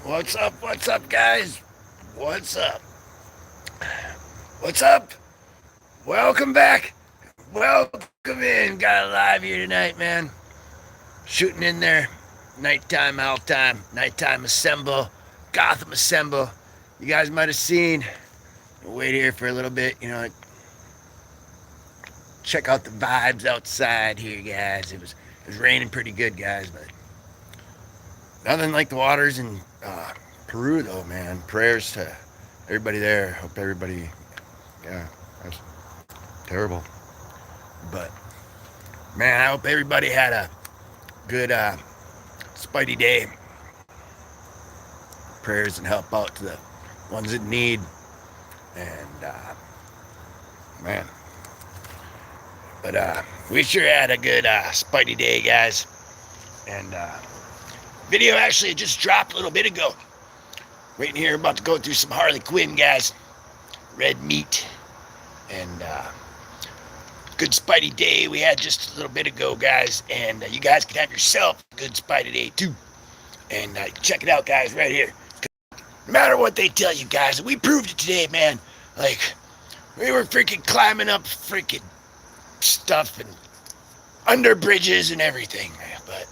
What's up? What's up, guys? What's up? What's up? Welcome back. Welcome in. Got it live here tonight, man. Shooting in there. Nighttime, out time. Nighttime Assemble. Gotham Assemble. You guys might have seen. We'll wait here for a little bit. Check out the vibes outside here, guys. It was raining pretty good, guys, but nothing like the waters in Peru, though, man. Prayers to everybody there. Hope everybody, yeah, that's terrible. But, man, I hope everybody had a good Spidey day. Prayers and help out to the ones in need. And, man, but we sure had a good Spidey day, guys. And video actually just dropped a little bit ago. Waiting here, about to go through some Harley Quinn, guys. Red meat. And good Spidey day we had just a little bit ago, guys. And you guys can have yourself a good Spidey day, too. And check it out, guys, right here. No matter what they tell you, guys, we proved it today, man. Like, we were freaking climbing up freaking stuff and under bridges and everything, man. But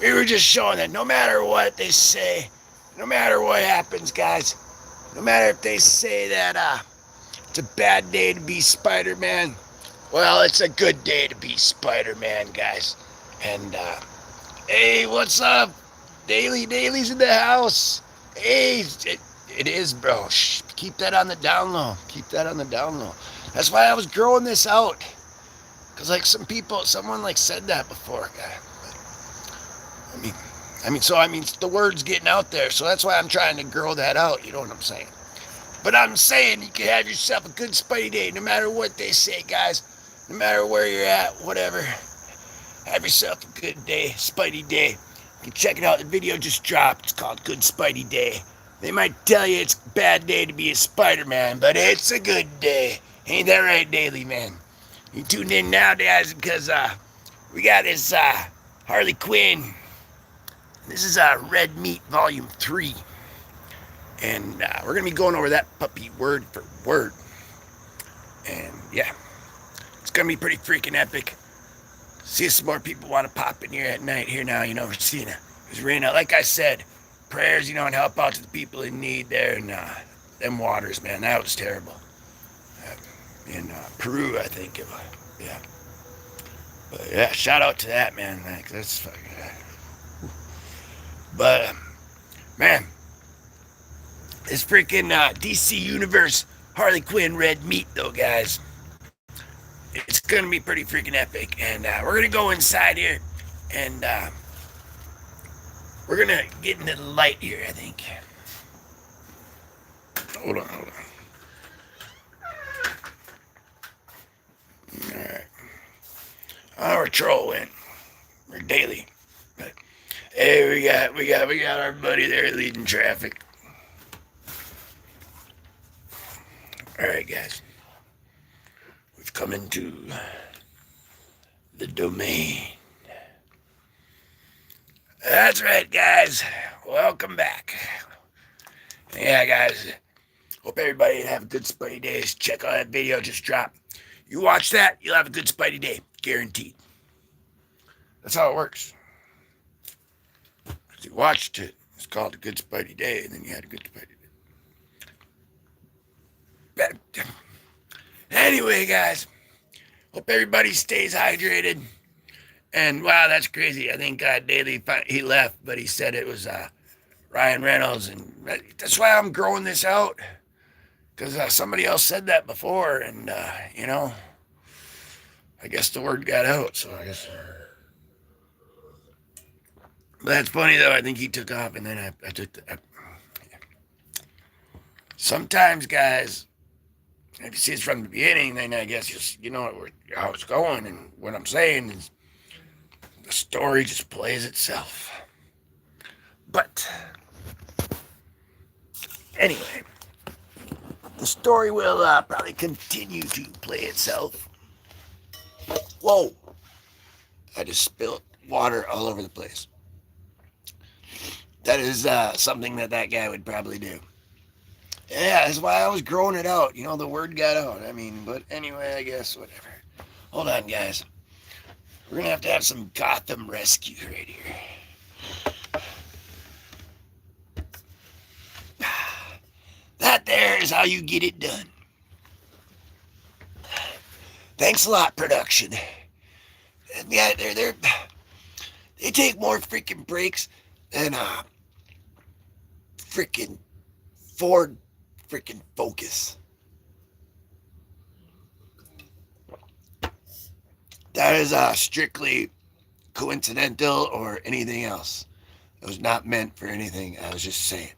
we were just showing that no matter what they say, no matter what happens, guys, no matter if they say that it's a bad day to be Spider-Man, well, it's a good day to be Spider-Man, guys. And, hey, what's up? Daily's in the house. Hey, it is, bro. Shh, keep that on the down low. Keep that on the down low. That's why I was growing this out. Because, like, someone, like, said that before, guy. The word's getting out there. So that's why I'm trying to grow that out. You know what I'm saying? But I'm saying you can have yourself a good Spidey day, no matter what they say, guys. No matter where you're at, whatever. Have yourself a good day, Spidey day. You can check it out. The video just dropped. It's called Good Spidey Day. They might tell you it's a bad day to be a Spider-Man, but it's a good day. Ain't that right, Daily Man? You tuned in now, guys, because we got this Harley Quinn. This is Red Meat Volume 3. And we're going to be going over that puppy word for word. And, yeah, it's going to be pretty freaking epic. See if some more people want to pop in here at night here now. We're seeing it's raining out. Like I said, prayers, and help out to the people in need there in them waters, man. That was terrible. In Peru, I think it was. Yeah. But, yeah, shout out to that, man. Like, that's fucking... But, man, this freaking DC Universe Harley Quinn Red Meat, though, guys. It's going to be pretty freaking epic. And we're going to go inside here. And we're going to get into the light here, I think. Hold on. Alright. We're trolling. We're daily. But, hey, we got our buddy there leading traffic. Alright, guys. We've come into the domain. That's right, guys. Welcome back. Yeah, guys. Hope everybody have a good Spidey day. Check out that video just dropped. You watch that, you'll have a good Spidey day. Guaranteed. That's how it works. Because you watched it. It's called a good Spidey day, and then you had a good Spidey day. Anyway, guys, hope everybody stays hydrated. And wow, that's crazy. I think Daly, he left, but he said it was Ryan Reynolds, and that's why I'm growing this out. Because somebody else said that before, and I guess the word got out. So I guess. But that's funny though. I think he took off, and then I took the. Sometimes, guys. If you see it from the beginning, then I guess you know how it's going, and what I'm saying is the story just plays itself. But anyway, the story will probably continue to play itself. Whoa! I just spilled water all over the place. That is something that guy would probably do. Yeah, that's why I was growing it out. You know, the word got out. I mean, but anyway, I guess whatever. Hold on, guys. We're gonna have to have some Gotham rescue right here. That there is how you get it done. Thanks a lot, production. Yeah, they take more freaking breaks than freaking Ford freaking Focus. That is strictly coincidental or anything else. It was not meant for anything. I was just saying.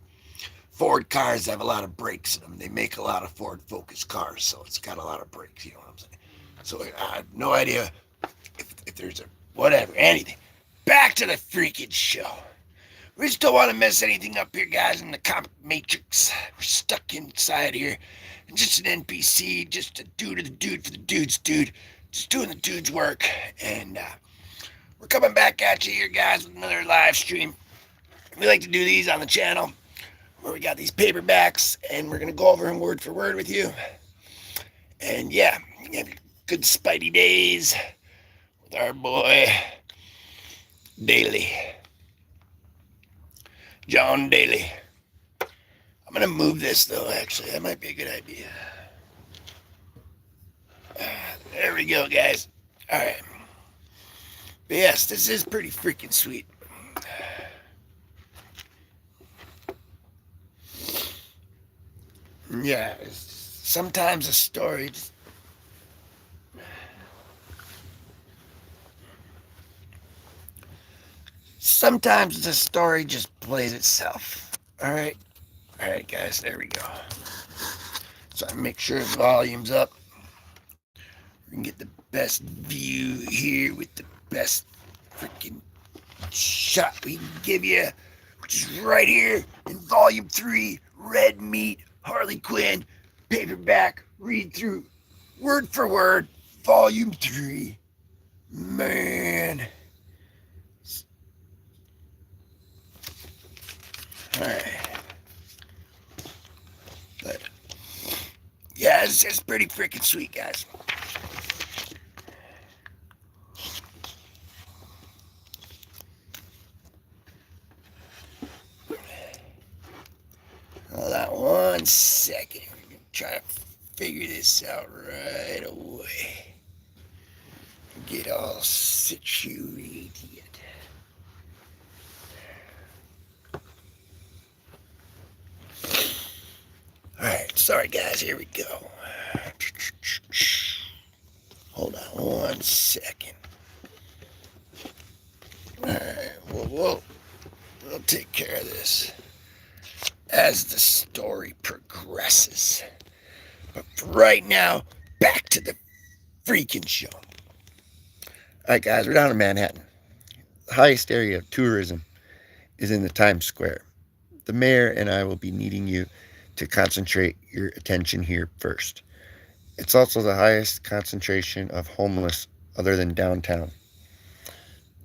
Ford cars have a lot of brakes in them. They make a lot of Ford Focus cars, so it's got a lot of brakes. You know what I'm saying? So I have no idea if there's a whatever, anything. Back to the freaking show. We just don't want to mess anything up here, guys, in the comic matrix. We're stuck inside here. And just an NPC, just a dude of the dude for the dude's dude. Just doing the dude's work. And we're coming back at you here, guys, with another live stream. We like to do these on the channel where we got these paperbacks, and we're going to go over them word for word with you. And yeah, have good Spidey days with our boy Daly. John Daly. I'm going to move this, though, actually. That might be a good idea. There we go, guys. All right. But yes, this is pretty freaking sweet. Yeah, sometimes a story just... Sometimes the story just plays itself. All right, guys, there we go. So I make sure the volume's up. We can get the best view here with the best freaking shot we can give you, which is right here in volume 3, Red Meat, Harley Quinn, paperback, read through, word for word, volume 3. Man. Alright. But, yeah, it's pretty freaking sweet, guys. Hold on 1 second. We're going to try to figure this out right away. Get all situated. Alright, sorry guys, here we go. Hold on 1 second. Alright, we'll take care of this as the story progresses. But for right now, back to the freaking show. Alright guys, we're down in Manhattan. The highest area of tourism is in the Times Square. The mayor and I will be needing you to concentrate your attention here first. It's also the highest concentration of homeless other than downtown.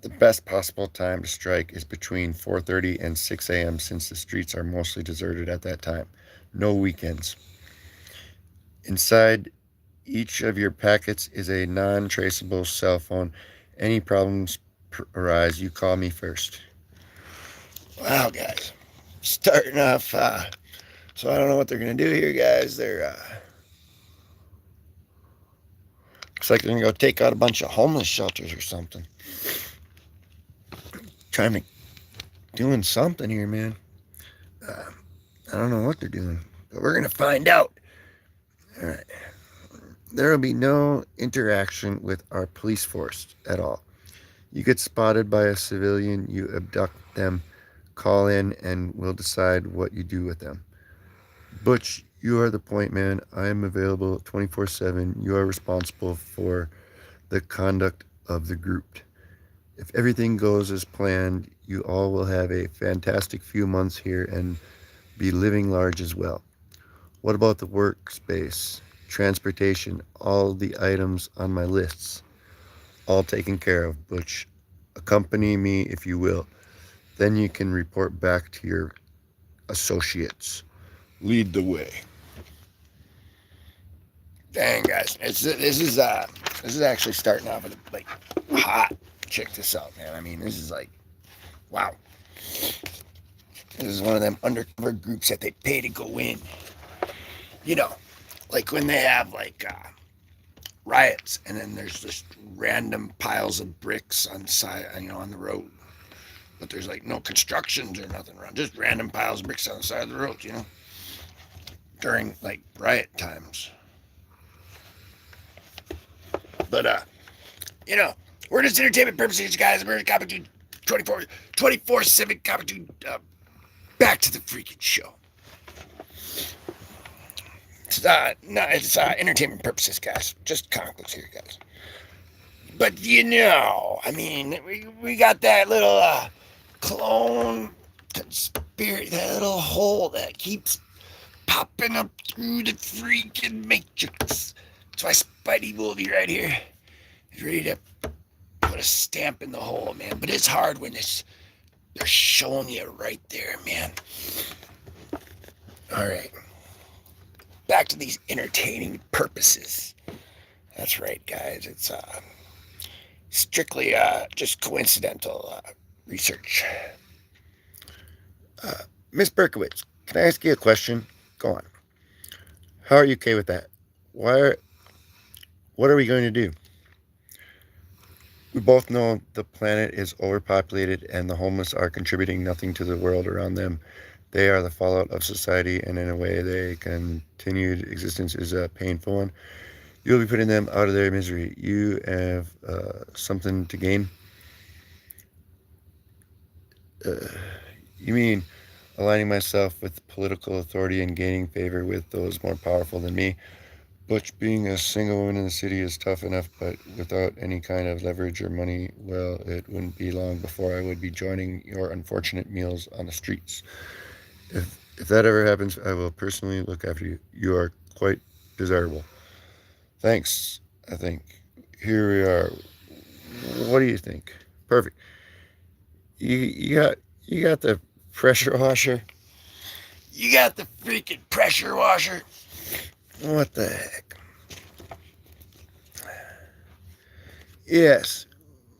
The best possible time to strike is between 4:30 and 6 a.m. since the streets are mostly deserted at that time. No weekends. Inside each of your packets is a non-traceable cell phone. Any problems arise, you call me first. Wow, guys. Starting off, so I don't know what they're going to do here, guys. They're, looks like they're going to go take out a bunch of homeless shelters or something. Doing something here, man. I don't know what they're doing, but we're going to find out. All right. There will be no interaction with our police force at all. You get spotted by a civilian, you abduct them, call in, and we'll decide what you do with them. Butch, you are the point man. I am available 24/7. You are responsible for the conduct of the group. If everything goes as planned, you all will have a fantastic few months here and be living large as well. What about the workspace, transportation, all the items on my lists? All taken care of, Butch. Accompany me if you will. Then you can report back to your associates. Lead the way. Dang, guys, this is actually starting off with like hot. Check this out, man. I mean, this is like, wow. This is one of them undercover groups that they pay to go in. You know, like when they have like riots, and then there's just random piles of bricks on side, on the road. But there's like no constructions or nothing around, just random piles of bricks on the side of the road. During like riot times. But we're just entertainment purposes, guys. We're coming to 24/7 coming to back to the freaking show. It's entertainment purposes, guys. Just comic books here, guys. But I mean, we got that little clone conspiracy, that little hole that keeps popping up through the freaking matrix. That's why Spidey movie right here is ready to put a stamp in the hole, man. But it's hard when they're showing you right there, man. All right. Back to these entertaining purposes. That's right, guys. It's strictly just coincidental research. Miss Berkowitz, can I ask you a question? Go on. How are you okay with that? What are we going to do? We both know the planet is overpopulated and the homeless are contributing nothing to the world around them. They are the fallout of society, and in a way, their continued existence is a painful one. You'll be putting them out of their misery. You have something to gain. You mean aligning myself with political authority and gaining favor with those more powerful than me? Butch, being a single woman in the city is tough enough, but without any kind of leverage or money, well, it wouldn't be long before I would be joining your unfortunate meals on the streets. If that ever happens, I will personally look after you. You are quite desirable. Thanks, I think. Here we are. What do you think? Perfect. You got the pressure washer? You got the freaking pressure washer? What the heck? Yes.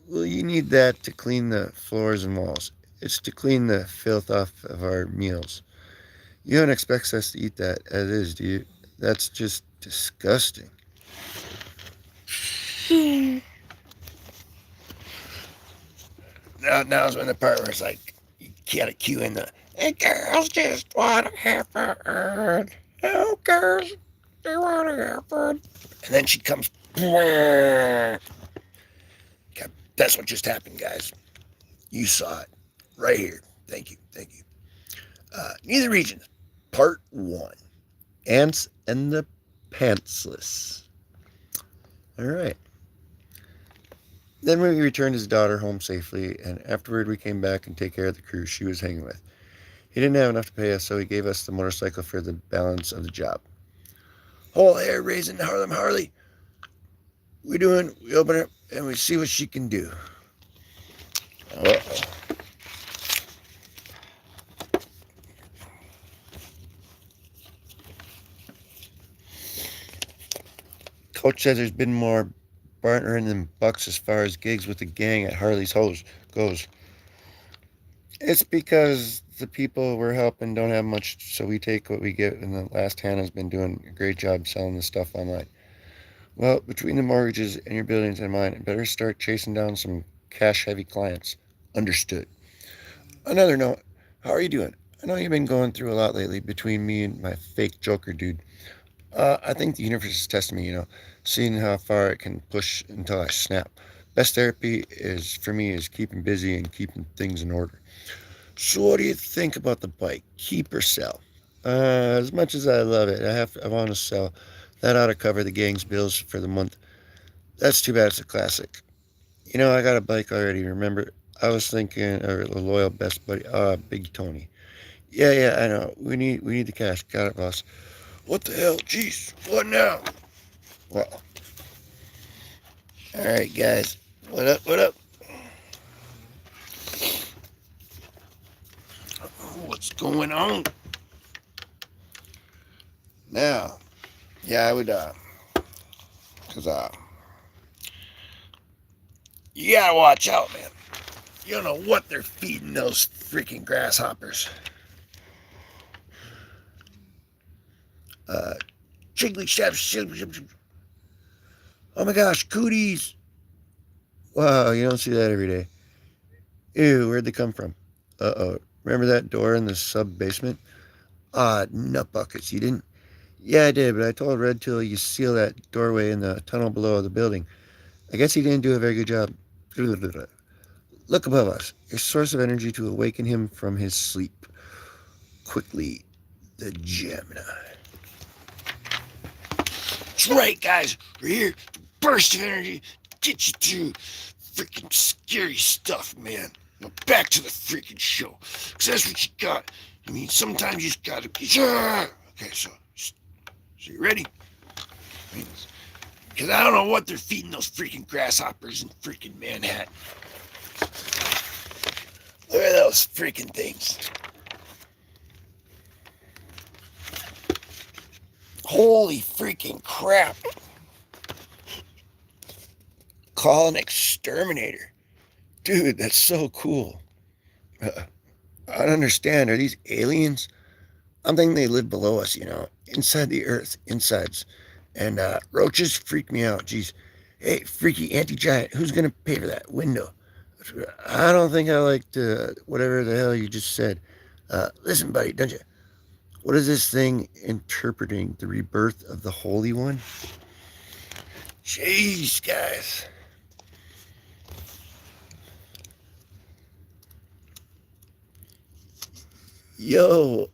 Well, you need that to clean the floors and walls. It's to clean the filth off of our meals. You don't expect us to eat that as is, do you? That's just disgusting. Now's when the part where it's like, you gotta cue in the, hey girls just want to have fun. Oh, girls, they want to have fun. And then she comes, God, that's what just happened, guys. You saw it right here. Thank you. Neither regions, part 1. Ants and the pantsless. All right. Then we returned his daughter home safely, and afterward we came back and take care of the crew she was hanging with. He didn't have enough to pay us, so he gave us the motorcycle for the balance of the job. Whole hair raising Harlem Harley. We open her and we see what she can do. Uh-oh. Coach says there's been more bartering than bucks as far as gigs with the gang at Harley's Hose goes. It's because the people we're helping don't have much, so we take what we get, and the last Hannah's been doing a great job selling the stuff online. Well, between the mortgages and your buildings and mine, I better start chasing down some cash-heavy clients. Understood. Another note, how are you doing? I know you've been going through a lot lately between me and my fake Joker dude. I think the universe is testing me, seeing how far it can push until I snap. Best therapy for me is keeping busy and keeping things in order. So what do you think about the bike? Keep or sell? As much as I love it, I want to sell. That ought to cover the gang's bills for the month. That's too bad it's a classic. I got a bike already, remember? I was thinking of a loyal best buddy, Big Tony. Yeah, I know. We need the cash. Got it, boss. What the hell? Jeez. What now? Well, all right, guys. What up? what's going on. Now, yeah, I would, because, you gotta watch out, man. You don't know what they're feeding those freaking grasshoppers. Chiggly shabs. Oh my gosh, cooties. Wow, you don't see that every day. Ew, where'd they come from? Uh-oh. Remember that door in the sub-basement? Nut buckets. You didn't? Yeah, I did, but I told Red to you seal that doorway in the tunnel below the building. I guess he didn't do a very good job. Look above us. A source of energy to awaken him from his sleep. Quickly, the Gemini. That's right, guys. We're here to burst of energy, get you through freaking scary stuff, man. Now back to the freaking show. Because that's what you got. I mean, sometimes you just gotta be... Okay, so you ready? Because I don't know what they're feeding those freaking grasshoppers in freaking Manhattan. Look at those freaking things. Holy freaking crap. Call an exterminator. Dude, that's so cool. I don't understand. Are these aliens? I'm thinking they live below us, inside the earth, insides. And roaches freak me out. Jeez. Hey, freaky anti-giant, who's going to pay for that window? I don't think I liked whatever the hell you just said. Listen, buddy, don't you? What is this thing interpreting the rebirth of the Holy One? Jeez, guys. Yo,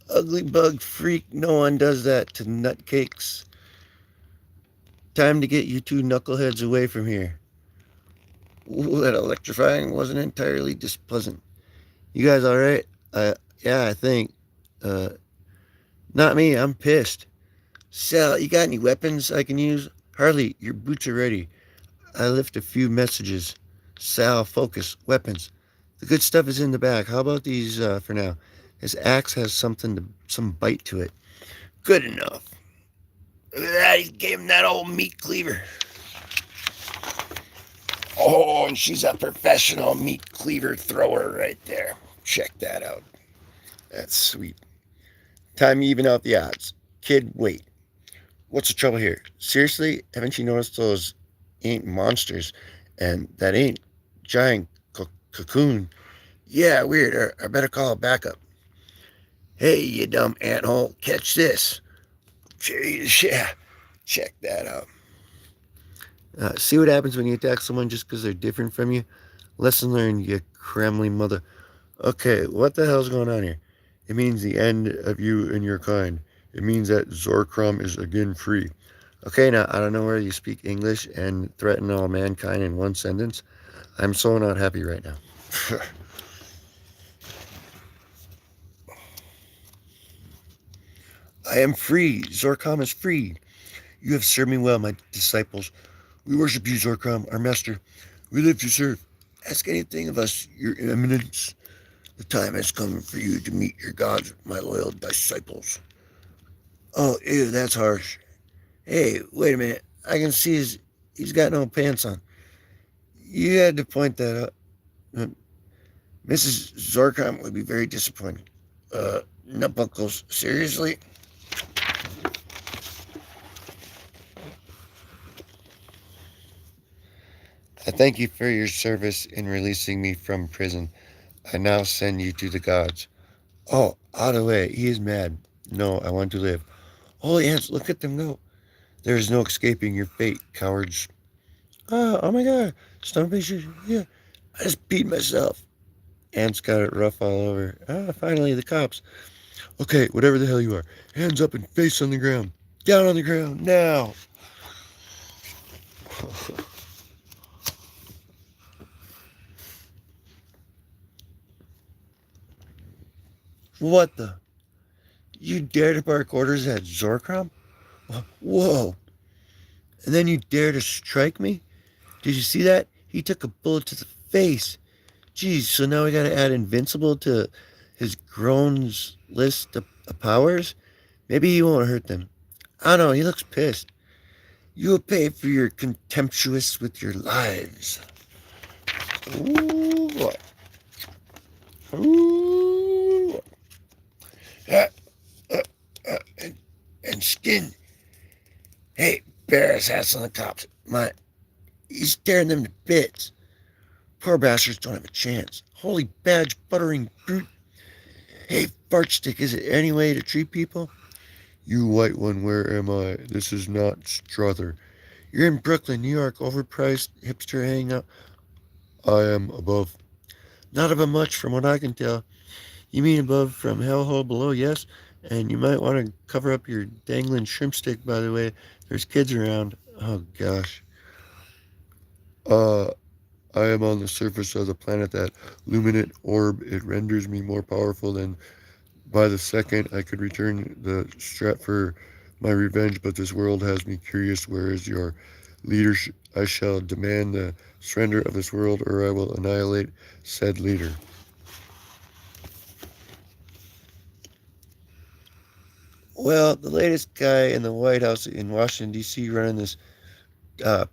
ugly bug freak, no one does that to nutcakes. Time to get you two knuckleheads away from here. Ooh, that electrifying wasn't entirely displeasant. You guys alright? Yeah, I think. Not me, I'm pissed. Sal, you got any weapons I can use? Harley, your boots are ready. I left a few messages. Sal, focus, weapons. The good stuff is in the back. How about these for now? His axe has some bite to it. Good enough. Look at that, he gave him that old meat cleaver. Oh, and she's a professional meat cleaver thrower right there. Check that out. That's sweet. Time to even out the odds. Kid, wait. What's the trouble here? Seriously? Haven't you noticed those ain't monsters? And that ain't giant cocoon? Yeah, weird. I better call a backup. Hey, you dumb anthole. Catch this. Jeez, yeah. Check that out. See what happens when you attack someone just because they're different from you? Lesson learned, you cramly mother. Okay, what the hell's going on here? It means the end of you and your kind. It means that Zorkrum is again free. Okay, now, I don't know where you speak English and threaten all mankind in one sentence. I'm so not happy right now. I am free. Zorkrum is free. You have served me well, my disciples. We worship you, Zorkrum, our master. We live to serve. Ask anything of us, your eminence. The time has come for you to meet your gods, my loyal disciples. Oh, ew, that's harsh. Hey, wait a minute. I can see he's got no pants on. You had to point that out. Mrs. Zorkrum would be very disappointed. Nutbuckles, seriously? I thank you for your service in releasing me from prison. I now send you to the gods. Oh, out of the way. He is mad. No, I want to live. Holy ants, look at them go. There is no escaping your fate, cowards. Oh my god. Stonefish, yeah. I just beat myself. Ants got it rough all over. Finally, the cops. Okay, whatever the hell you are. Hands up and face on the ground. Down on the ground, now. What the? You dare to bark orders at Zorkrum? Whoa. And then you dare to strike me? Did you see that? He took a bullet to the face. Geez, so now we gotta add invincible to his groans list of powers? Maybe he won't hurt them. I don't know, he looks pissed. You'll pay for your contemptuous with your lives. Ooh, boy. Ooh. Uh, uh, and, and Skin. Hey, Barris hassling the cops. He's tearing them to bits. Poor bastards don't have a chance. Holy badge buttering brute. Hey, Fartstick, is it any way to treat people? You white one, where am I? This is not Struther. You're in Brooklyn, New York, overpriced hipster hangout. I am above. Not above much from what I can tell. You mean above from hellhole below, yes? And you might want to cover up your dangling shrimp stick, by the way. There's kids around. Oh, gosh. Uh, I am on the surface of the planet that luminant orb. It renders me more powerful than by the second I could return the strap for my revenge, but this world has me curious. Where is your leadership? I shall demand the surrender of this world, or I will annihilate said leader. Well, the latest guy in the White House in Washington, D.C., running this uh,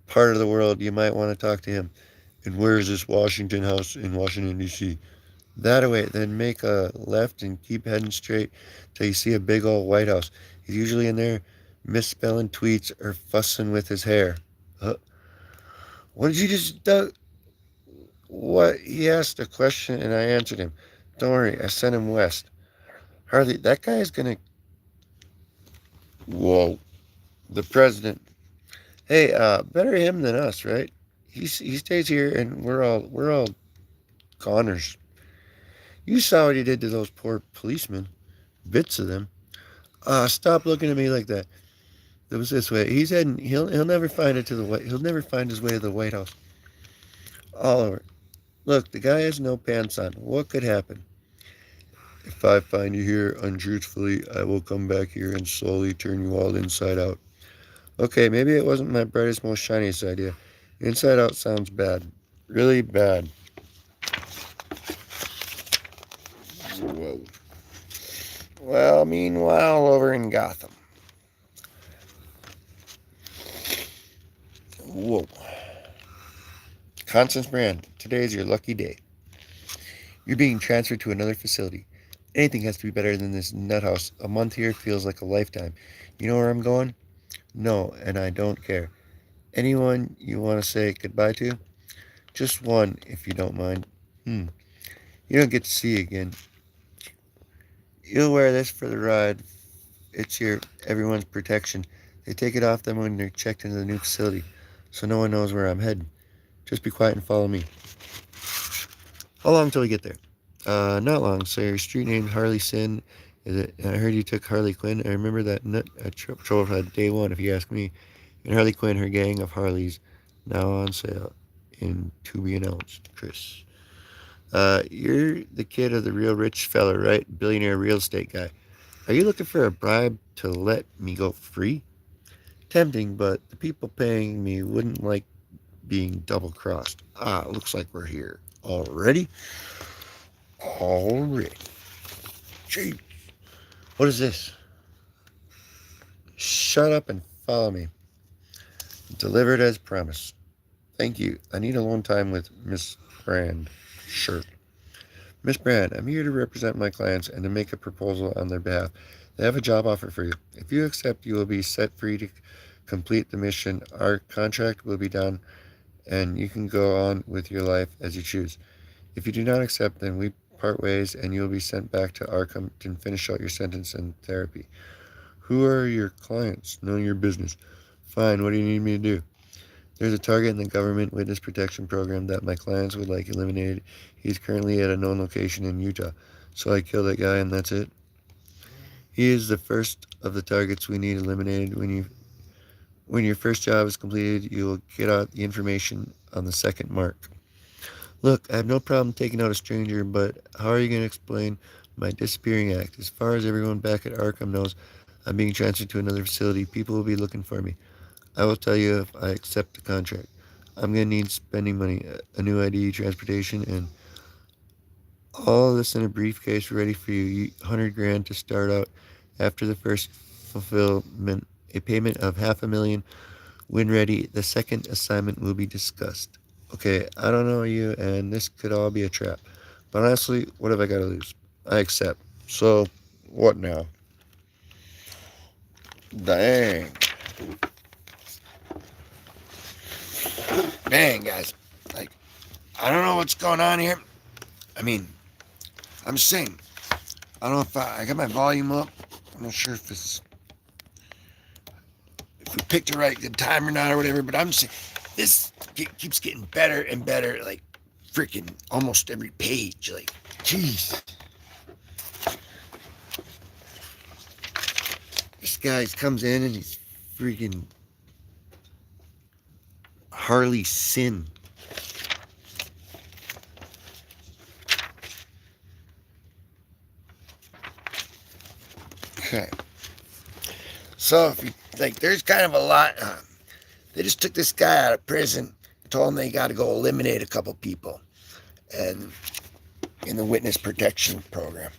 part of the world, you might want to talk to him. And where is this Washington House in Washington, D.C.? That away, then make a left and keep heading straight till you see a big old White House. He's usually in there misspelling tweets or fussing with his hair. Uh, what did you just do? What? He asked a question and I answered him. Don't worry, I sent him west. Harley, that guy is gonna. Whoa. The president. Hey, better him than us, right? He stays here and we're all goners. You saw what he did to those poor policemen. Bits of them. Stop looking at me like that. It was this way. He's heading. He'll never find it to the White. He'll never find his way to the White House. All over. Look, the guy has no pants on. What could happen? If I find you here untruthfully, I will come back here and slowly turn you all inside out. Okay, maybe it wasn't my brightest, most shiniest idea. Inside out sounds bad. Really bad. Whoa. Well, meanwhile, over in Gotham. Whoa. Constance Brand, today is your lucky day. You're being transferred to another facility. Anything has to be better than this nut house. A month here feels like a lifetime. You know where I'm going? No, and I don't care. Anyone you want to say goodbye to? Just one, if you don't mind. You don't get to see again. You'll wear this for the ride. It's your everyone's protection. They take it off them when they're checked into the new facility, so no one knows where I'm heading. Just be quiet and follow me. How long till we get there? Not long. So your street name Harley Sin. Is it? I heard you took Harley Quinn. I remember that nut patrol had day one, if you ask me. And Harley Quinn, her gang of Harleys, now on sale in to be announced. Chris. You're the kid of the real rich fella, right? Billionaire real estate guy. Are you looking for a bribe to let me go free? Tempting, but the people paying me wouldn't like being double crossed. Looks like we're here. Already? Already. Gee. What is this? Shut up and follow me. Delivered as promised. Thank you. I need alone time with Miss Brand. Sure. Miss Brand, I'm here to represent my clients and to make a proposal on their behalf. They have a job offer for you. If you accept, you will be set free to complete the mission. Our contract will be done, and you can go on with your life as you choose. If you do not accept, then we part ways and you will be sent back to Arkham to finish out your sentence and therapy. Who are your clients? None of your business. Fine, what do you need me to do? There's a target in the government witness protection program that my clients would like eliminated. He's currently at a known location in Utah. So I kill that guy and that's it. He is the first of the targets we need eliminated. When your first job is completed, you will get out the information on the second mark. Look, I have no problem taking out a stranger, but how are you going to explain my disappearing act? As far as everyone back at Arkham knows, I'm being transferred to another facility. People will be looking for me. I will tell you if I accept the contract. I'm going to need spending money, a new ID, transportation, and All this in a briefcase ready for you. 100 grand to start out. After the first fulfillment, a payment of 500,000. When ready, the second assignment will be discussed. Okay, I don't know you, and this could all be a trap. But honestly, what have I got to lose? I accept. So, what now? Dang. Dang, guys. Like, I don't know what's going on here. I mean, I'm saying, I don't know if I got my volume up. I'm not sure if we picked the time or not or whatever, but I'm saying this keeps getting better and better, like freaking almost every page. Like, jeez. This guy comes in and he's freaking Harley Sin. Okay. So, if you, like, there's kind of a lot. They just took this guy out of prison and told him they got to go eliminate a couple people and in the witness protection program.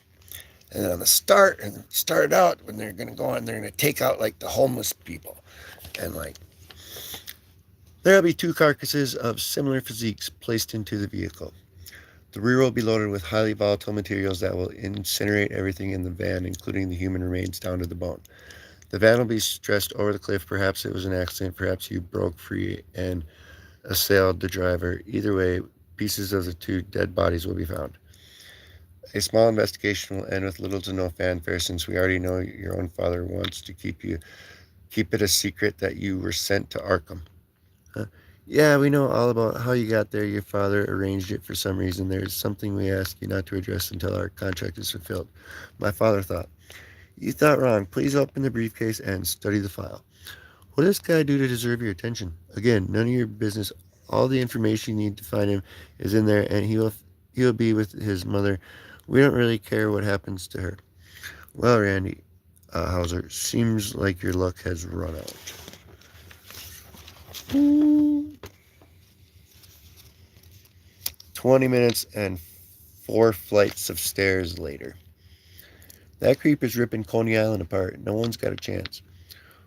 And then on the started out when they're going to go on, they're going to take out like the homeless people. And like, There'll be 2 carcasses of similar physiques placed into the vehicle. The rear will be loaded with highly volatile materials that will incinerate everything in the van, including the human remains down to the bone. The van will be stressed over the cliff. Perhaps it was an accident. Perhaps you broke free and assailed the driver. Either way, pieces of the 2 dead bodies will be found. A small investigation will end with little to no fanfare, since we already know your own father wants to keep it a secret that you were sent to Arkham. Huh? Yeah, we know all about how you got there. Your father arranged it for some reason. There's something we ask you not to address until our contract is fulfilled. My father thought. You thought wrong. Please open the briefcase and study the file. What does this guy do to deserve your attention? Again, none of your business. All the information you need to find him is in there, and he'll be with his mother. We don't really care what happens to her. Well, Randy Hauser, seems like your luck has run out. 20 minutes and 4 flights of stairs later. That creep is ripping Coney Island apart. No one's got a chance.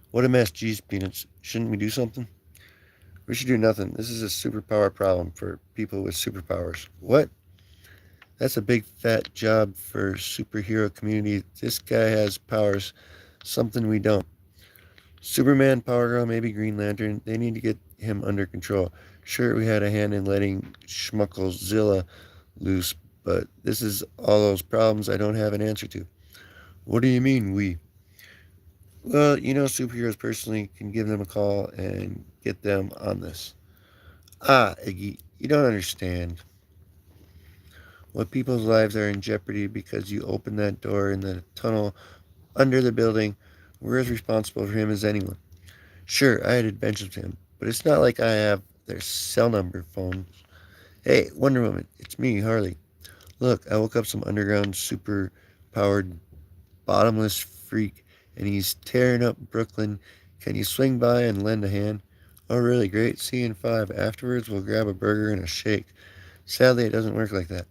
What a mess. Geez, Peanuts. Shouldn't we do something? We should do nothing. This is a superpower problem for people with superpowers. What? That's a big fat job for superhero community. This guy has powers, something we don't. Superman, Power Girl, maybe Green Lantern. They need to get him under control. Sure, we had a hand in letting Schmucklezilla loose, but this is all those problems I don't have an answer to. What do you mean, we? Well, superheroes personally can give them a call and get them on this. Ah, Iggy, you don't understand. What people's lives are in jeopardy because you opened that door in the tunnel under the building. We're as responsible for him as anyone. Sure, I had adventures with him, but it's not like I have their cell number phones. Hey, Wonder Woman, it's me, Harley. Look, I woke up some underground super powered bottomless freak and he's tearing up Brooklyn. Can you swing by and lend a hand? Oh, really? Great. See you in 5. Afterwards, we'll grab a burger and a shake. Sadly, it doesn't work like that.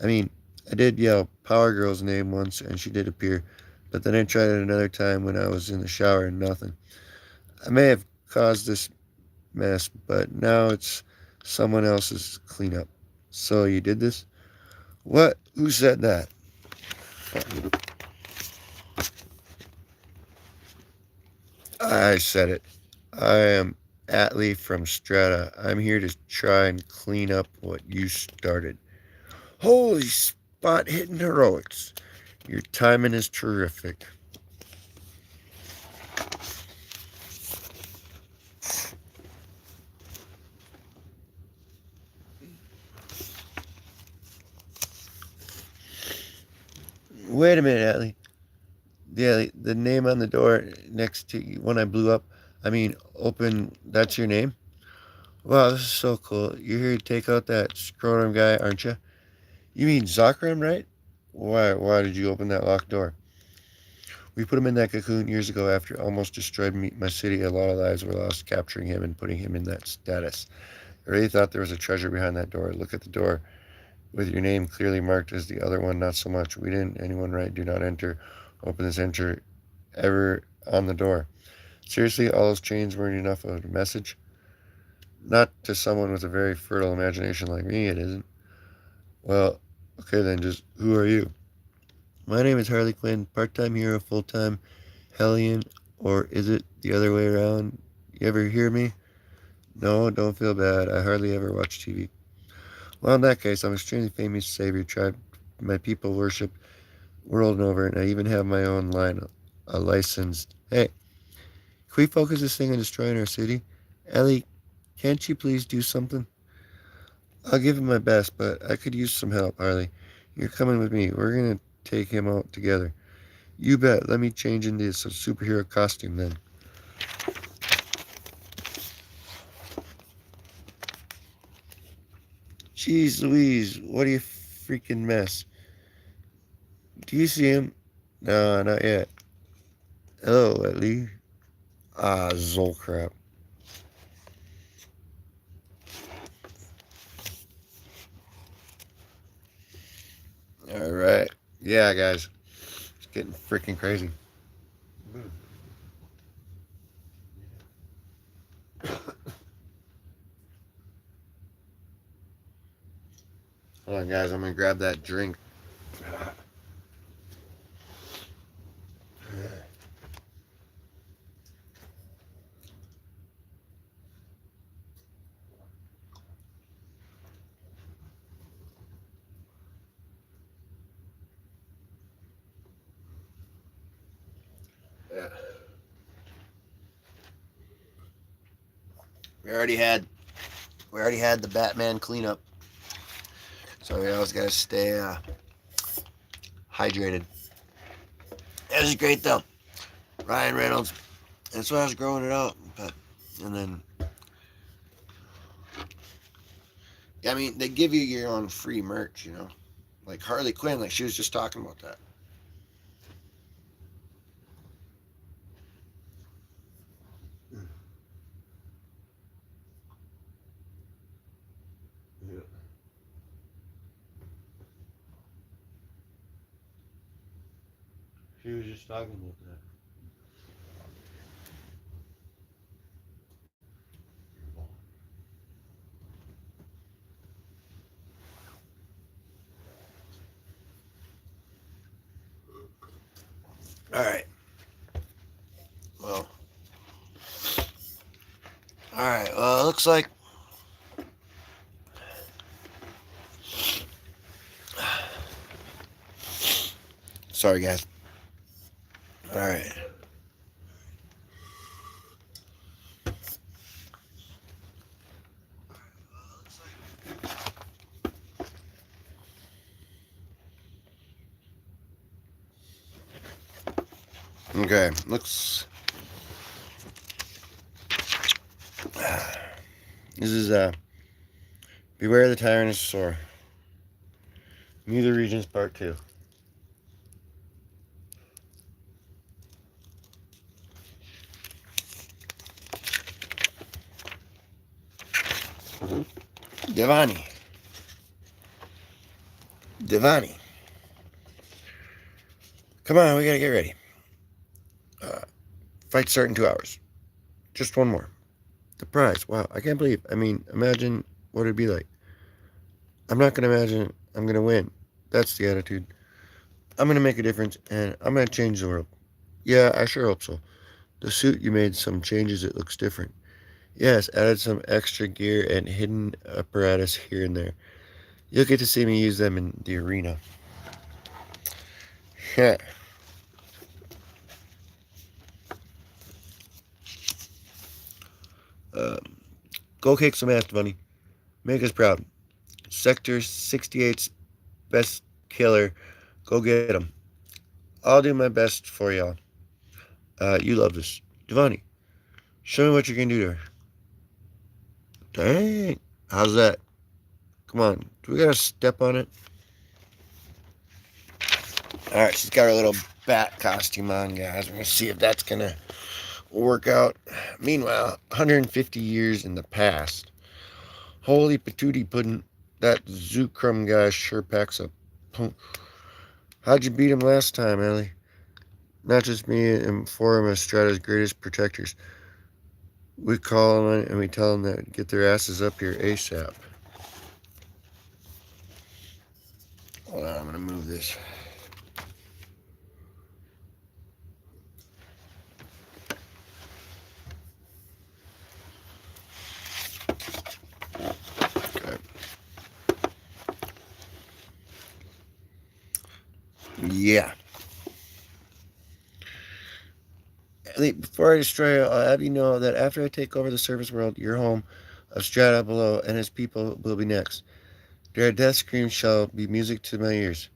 I mean, I did yell Power Girl's name once and she did appear, but then I tried it another time when I was in the shower and nothing. I may have caused this mess, but now it's someone else's cleanup. So you did this? What? Who said that? I said it. I am Atlee from Strata. I'm here to try and clean up what you started. Holy spot hitting heroics. Your timing is terrific. Wait a minute, Atlee. Yeah, the name on the door next to when I blew up. I mean, open. That's your name? Wow, this is so cool. You're here to take out that scrotum guy, aren't you? You mean Zakram, right? Why did you open that locked door? We put him in that cocoon years ago after it almost destroyed my city. A lot of lives were lost capturing him and putting him in that status. I really thought there was a treasure behind that door. Look at the door. with your name clearly marked as the other one, not so much. We didn't anyone write do not enter, open this enter ever on the door. Seriously, all those chains weren't enough of a message? Not to someone with a very fertile imagination like me, it isn't. Well, okay then, just who are you? My name is Harley Quinn, part time hero, full time Hellion, or is it the other way around? You ever hear me? No, don't feel bad. I hardly ever watch TV. Well, in that case, I'm extremely famous savior tribe. My people worship world over, and I even have my own line, a licensed. Hey, can we focus this thing on destroying our city? Ellie, can't you please do something? I'll give it my best, but I could use some help, Harley. You're coming with me. We're gonna take him out together. You bet. Let me change into a superhero costume then. Jeez Louise, what a freaking mess. Do you see him? No, not yet. Hello, Ellie. Ah, Zol crap. Alright. Yeah, guys. It's getting freaking crazy. Hold on, guys. I'm going to grab that drink. Yeah. We already had the Batman cleanup. So we always got to stay hydrated. It was great though. Ryan Reynolds. That's why I was growing it out. But and then I mean they give you your own free merch, you know. Like Harley Quinn, like she was just talking about that. Yeah. She was just talking about that. All right. Well. All right. Well, it looks like. Sorry, guys. All right. Okay. Looks. This is Beware the Tyrannosaur. Mew the Regions Part 2. Devani. Devani. Come on, we gotta get ready. Fight start in 2 hours. Just one more. The prize. Wow, I can't believe. I mean, imagine what it'd be like. I'm not gonna imagine I'm gonna win. That's the attitude. I'm gonna make a difference, and I'm gonna change the world. Yeah, I sure hope so. The suit, you made some changes. It looks different. Yes, added some extra gear and hidden apparatus here and there. You'll get to see me use them in the arena. Yeah. Um, Go kick some ass, Bunny. Make us proud. Sector 68's best killer. Go get him. I'll do my best for y'all. You love this. Devani, show me what you can do to her. Dang. How's that? Come on. Do we gotta step on it? Alright, she's got her little bat costume on, guys. We're gonna see if that's gonna work out. Meanwhile, 150 years in the past. Holy patootie pudding. That Zukrum guy sure packs a punk. How'd you beat him last time, Ellie? Not just me and four of Estrada's greatest protectors. We call them and we tell them to get their asses up here ASAP. Hold on, I'm gonna move this. Okay. Yeah. Ellie, before I destroy you, I'll have you know that after I take over the surface world, your home of Strata below and his people will be next. Their death screams shall be music to my ears.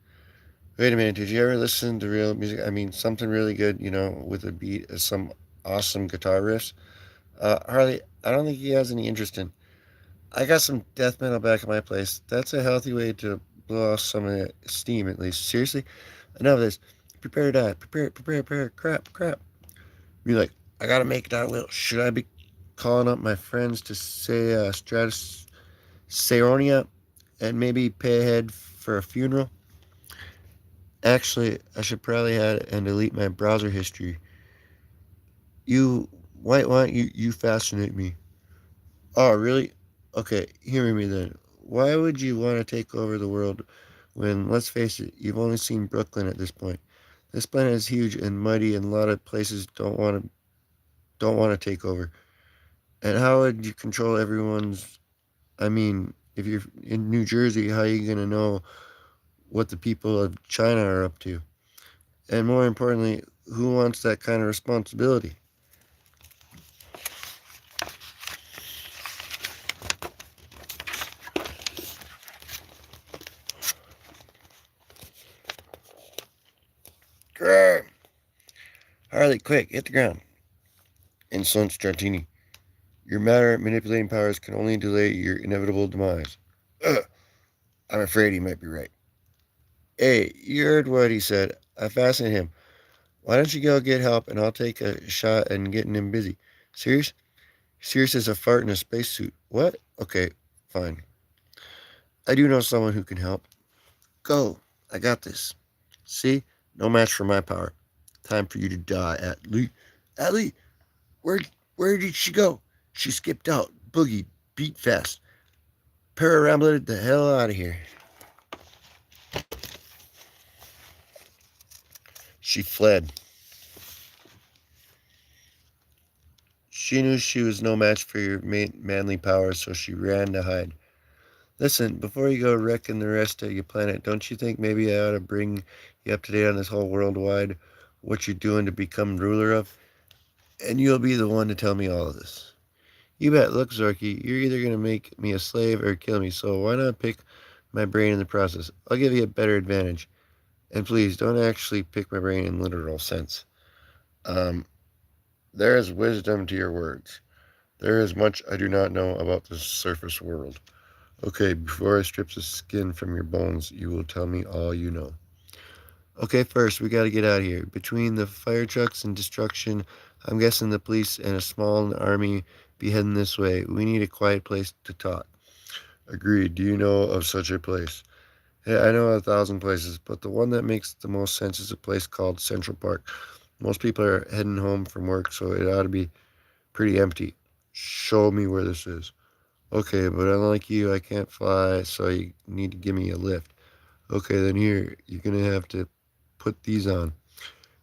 Wait a minute, did you ever listen to real music? I mean, something really good, with a beat of some awesome guitar riffs? Harley, I don't think he has any interest in. I got some death metal back at my place. That's a healthy way to blow off some of the steam, at least. Seriously? Enough of this. Prepare to die. Prepare. Crap. Be like, I gotta make that will. Should I be calling up my friends to say Stratus Saronia and maybe pay ahead for a funeral? Actually, I should probably add and delete my browser history. You white want you fascinate me. Oh, really? Okay, hear me then. Why would you want to take over the world when, let's face it, you've only seen Brooklyn at this point? This planet is huge and mighty, and a lot of places don't want to take over. And how would you control everyone's? I mean, if you're in New Jersey, how are you gonna know what the people of China are up to? And more importantly, who wants that kind of responsibility? Grr! Harley, quick, hit the ground. Insolent Stratini. Your matter manipulating powers can only delay your inevitable demise. Ugh, I'm afraid he might be right. Hey, you heard what he said. I fascinated him. Why don't you go get help and I'll take a shot at getting him busy? Serious? Serious as a fart in a spacesuit. What? Okay, fine. I do know someone who can help. Go. I got this. See? No match for my power. Time for you to die, Atlee. Atlee, where where did she go? She skipped out. Boogie, beat fast. Pararambled the hell out of here. She fled. She knew she was no match for your manly powers, so she ran to hide. Listen, before you go wrecking the rest of your planet, don't you think maybe I ought to bring you up to date on this whole worldwide, what you're doing to become ruler of? And you'll be the one to tell me all of this. You bet. Look, Zorky, you're either going to make me a slave or kill me, so why not pick my brain in the process? I'll give you a better advantage. And please, don't actually pick my brain in literal sense. Um, there is wisdom to your words. There is much I do not know about the surface world. Okay, before I strip the skin from your bones, you will tell me all you know. Okay, first, we gotta get out of here. Between the fire trucks and destruction, I'm guessing the police and a small army be heading this way. We need a quiet place to talk. Agreed. Do you know of such a place? Yeah, I know 1,000 places, but the one that makes the most sense is a place called Central Park. Most people are heading home from work, so it ought to be pretty empty. Show me where this is. Okay, but unlike you, I can't fly, so you need to give me a lift. Okay, then here, you're gonna have to put these on.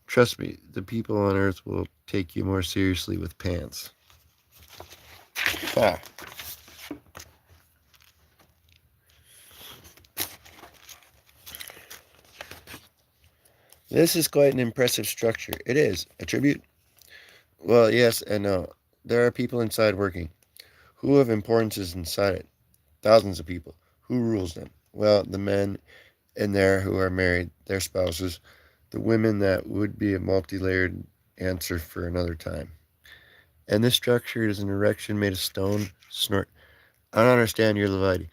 Trust me, the people on Earth will take you more seriously with pants. Ah. This is quite an impressive structure. It is. A tribute? Well, yes and no. There are people inside working. Who of importance is inside it? Thousands of people. Who rules them? Well, the men in there who are married, their spouses. The women that would be a multi-layered answer for another time. And this structure is an erection made of stone. Snort. I don't understand your Levite.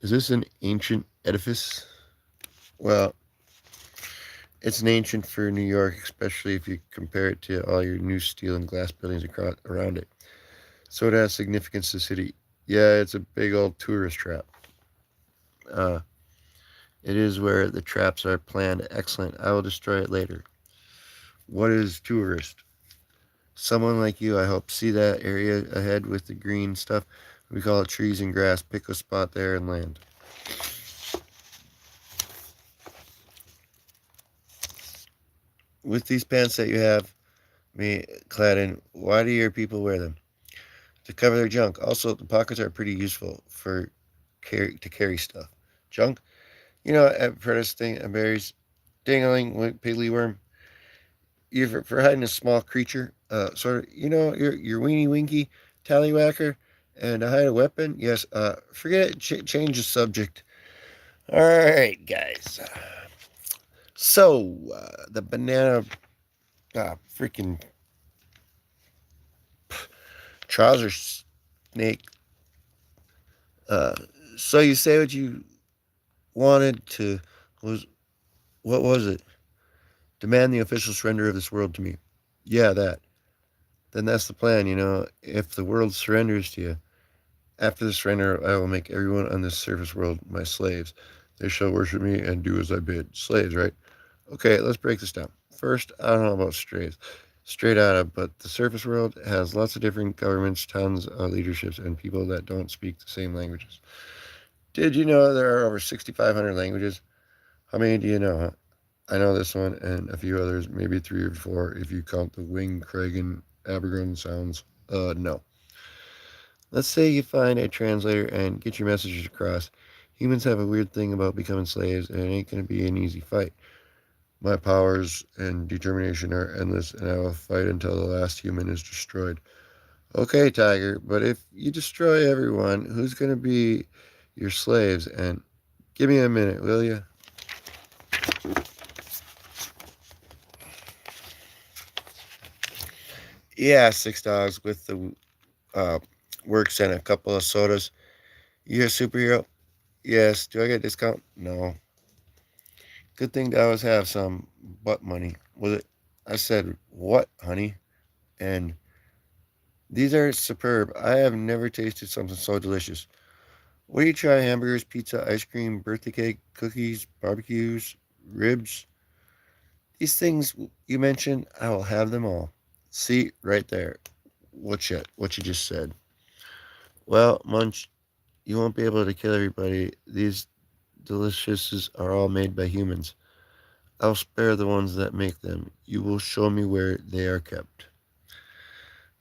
Is this an ancient edifice? Well, it's an ancient for New York, especially if you compare it to all your new steel and glass buildings across, around it. So it has significance to the city. Yeah, it's a big old tourist trap. Uh, it is where the traps are planned. Excellent. I will destroy it later. What is tourist? Someone like you, I hope. See that area ahead with the green stuff? We call it trees and grass. Pick a spot there and land. With these pants that you have me clad in, why do your people wear them? To cover their junk. Also, the pockets are pretty useful for carry stuff. Junk? You know, apprentice thing, berries, dingling, piggly worm. You for hiding a small creature, sort of, your weenie winky tallywhacker, and to hide a weapon. Yes, forget it. Change the subject. All right, guys. So the banana, freaking trouser snake. Uh, so you say what you wanted to was what was it? Demand the official surrender of this world to me. Yeah, that. Then that's the plan, If the world surrenders to you, after the surrender, I will make everyone on this surface world my slaves. They shall worship me and do as I bid. Slaves, right? Okay, let's break this down. First, I don't know about straight out of, but the surface world has lots of different governments, tons of leaderships, and people that don't speak the same languages. Did you know there are over 6,500 languages? How many do you know, huh? I know this one and a few others, maybe three or four if you count the Wing, Kragan, Abergun sounds. No. Let's say you find a translator and get your messages across. Humans have a weird thing about becoming slaves, and it ain't going to be an easy fight. My powers and determination are endless, and I will fight until the last human is destroyed. Okay, Tiger, but if you destroy everyone, who's going to be your slaves? And give me a minute, will you? Yeah, 6 dogs with the works and a couple of sodas. You a superhero? Yes. Do I get a discount? No. Good thing to always have some butt money. Was it? I said, what, honey? And these are superb. I have never tasted something so delicious. What do you try? Hamburgers, pizza, ice cream, birthday cake, cookies, barbecues, ribs? These things you mentioned, I will have them all. See, right there. What you just said. Well, Munch, you won't be able to kill everybody. These deliciouses are all made by humans. I'll spare the ones that make them. You will show me where they are kept.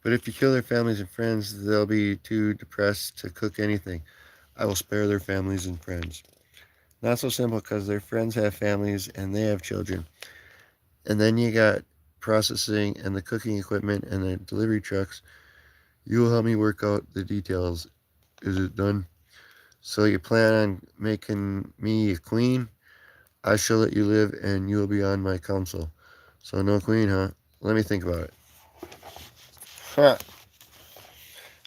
But if you kill their families and friends, they'll be too depressed to cook anything. I will spare their families and friends. Not so simple because their friends have families and they have children. And then you got processing and the cooking equipment and the delivery trucks. You will help me work out the details. Is it done? So you plan on making me a queen? I shall let you live and you will be on my council. So no queen, huh? Let me think about it. Huh.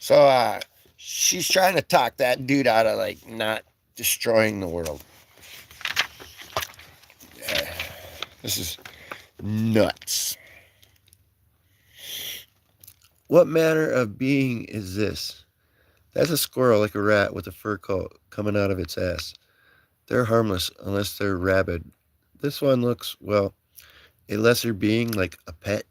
So, she's trying to talk that dude out of, like, not destroying the world. This is nuts. What manner of being is this? That's a squirrel like a rat with a fur coat coming out of its ass. They're harmless unless they're rabid. This one looks, well, a lesser being like a pet.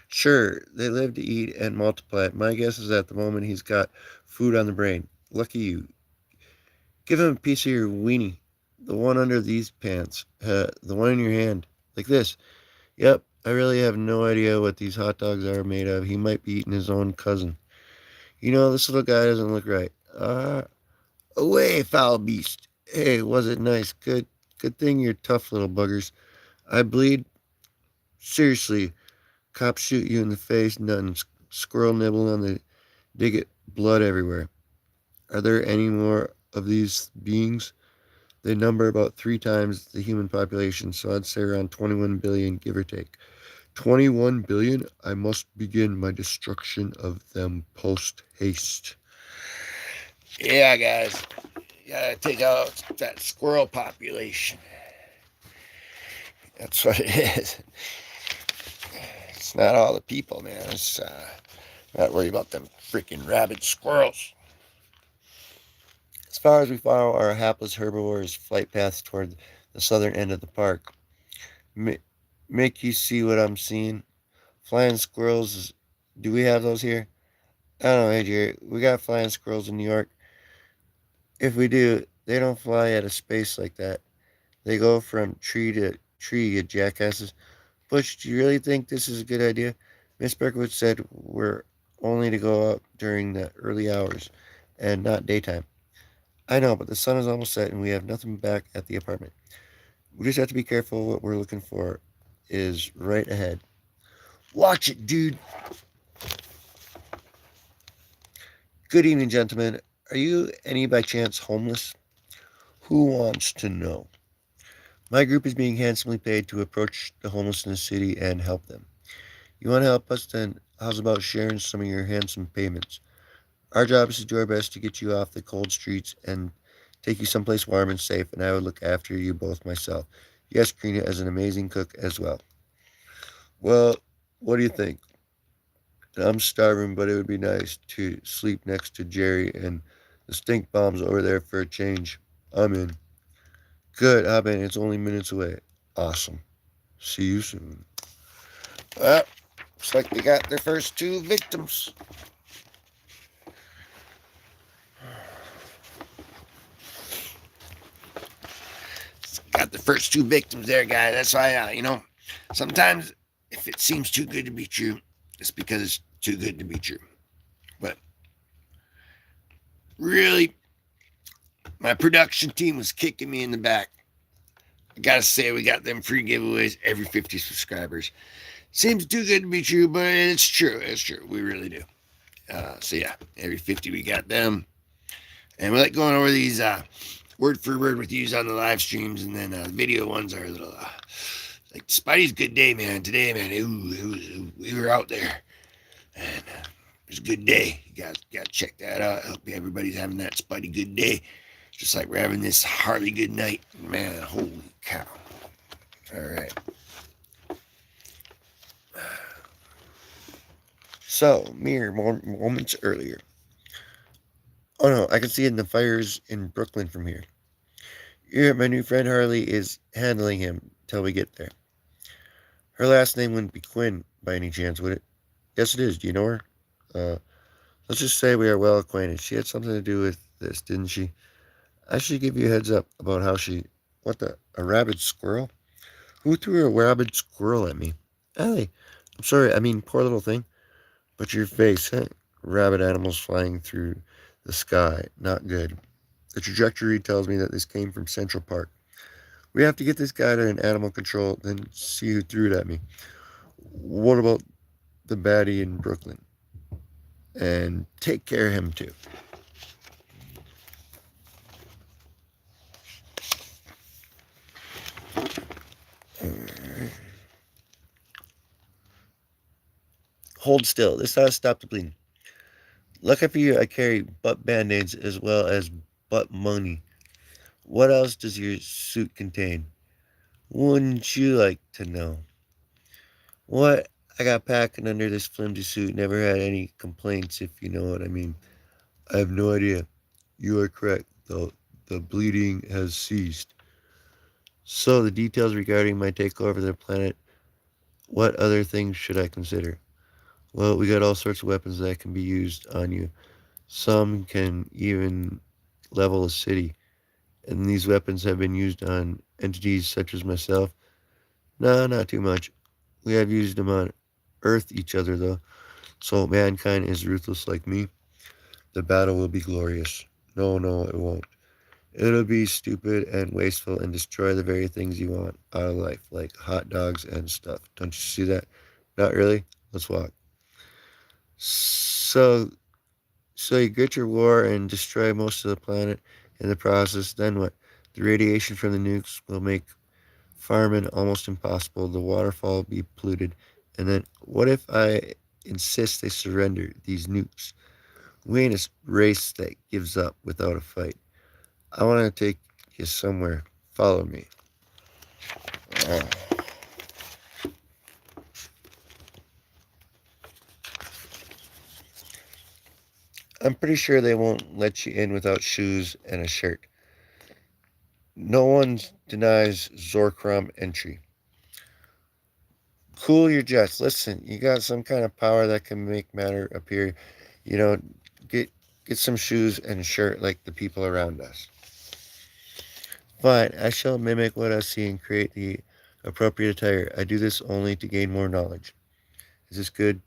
Sure, they live to eat and multiply. My guess is at the moment he's got food on the brain. Lucky you. Give him a piece of your weenie. The one under these pants. The one in your hand. Like this. Yep, I really have no idea what these hot dogs are made of. He might be eating his own cousin. This little guy doesn't look right. Away, foul beast. Hey, was it nice? Good thing you're tough, little buggers. I bleed. Seriously, cops shoot you in the face, nothing. Squirrel nibble on the dig it, blood everywhere. Are there any more of these beings? They number about 3 times the human population, so I'd say around 21 billion, give or take. 21 billion? I must begin my destruction of them post haste. Yeah, guys. You gotta take out that squirrel population. That's what it is. It's not all the people, man. It's not worry about them freaking rabid squirrels. As far as we follow our hapless herbivores' flight paths toward the southern end of the park, ma- make you see what I'm seeing? Flying squirrels, do we have those here? I don't know, AJ. We got flying squirrels in New York. If we do, they don't fly at a space like that. They go from tree to tree, you jackasses. Bush, do you really think this is a good idea? Miss Berkowitz said we're only to go up during the early hours and not daytime. I know, but the sun is almost set and we have nothing back at the apartment. We just have to be careful. What we're looking for is right ahead. Watch it, dude. Good evening, gentlemen. Are you any by chance homeless? Who wants to know? My group is being handsomely paid to approach the homeless in the city and help them. You want to help us? Then how's about sharing some of your handsome payments? Our job is to do our best to get you off the cold streets and take you someplace warm and safe, and I would look after you both myself. Yes, Karina is an amazing cook as well. Well, what do you think? I'm starving, but it would be nice to sleep next to Jerry and the stink bombs over there for a change. I'm in. Good, I'm in. It's only minutes away. Awesome. See you soon. Well, looks like they got their first two victims. Got the first two victims there, guys. That's why, sometimes if it seems too good to be true, it's because it's too good to be true. But really, my production team was kicking me in the back. I gotta say, we got them free giveaways every 50 subscribers. Seems too good to be true, but it's true. It's true. We really do. So yeah, every 50 we got them. And we like going over these word for word with yous on the live streams, and then video ones are a little like Spidey's good day, man. Today, man, we were out there, and it was a good day. You got to check that out. I hope everybody's having that Spidey good day, just like we're having this Harley good night, man. Holy cow! All right. So, mere moments earlier. Oh no, I can see it in the fires in Brooklyn from here. Yeah, my new friend Harley is handling him till we get there. Her last name wouldn't be Quinn by any chance, would it? Yes, it is. Do you know her? Uh, let's just say we are well acquainted. She had something to do with this, didn't she? I should give you a heads up about how she. What the? A rabid squirrel? Who threw a rabid squirrel at me? Allie. I'm sorry, I mean, poor little thing. But your face, huh? Rabid animals flying through the sky. Not good. The trajectory tells me that this came from Central Park. We have to get this guy to an animal control, then see who threw it at me. What about the baddie in Brooklyn? And take care of him too. Hold still. This has stopped the bleeding. Lucky for you, I carry butt band-aids as well as butt money. What else does your suit contain? Wouldn't you like to know? What I got packing under this flimsy suit never had any complaints, if you know what I mean. I have no idea. You are correct, though. The bleeding has ceased. So, the details regarding my takeover of the planet, what other things should I consider? Well, we got all sorts of weapons that can be used on you. Some can even level a city. And these weapons have been used on entities such as myself. No, not too much. We have used them on Earth each other, though. So, mankind is ruthless like me. The battle will be glorious. No, no, it won't. It'll be stupid and wasteful and destroy the very things you want out of life, like hot dogs and stuff. Don't you see that? Not really? Let's walk. So, so you get your war and destroy most of the planet in the process. Then what? The radiation from the nukes will make farming almost impossible. The waterfall will be polluted. And then what if I insist they surrender these nukes? We ain't a race that gives up without a fight. I want to take you somewhere. Follow me. Uh, I'm pretty sure they won't let you in without shoes and a shirt. No one denies Zorkrom entry. Cool your jets. Listen, you got some kind of power that can make matter appear. You know, get get some shoes and a shirt like the people around us. Fine, I shall mimic what I see and create the appropriate attire. I do this only to gain more knowledge. Is this good?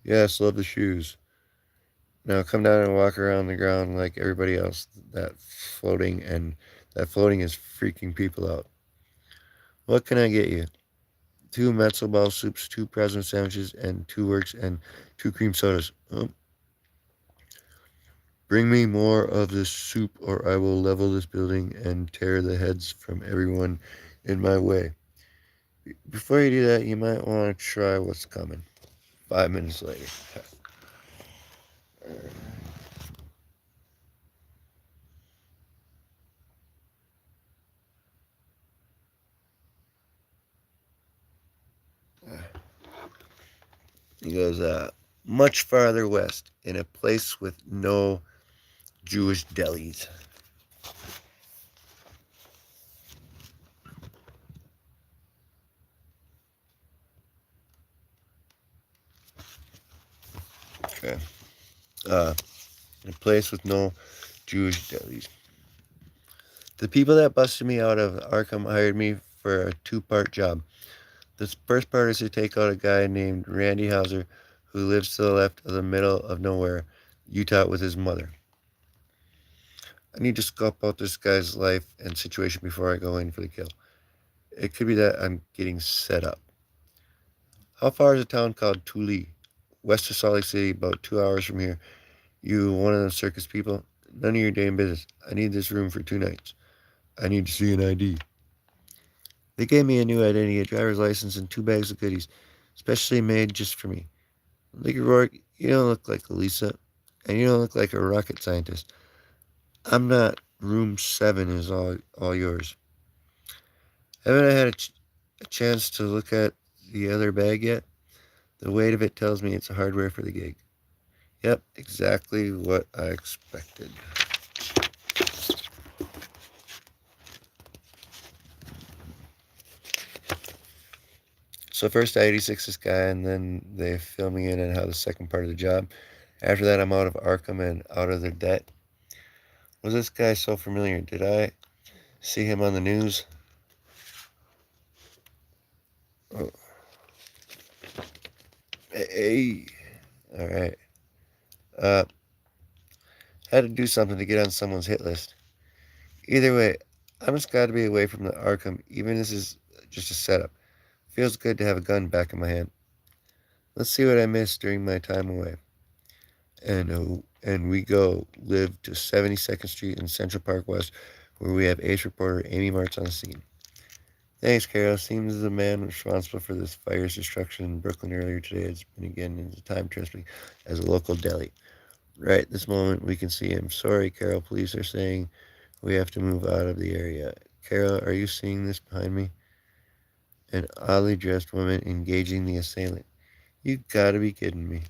Yes, love the shoes. Now come down and walk around the ground like everybody else. Floating and that floating is freaking people out. What can I get you? Two matzo ball soups, two present sandwiches, and two works and two cream sodas. Bring me more of this soup, or I will level this building and tear the heads from everyone in my way. Before you do that, you might want to try what's coming. 5 minutes later. He goes, much farther west, in a place with no Jewish delis. Okay. In a place with no Jewish delis. The people that busted me out of Arkham hired me for a two-part job. The first part is to take out a guy named Randy Hauser who lives to the left of the middle of nowhere, Utah, with his mother. I need to scope out this guy's life and situation before I go in for the kill. It could be that I'm getting set up. How far is a town called Tule? West of Salt Lake City, about 2 hours from here. You one of those circus people? None of your damn business. I need this room for 2 nights. I need to see an ID. They gave me a new identity, a driver's license, and 2 bags of goodies, specially made just for me. Licky Rourke, you don't look like a Lisa, and you don't look like a rocket scientist. I'm not. Room 7 is all yours. Haven't I had a chance to look at the other bag yet? The weight of it tells me it's hardware for the gig. Yep, exactly what I expected. So first I 86 this guy, and then they fill me in on how the second part of the job. After that, I'm out of Arkham and out of their debt. Was this guy so familiar? Did I see him on the news? Oh, hey, all right. Uh, had to do something to get on someone's hit list. Either way, I'm just glad to be away from the Arkham, even if this is just a setup. Feels good to have a gun back in my hand. Let's see what I missed during my time away. And we go live to 72nd Street in Central Park West, where we have ace reporter Amy Martz on the scene. Thanks, Carol. Seems the man responsible for this fire's destruction in Brooklyn earlier today has been again into time transferring as a local deli. Right this moment, we can see him. Sorry, Carol. Police are saying we have to move out of the area. Carol, are you seeing this behind me? An oddly dressed woman engaging the assailant. You gotta be kidding me.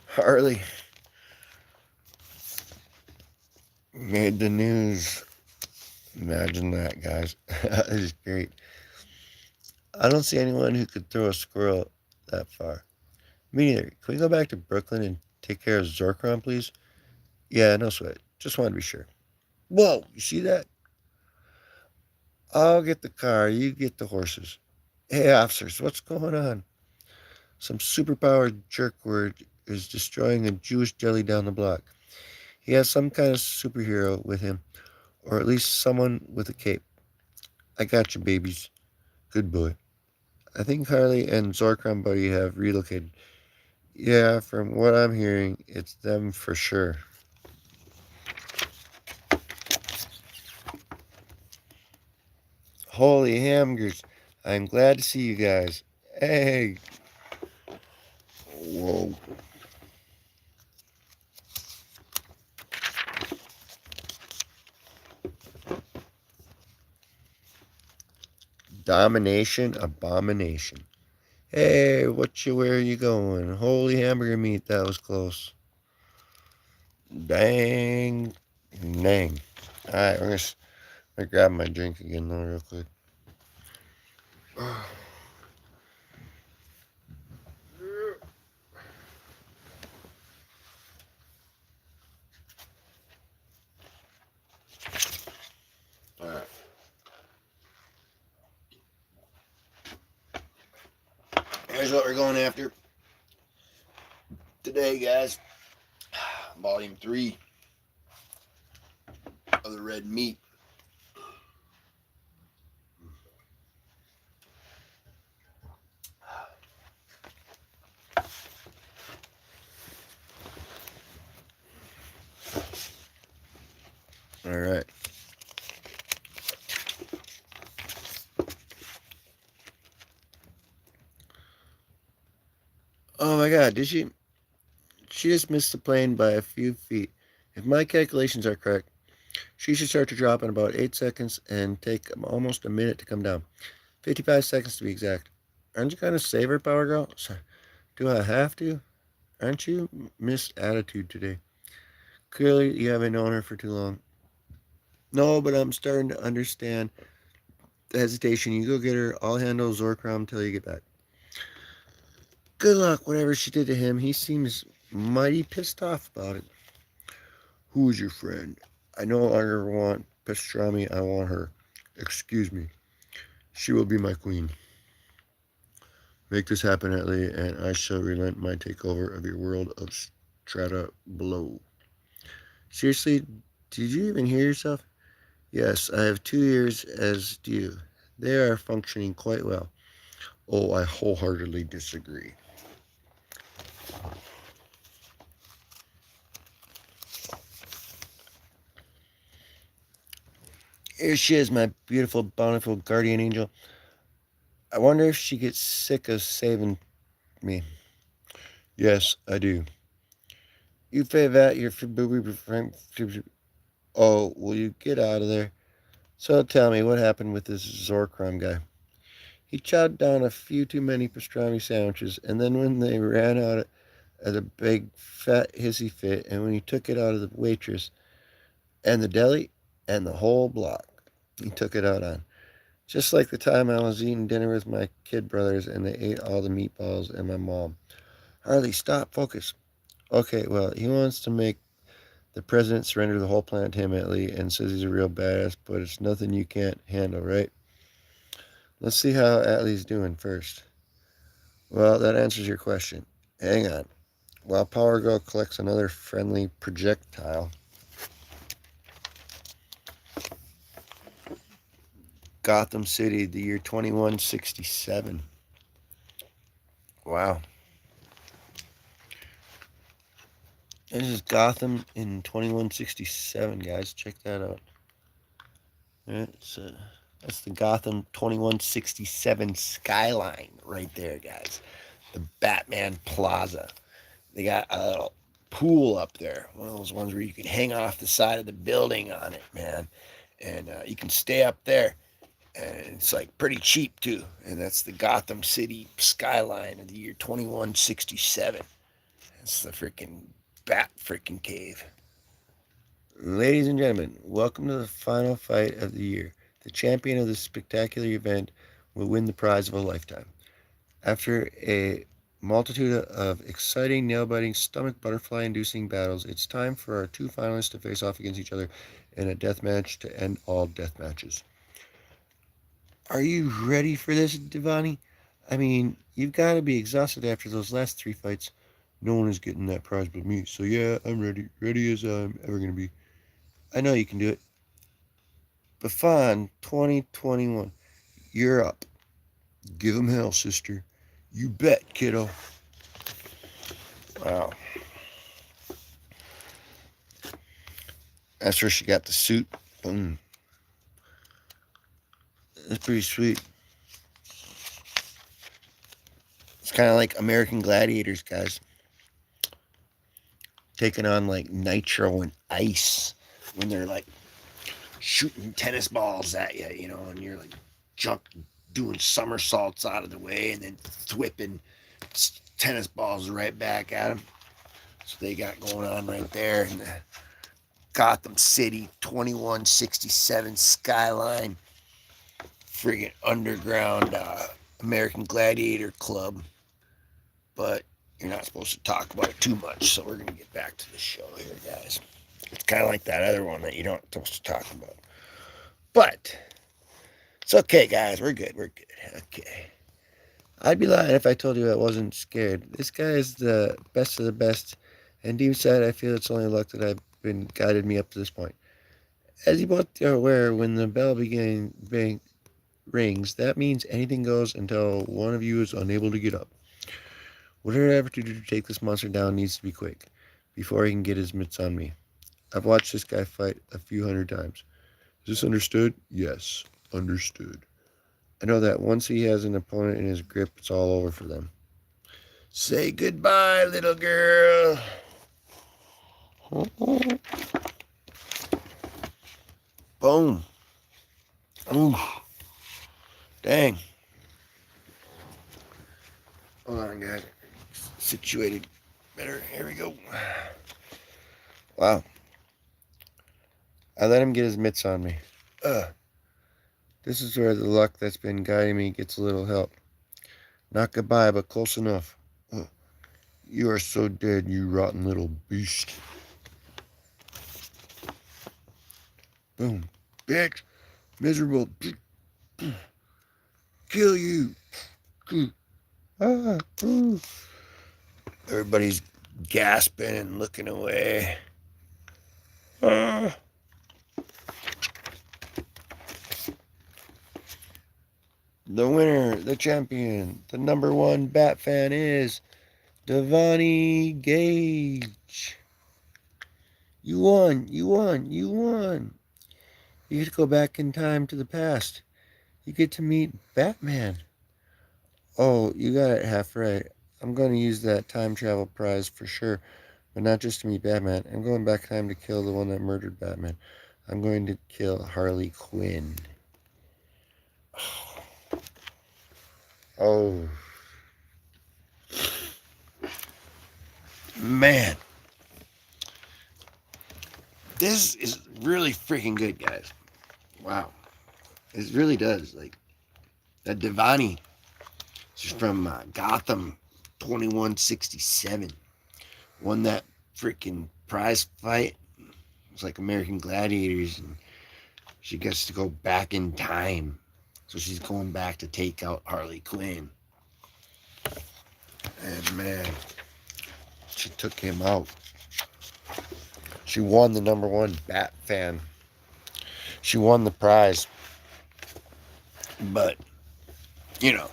Harley made the news. Imagine that, guys. That is great. I don't see anyone who could throw a squirrel that far. Me neither. Can we go back to Brooklyn and take care of Zorkron, please? Yeah, no sweat. Just wanted to be sure. Whoa, you see that? I'll get the car. You get the horses. Hey, officers, what's going on? Some superpowered jerkword is destroying a Jewish deli down the block. He has some kind of superhero with him, or at least someone with a cape. I got you, babies. Good boy. I think Harley and Zorkron Buddy have relocated. Yeah, from what I'm hearing, it's them for sure. Holy hamburgers. I'm glad to see you guys. Hey. Whoa. Domination, abomination. Hey, where are you going? Holy hamburger meat, that was close. Dang. Dang. Alright, we're gonna grab my drink again though real quick. Alright. Here's what we're going after today, guys. Volume 3 of the Red Meat. All right. Oh my God, did she? She just missed the plane by a few feet. If my calculations are correct, she should start to drop in about 8 seconds and take almost a minute to come down. 55 seconds to be exact. Aren't you kind of save her, Power Girl? Do I have to? Aren't you missed attitude today? Clearly, you haven't known her for too long. No, but I'm starting to understand the hesitation. You go get her. I'll handle Zorkram till you get back. Good luck, whatever she did to him. He seems mighty pissed off about it. Who is your friend? I no longer want pastrami, I want her. Excuse me. She will be my queen. Make this happen, Atlee, and I shall relent my takeover of your world of strata below. Seriously, did you even hear yourself? Yes, I have 2 ears, as do you. They are functioning quite well. Oh, I wholeheartedly disagree. Here she is, my beautiful, bountiful guardian angel. I wonder if she gets sick of saving me. Yes, I do. You say that, your oh, will you get out of there? So tell me, what happened with this Zorkram guy? He chowed down a few too many pastrami sandwiches, and then when they ran out of a big fat hissy fit, and when he took it out of the waitress, and the deli, and the whole block, he took it out on. Just like the time I was eating dinner with my kid brothers, and they ate all the meatballs and my mom. Harley, stop, focus. Okay, well, he wants to make the president surrender the whole planet to him, Atlee, and says he's a real badass, but it's nothing you can't handle, right? Let's see how Atlee's doing first. Well, that answers your question. Hang on. While Power Girl collects another friendly projectile, Gotham City, the year 2167. Wow. This is Gotham in 2167, guys. Check that out. That's the Gotham 2167 skyline right there, guys. The Batman Plaza. They got a little pool up there, one of those ones where you can hang off the side of the building on it, man. And you can stay up there. And it's like pretty cheap too. And that's the Gotham City skyline of the year 2167. It's the freaking Bat freaking cave. Ladies and gentlemen, welcome to the final fight of the year. The champion of this spectacular event will win the prize of a lifetime. After a multitude of exciting, nail-biting, stomach butterfly-inducing battles, it's time for our 2 finalists to face off against each other in a death match to end all death matches. Are you ready for this, Devani? I mean, you've got to be exhausted after those last 3 fights. No one is getting that prize but me, so yeah, I'm ready. Ready as I'm ever going to be. I know you can do it. Buffon 2021, you're up. Give him hell, sister. You bet, kiddo. Wow. That's where she got the suit. Boom. That's pretty sweet. It's kind of like American Gladiators, guys. Taking on like nitro and ice when they're like shooting tennis balls at you, you know, and you're like doing somersaults out of the way and then whipping tennis balls right back at them. So they got going on right there in the Gotham City 2167 skyline, friggin' underground American Gladiator Club. But you're not supposed to talk about it too much, so we're gonna get back to the show here, guys. It's kind of like that other one that you don't supposed to talk about. But it's okay, guys. We're good. We're good. Okay. I'd be lying if I told you I wasn't scared. This guy is the best of the best, and deep inside, I feel it's only luck that I've been guided me up to this point. As you both are aware, when the bell rings, that means anything goes until one of you is unable to get up. Whatever I have to do to take this monster down needs to be quick, before he can get his mitts on me. I've watched this guy fight a few hundred times. Is this understood? Yes, understood. I know that once he has an opponent in his grip, it's all over for them. Say goodbye, little girl. Boom. Ooh. Dang. Hold on, guys. Situated better. Here we go. Wow. I let him get his mitts on me. This is where the luck that's been guiding me gets a little help. Not goodbye, but close enough. You are so dead, you rotten little beast. Boom. Bitch. Miserable. Kill you. Everybody's gasping and looking away. The winner, the champion, the number one Bat fan is Devani Gage. You won, you won, you won. You get to go back in time to the past. You get to meet Batman. Oh, you got it half right. I'm going to use that time travel prize for sure, but not just to meet Batman. I'm going back in time to kill the one that murdered Batman. I'm going to kill Harley Quinn. Oh. Man. This is really freaking good, guys. Wow. It really does. Like, that Devani is from Gotham 2167. Won that freaking prize fight. It's like American Gladiators, and she gets to go back in time. So she's going back to take out Harley Quinn. And man, She took him out. She won the number one Bat fan. She won the prize. but, you know,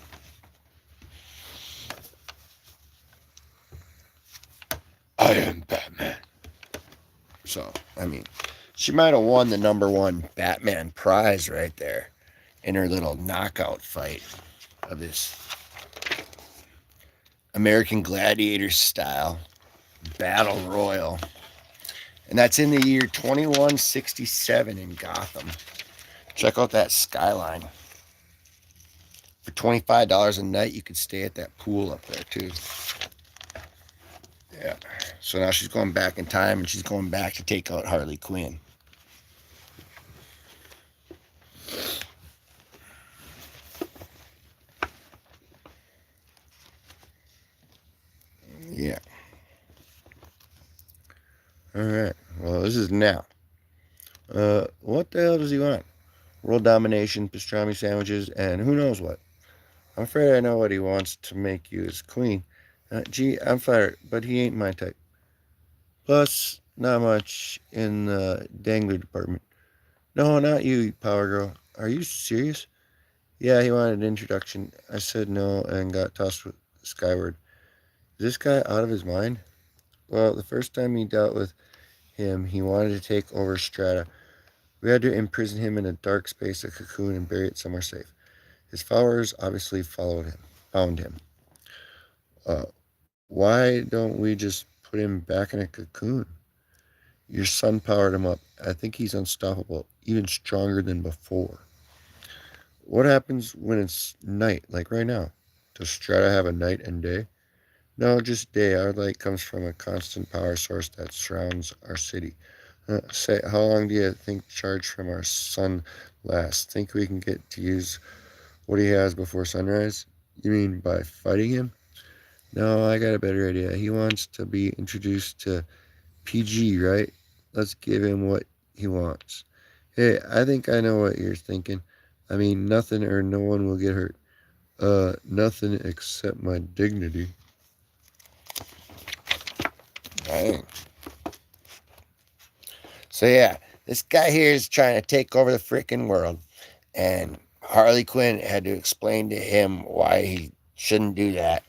I am Batman. So, I mean, She might have won the number one Batman prize right there in her little knockout fight of this American Gladiator style battle royal. And that's in the year 2167 in Gotham. Check out that skyline. For $25 a night, you could stay at that pool up there, too. Yeah. So now she's going back in time, and she's going back to take out Harley Quinn. Yeah. All right. Well, this is now. What the hell does he want? World domination, pastrami sandwiches, and who knows what. I'm afraid I know what he wants to make you his queen. Gee, I'm flattered, but he ain't my type. Plus, not much in the dangler department. No, not you, Power Girl. Are you serious? Yeah, he wanted an introduction. I said no and got tossed skyward. Is this guy out of his mind? Well, the first time he dealt with him, he wanted to take over Strata. We had to imprison him in a dark space, a cocoon, and bury it somewhere safe. His followers obviously found him. Uh, why don't we just put him back in a cocoon? Your son powered him up. I think he's unstoppable, even stronger than before. What happens when it's night, like right now? Does Strata have a night and day? No, just day. Our light comes from a constant power source that surrounds our city. Say, how long do you think charge from our sun lasts? Think we can get to use what he has before sunrise? You mean by fighting him? No, I got a better idea. He wants to be introduced to PG, right? Let's give him what he wants. Hey, I think I know what you're thinking. I mean, nothing or no one will get hurt. Nothing except my dignity. Dang. So yeah, this guy here is trying to take over the freaking world, and Harley Quinn had to explain to him why he shouldn't do that.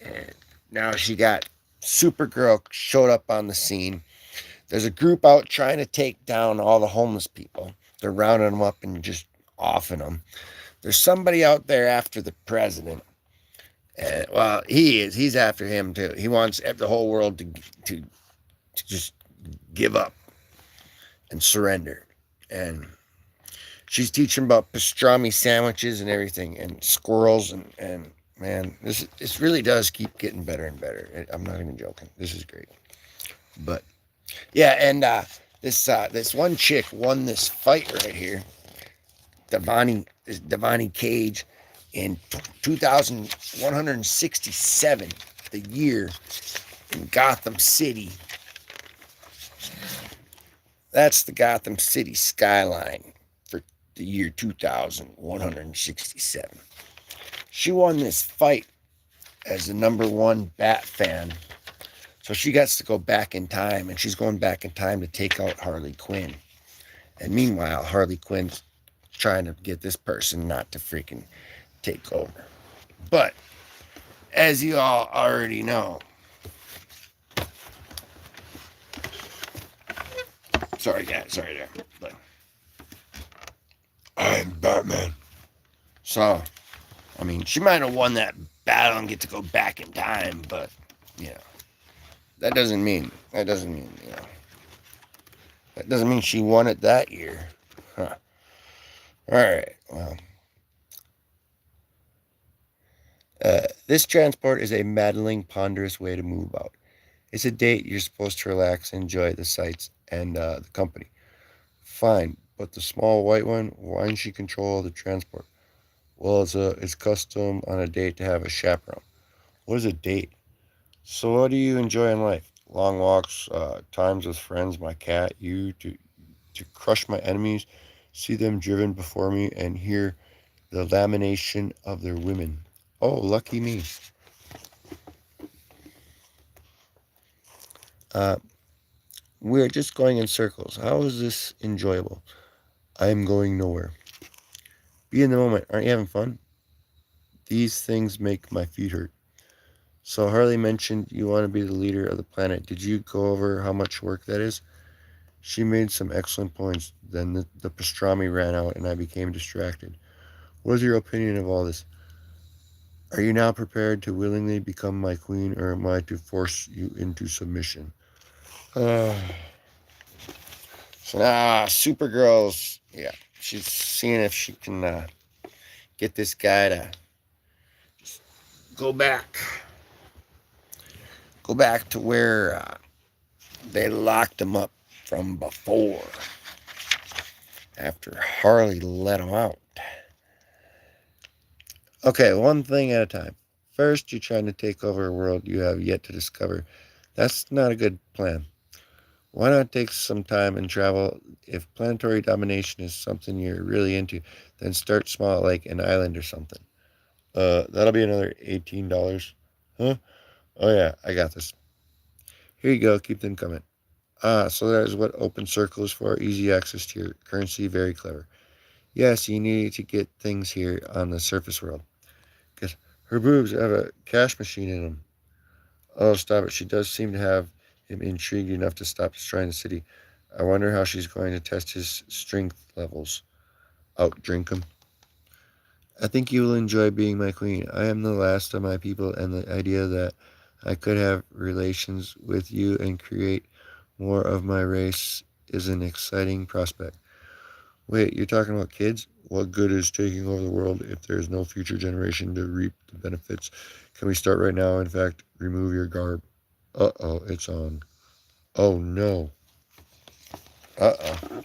And now she got Supergirl showed up on the scene. There's a group out trying to take down all the homeless people. They're rounding them up and just offing them. There's somebody out there after the president. Well, he is. He's after him too. He wants the whole world to just give up and surrender. And she's teaching about pastrami sandwiches and everything, and squirrels, and man, this really does keep getting better and better. I'm not even joking. This is great. But yeah, and this one chick won this fight right here, Devani Cage, in 2167, the year in Gotham City. That's the Gotham City skyline for the year 2167. She won this fight as the number one Bat fan. So she gets to go back in time, and she's going back in time to take out Harley Quinn. And meanwhile, Harley Quinn's trying to get this person not to freaking take over. But as you all already know, sorry guys, sorry there, but I'm Batman. So, I mean, she might have won that battle and get to go back in time, but you know, that doesn't mean that doesn't mean she won it that year. Huh. All right. Well, this transport is a maddening, ponderous way to move out. It's a date you're supposed to relax, enjoy the sights and the company. Fine, but the small white one, why doesn't she control the transport? Well, it's custom on a date to have a chaperone. What is a date? So, what do you enjoy in life? Long walks, times with friends, my cat, you, to crush my enemies, see them driven before me, and hear the lamentation of their women. Oh, lucky me. Uh, we're just going in circles. How is this enjoyable? I am going nowhere. Be in the moment. Aren't you having fun? These things make my feet hurt. So Harley mentioned you want to be the leader of the planet. Did you go over how much work that is? She made some excellent points. Then the pastrami ran out and I became distracted. What is your opinion of all this? Are you now prepared to willingly become my queen, or am I to force you into submission? Uh, so now Supergirl's, yeah, she's seeing if she can get this guy to go back. Go back to where they locked him up from before, after Harley let him out. Okay, one thing at a time. First, you're trying to take over a world you have yet to discover. That's not a good plan. Why not take some time and travel? If planetary domination is something you're really into, then start small, like an island or something. That'll be another $18. Huh? Oh yeah, I got this. Here you go, keep them coming. Ah, so that is what open circle is for. Easy access to your currency, very clever. Yes, you need to get things here on the surface world. Because her boobs have a cash machine in them. Oh, stop it. She does seem to have him intrigued enough to stop destroying the city. I wonder how she's going to test his strength levels. Outdrink him. I think you will enjoy being my queen. I am the last of my people, and the idea that I could have relations with you and create more of my race is an exciting prospect. Wait, you're talking about kids? What good is taking over the world if there's no future generation to reap the benefits? Can we start right now? In fact, remove your garb. Uh-oh, it's on. Oh, no. Uh-oh.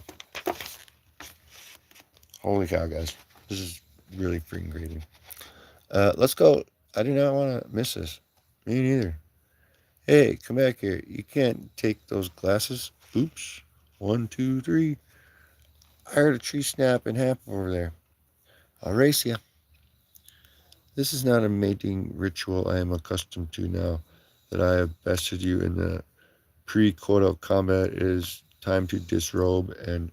Holy cow, guys. This is really freaking crazy. Let's go. I do not want to miss this. Me neither. Hey, come back here. You can't take those glasses. Oops. 1, 2, 3. I heard a tree snap in half over there. I'll race you. This is not a mating ritual I am accustomed to now that I have bested you in the pre-coital combat. It is time to disrobe and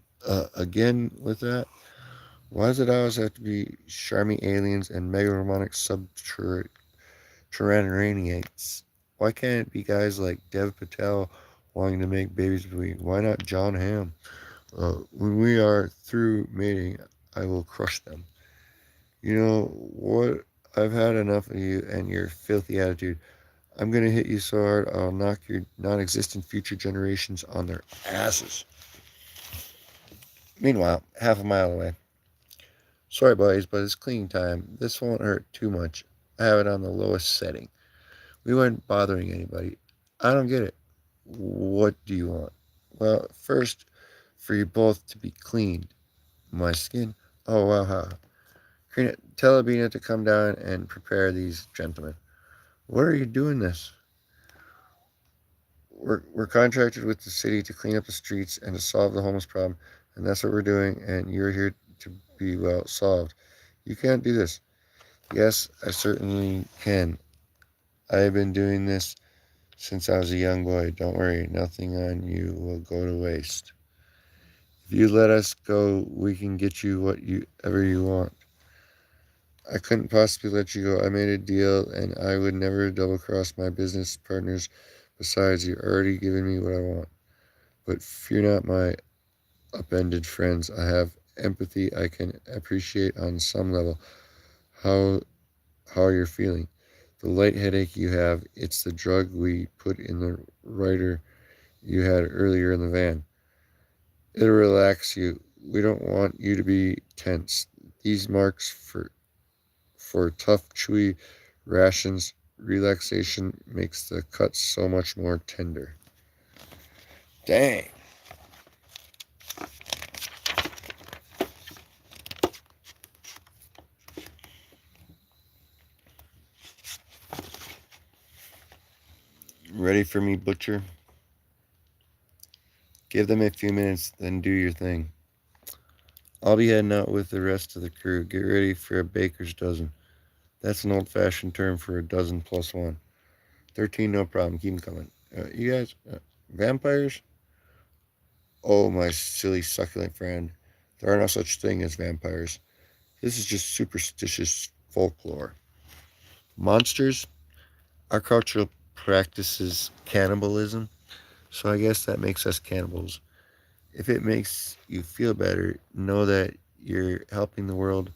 again with that. Why does it always have to be charming aliens and megalomaniac subterraneans? Why can't it be guys like Dev Patel wanting to make babies with me? Why not John Hamm? When we are through mating, I will crush them. You know what? I've had enough of you and your filthy attitude. I'm gonna hit you so hard I'll knock your non-existent future generations on their asses. Meanwhile, half a mile away. Sorry, buddies, but it's cleaning time. This won't hurt too much. I have it on the lowest setting. We weren't bothering anybody. I don't get it. What do you want? Well, first, for you both to be cleaned. My skin? Oh, wow, how? Karina, tell Abina to come down and prepare these gentlemen. Why are you doing this? We're contracted with the city to clean up the streets and to solve the homeless problem, and that's what we're doing, and you're here to be, well, solved. You can't do this. Yes, I certainly can. I have been doing this since I was a young boy. Don't worry, nothing on you will go to waste. If you let us go, we can get you whatever you want. I couldn't possibly let you go. I made a deal, and I would never double cross my business partners. Besides, you've already given me what I want. But fear not, my upended friends. I have empathy. I can appreciate on some level how you're feeling. The light headache you have, it's the drug we put in the writer you had earlier in the van. It'll relax you. We don't want you to be tense. These marks for tough, chewy rations, relaxation makes the cut so much more tender. Dang. Ready for me, Butcher? Give them a few minutes, then do your thing. I'll be heading out with the rest of the crew. Get ready for a baker's dozen. That's an old-fashioned term for a dozen plus one. 13, no problem. Keep them coming. You guys, vampires? Oh, my silly succulent friend. There are no such thing as vampires. This is just superstitious folklore. Monsters? Our cultural practices cannibalism, so I guess that makes us cannibals. If it makes you feel better, know that you're helping the world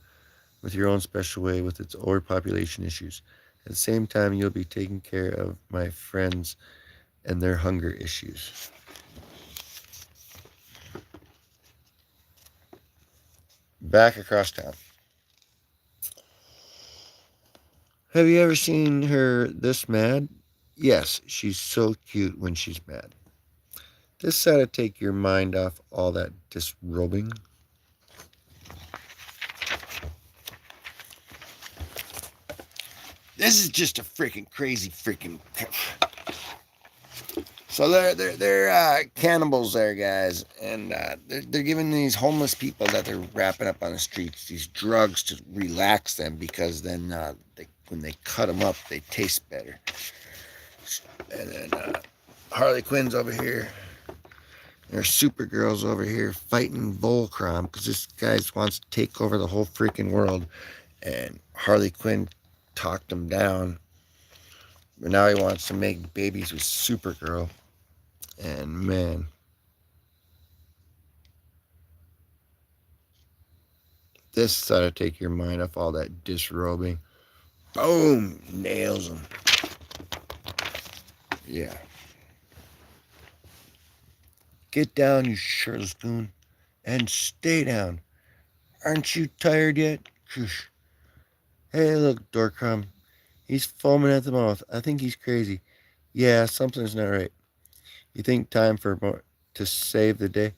with your own special way with its overpopulation issues. At the same time, you'll be taking care of my friends and their hunger issues. Back across town. Have you ever seen her this mad? Yes, she's so cute when she's mad. This ought to take your mind off all that disrobing. This is just a freaking crazy freaking. So they're cannibals there, guys, and they're giving these homeless people that they're wrapping up on the streets these drugs to relax them because then when they cut them up, they taste better. And then Harley Quinn's over here. There's Supergirl's over here fighting Volcrom because this guy wants to take over the whole freaking world, and Harley Quinn talked him down. But now he wants to make babies with Supergirl. And man, this ought to take your mind off all that disrobing. Boom! Nails him. Yeah. Get down, you shirtless goon. And stay down. Aren't you tired yet? Shush. Hey, look, Dorkcrumb. He's foaming at the mouth. I think he's crazy. Yeah, something's not right. You think time for more to save the day?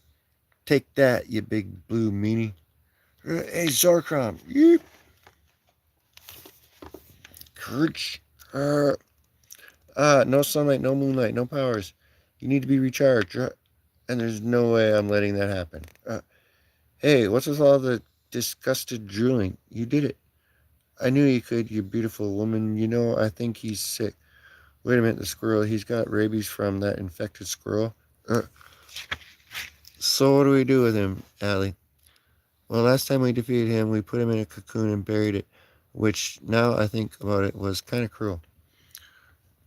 Take that, you big blue meanie. Hey, Zorkrom. Yeep. Crunch. No sunlight, no moonlight, no powers. You need to be recharged. And there's no way I'm letting that happen. Hey, what's with all the disgusted drooling? You did it. I knew you could, you beautiful woman. You know, I think he's sick. Wait a minute, the squirrel. He's got rabies from that infected squirrel. Uh, so what do we do with him, Allie? Well, last time we defeated him, we put him in a cocoon and buried it, which, now I think about it, was kind of cruel.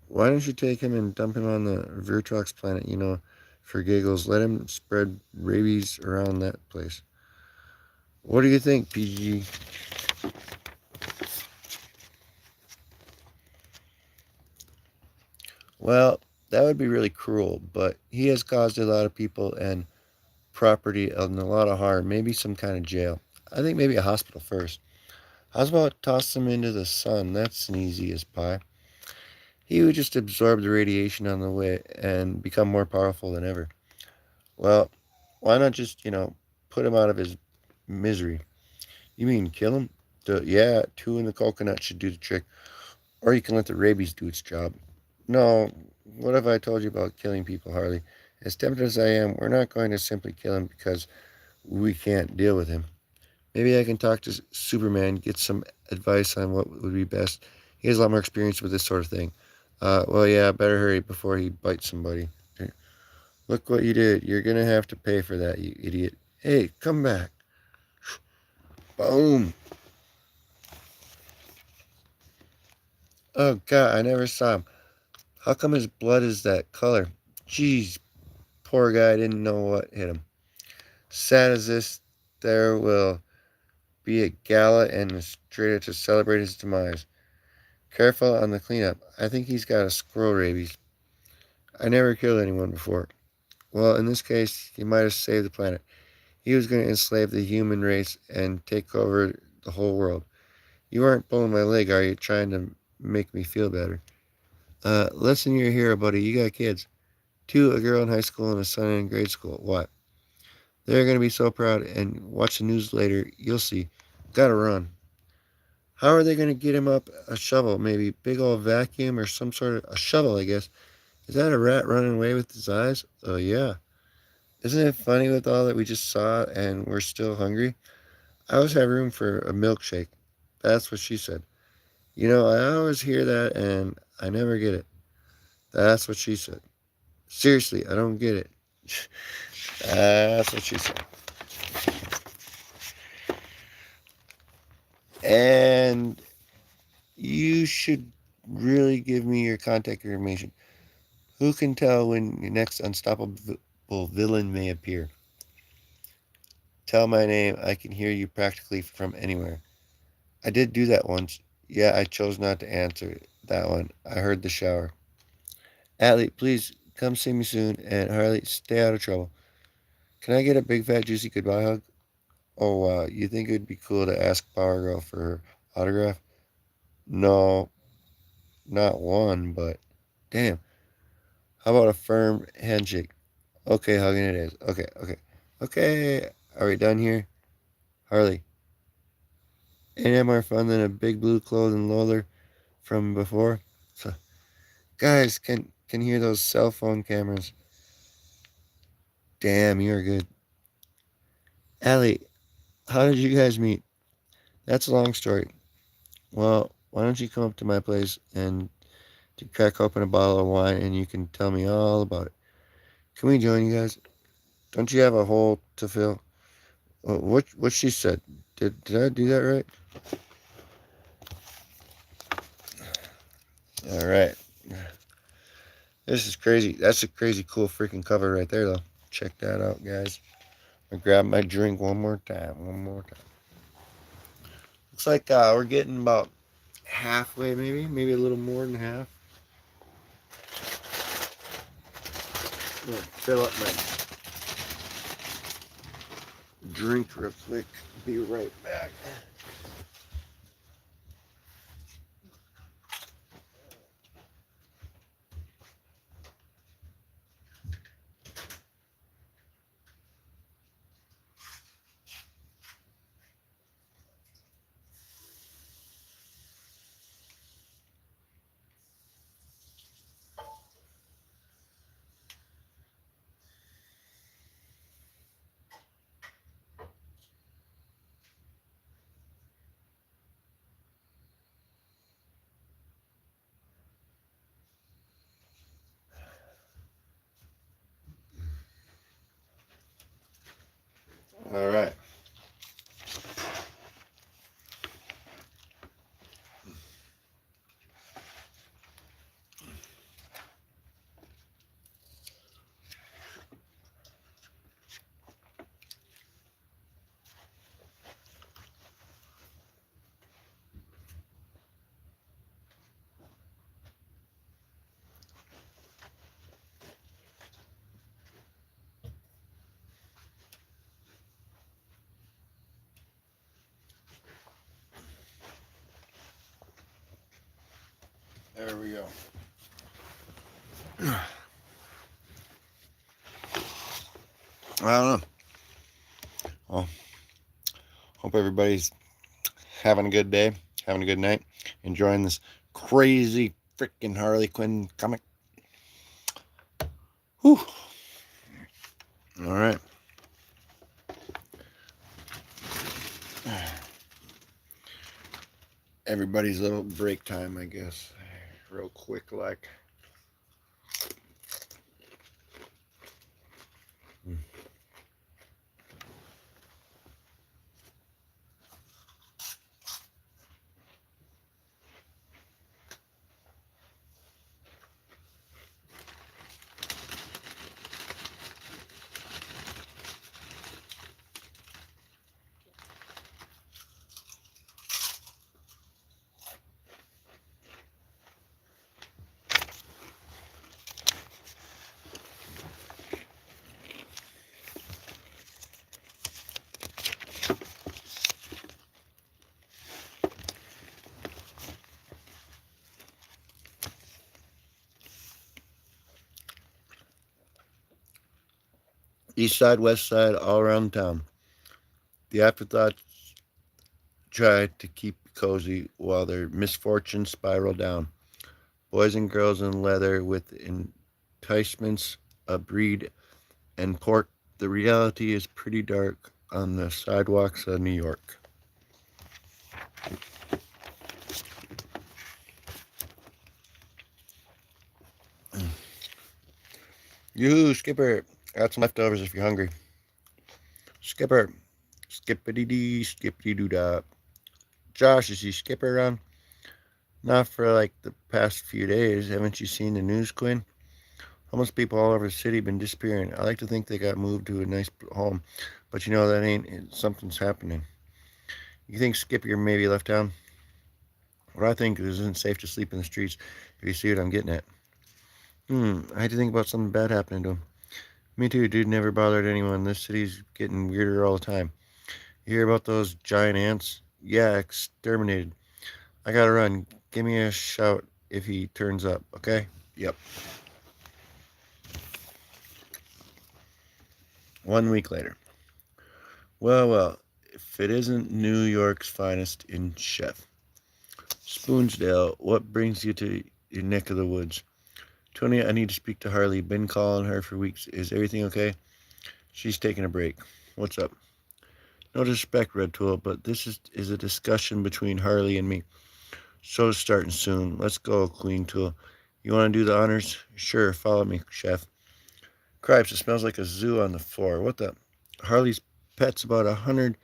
Why don't you take him and dump him on the Virtox planet, for giggles? Let him spread rabies around that place. What do you think, PG? Well, that would be really cruel, but he has caused a lot of people and property and a lot of harm, maybe some kind of jail. I think maybe a hospital first. How's about toss him into the sun? That's an easy as pie. He would just absorb the radiation on the way and become more powerful than ever. Well, why not just, put him out of his misery? You mean kill him? Yeah, two in the coconut should do the trick. Or you can let the rabies do its job. No, what have I told you about killing people, Harley? As tempted as I am, we're not going to simply kill him because we can't deal with him. Maybe I can talk to Superman, get some advice on what would be best. He has a lot more experience with this sort of thing. Well, yeah, better hurry before he bites somebody. Look what you did. You're going to have to pay for that, you idiot. Hey, come back. Boom. Oh, God, I never saw him. How come his blood is that color? Jeez, poor guy didn't know what hit him. Sad as this, there will be a gala and a straight to celebrate his demise. Careful on the cleanup. I think he's got a squirrel rabies. I never killed anyone before. Well, in this case, he might have saved the planet. He was going to enslave the human race and take over the whole world. You aren't pulling my leg, are you? Trying to make me feel better. Listen, you're a hero, buddy. You got kids. Two, a girl in high school and a son in grade school. What? They're going to be so proud, and watch the news later. You'll see. Gotta run. How are they going to get him up a shovel? Maybe big old vacuum or some sort of a shovel, I guess. Is that a rat running away with his eyes? Oh, yeah. Isn't it funny with all that we just saw and we're still hungry? I always have room for a milkshake. That's what she said. I always hear that and I never get it. That's what she said. Seriously, I don't get it. That's what she said. And you should really give me your contact information. Who can tell when your next unstoppable villain may appear? Tell my name. I can hear you practically from anywhere. I did do that once. Yeah, I chose not to answer that one. I heard the shower. Atlee, please come see me soon. And Harley, stay out of trouble. Can I get a big fat juicy goodbye hug? Oh wow, you think it'd be cool to ask Power Girl for her autograph? No, not one, but damn. How about a firm handshake? Okay, hugging it is. Okay. Are we done here? Harley, ain't that more fun than a big blue clothing loader from before? So, guys, can hear those cell phone cameras. Damn, you're good. Allie, how did you guys meet? That's a long story. Well, why don't you come up to my place and to crack open a bottle of wine and you can tell me all about it. Can we join you guys? Don't you have a hole to fill? What she said? Did I do that right? All right. This is crazy. That's a crazy cool freaking cover right there, though. Check that out, guys. I grab my drink one more time. Looks like we're getting about halfway, maybe a little more than half. I'm gonna fill up my drink real quick. Be right back. All right. There we go. I don't know. Well, hope everybody's having a good day, having a good night, enjoying this crazy freaking Harley Quinn comic. Whew. All right. Everybody's little break time, I guess. Real quick, like. East side, west side, all around town. The afterthoughts try to keep cozy while their misfortunes spiral down. Boys and girls in leather with enticements of breed and pork. The reality is pretty dark on the sidewalks of New York. You, Skipper, got some leftovers if you're hungry. Skipper, skippity dee, skippity doo dah. Josh, is he Skipper around? Not for like the past few days. Haven't you seen the news, Quinn? Homeless people all over the city been disappearing. I like to think they got moved to a nice home, but you know that ain't. Something's happening. You think Skipper maybe left town? What I think is it isn't safe to sleep in the streets. If you see what I'm getting at. I had to think about something bad happening to him. Me too, dude. Never bothered anyone. This city's getting weirder all the time. You hear about those giant ants? Yeah, exterminated. I gotta run. Give me a shout if he turns up, okay? Yep. 1 week later. Well, if it isn't New York's finest in chef. Spoonsdale, what brings you to your neck of the woods? Tony, I need to speak to Harley. Been calling her for weeks. Is everything okay? She's taking a break. What's up? No disrespect, Red Tool, but this is a discussion between Harley and me. Show's starting soon. Let's go, Queen Tool. You want to do the honors? Sure, follow me, chef. Cripes, it smells like a zoo on the floor. What the? Harley's pet's about 100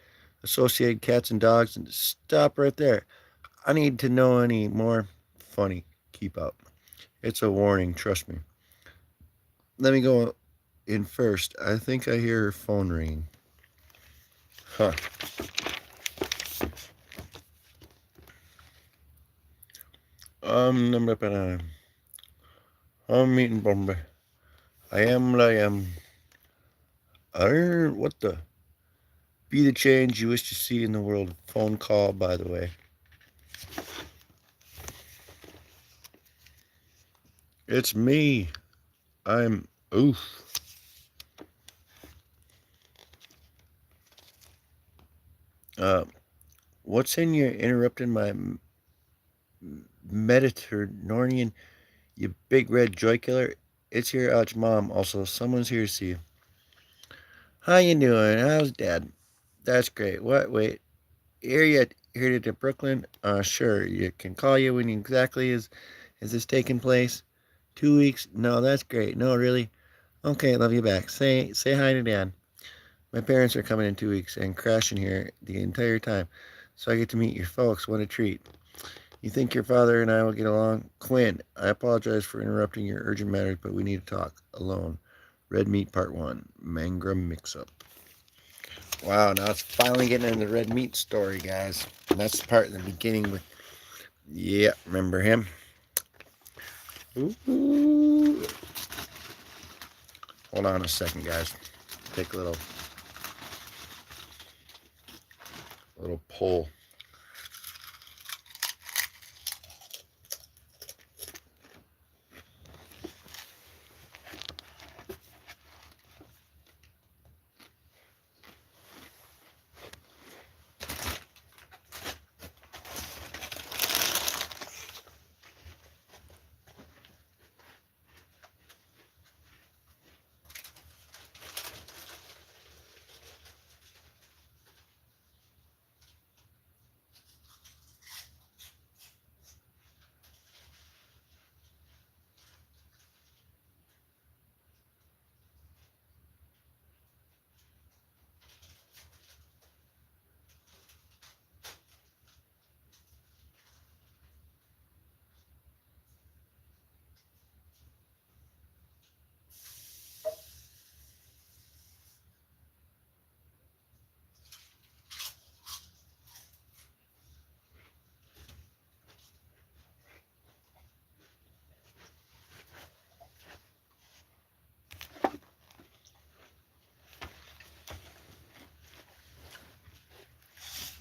associated cats and dogs. And stop right there. I need to know any more. Funny. Keep up. It's a warning, trust me. Let me go in first. I think I hear her phone ringing. Huh. Number banana. I'm meeting Bombay. I am. What the? Be the change you wish to see in the world. Phone call, by the way. It's me. I'm. Oof. Uh, what's in your interrupting my Mediterranean, you big red joy killer? It's your ouch mom. Also, someone's here to see you. How you doing? How's dad? That's great. What? Wait. Here yet? Here to Brooklyn? Sure. You can call you when exactly is this taking place? 2 weeks? No, that's great. No, really? Okay, love you back. Say hi to dad. My parents are coming in 2 weeks and crashing here the entire time, so I get to meet your folks. What a treat. You think your father and I will get along? Quinn, I apologize for interrupting your urgent matters, but we need to talk alone. Red Meat Part 1, Mangram Mix-Up. Wow, now it's finally getting into the red meat story, guys. And that's the part in the beginning with, yeah, remember him? Ooh. Hold on a second, guys. Take a little pull.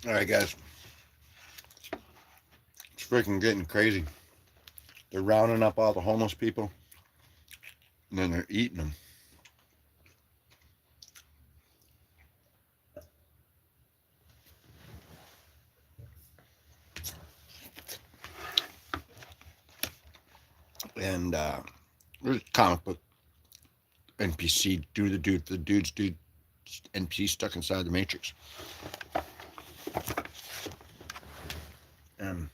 All right, guys. It's freaking getting crazy. They're rounding up all the homeless people, and then they're eating them. And there's a comic book NPC, the dude's NPC stuck inside the Matrix. Um,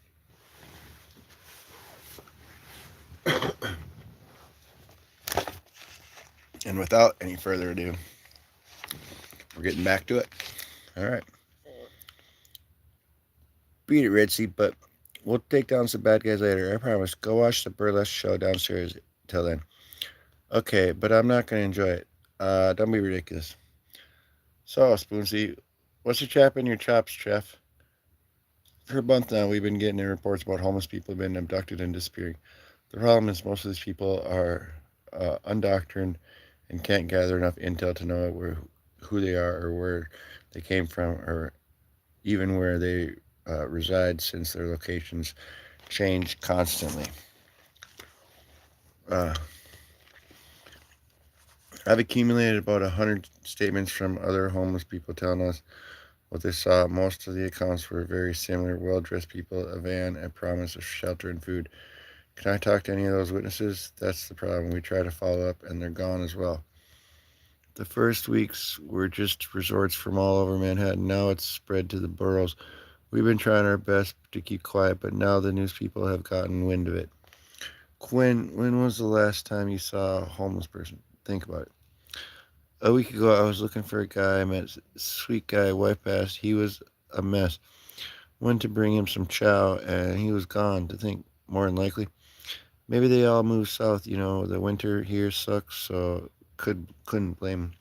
and without any further ado, we're getting back to it. All right. Beat it, Red Sea, but we'll take down some bad guys later. I promise. Go watch the burlesque show downstairs till then. Okay, but I'm not going to enjoy it. Don't be ridiculous. So, Spoonsy, what's the chap in your chops, chef? For a month now, we've been getting reports about homeless people being abducted and disappearing. The problem is most of these people are undoctrined and can't gather enough intel to know who they are or where they came from or even where they reside since their locations change constantly. Uh, I've accumulated about 100 statements from other homeless people telling us what they saw. Most of the accounts were very similar: well-dressed people, a van, a promise of shelter and food. Can I talk to any of those witnesses? That's the problem. We try to follow up, and they're gone as well. The first weeks were just resorts from all over Manhattan. Now it's spread to the boroughs. We've been trying our best to keep quiet, but now the news people have gotten wind of it. Quinn, when was the last time you saw a homeless person? Think about it. A week ago, I was looking for a guy I met. Sweet guy, wife passed. He was a mess. Went to bring him some chow, and he was gone. To think, more than likely. Maybe they all moved south. You know, the winter here sucks, so couldn't blame him.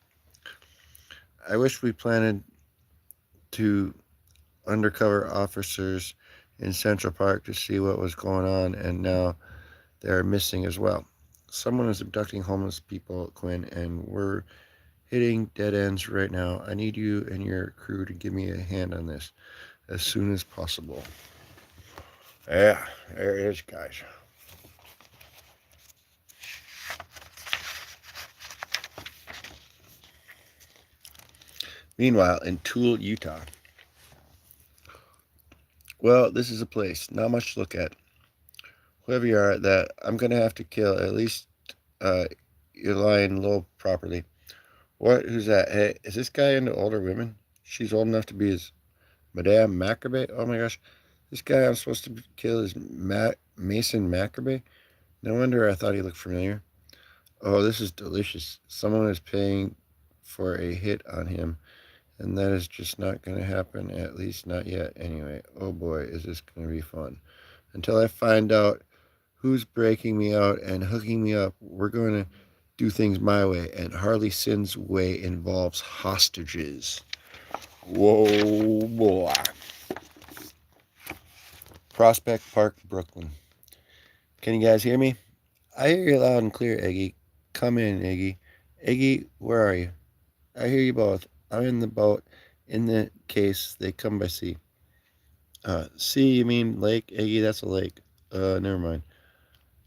I wish we planted to undercover officers in Central Park to see what was going on, and now they are missing as well. Someone is abducting homeless people, Quinn, and we're hitting dead ends right now. I need you and your crew to give me a hand on this as soon as possible. Yeah, there it is, guys. Meanwhile, in Tool, Utah. Well, this is a place, not much to look at. Whoever you are, that I'm going to have to kill. At least uh, you're lying low properly. What? Who's that? Hey, is this guy into older women? She's old enough to be his Madame Maccabe? Oh my gosh. This guy I'm supposed to kill is Mason Maccabe? No wonder I thought he looked familiar. Oh, this is delicious. Someone is paying for a hit on him, and that is just not going to happen, at least not yet anyway. Oh boy, is this going to be fun. Until I find out who's breaking me out and hooking me up, we're going to do things my way, and Harley Sinn's way involves hostages. Whoa, boy. Prospect Park, Brooklyn. Can you guys hear me? I hear you loud and clear, Eggy. Come in, Eggy. Eggy, where are you? I hear you both. I'm in the boat. In the case, they come by sea. Sea, you mean lake? Eggy, that's a lake. Never mind.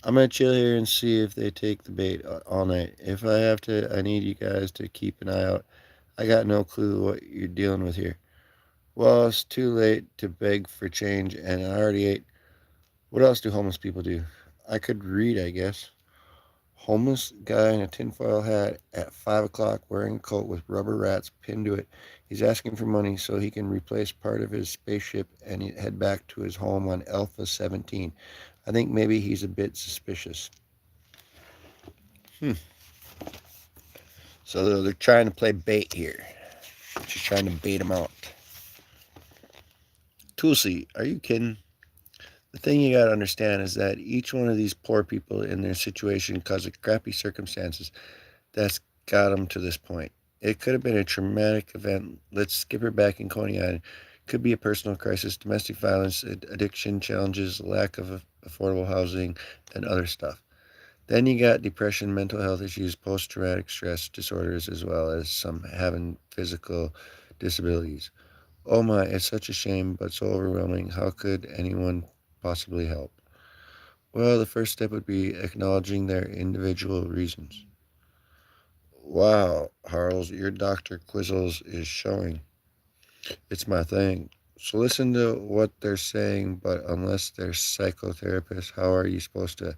I'm gonna chill here and see if they take the bait all night. If I have to, I need you guys to keep an eye out. I got no clue what you're dealing with here. Well, it's too late to beg for change, and I already ate. What else do homeless people do? I could read, I guess. Homeless guy in a tinfoil hat at 5 o'clock wearing a coat with rubber rats pinned to it. He's asking for money so he can replace part of his spaceship and head back to his home on Alpha 17. I think maybe he's a bit suspicious. Hmm. So they're trying to play bait here. She's trying to bait him out. Tulsi, are you kidding? The thing you gotta understand is that each one of these poor people in their situation because of crappy circumstances that's got them to this point. It could have been a traumatic event. Let's skip her back in Coney Island. Could be a personal crisis, domestic violence, addiction challenges, lack of affordable housing, and other stuff. Then you got depression, mental health issues, post traumatic stress disorders, as well as some having physical disabilities. Oh my, it's such a shame, but so overwhelming. How could anyone possibly help? Well, the first step would be acknowledging their individual reasons. Wow, Harles, your Dr. Quizzles is showing. It's my thing. So listen to what they're saying, but unless they're psychotherapists, how are you supposed to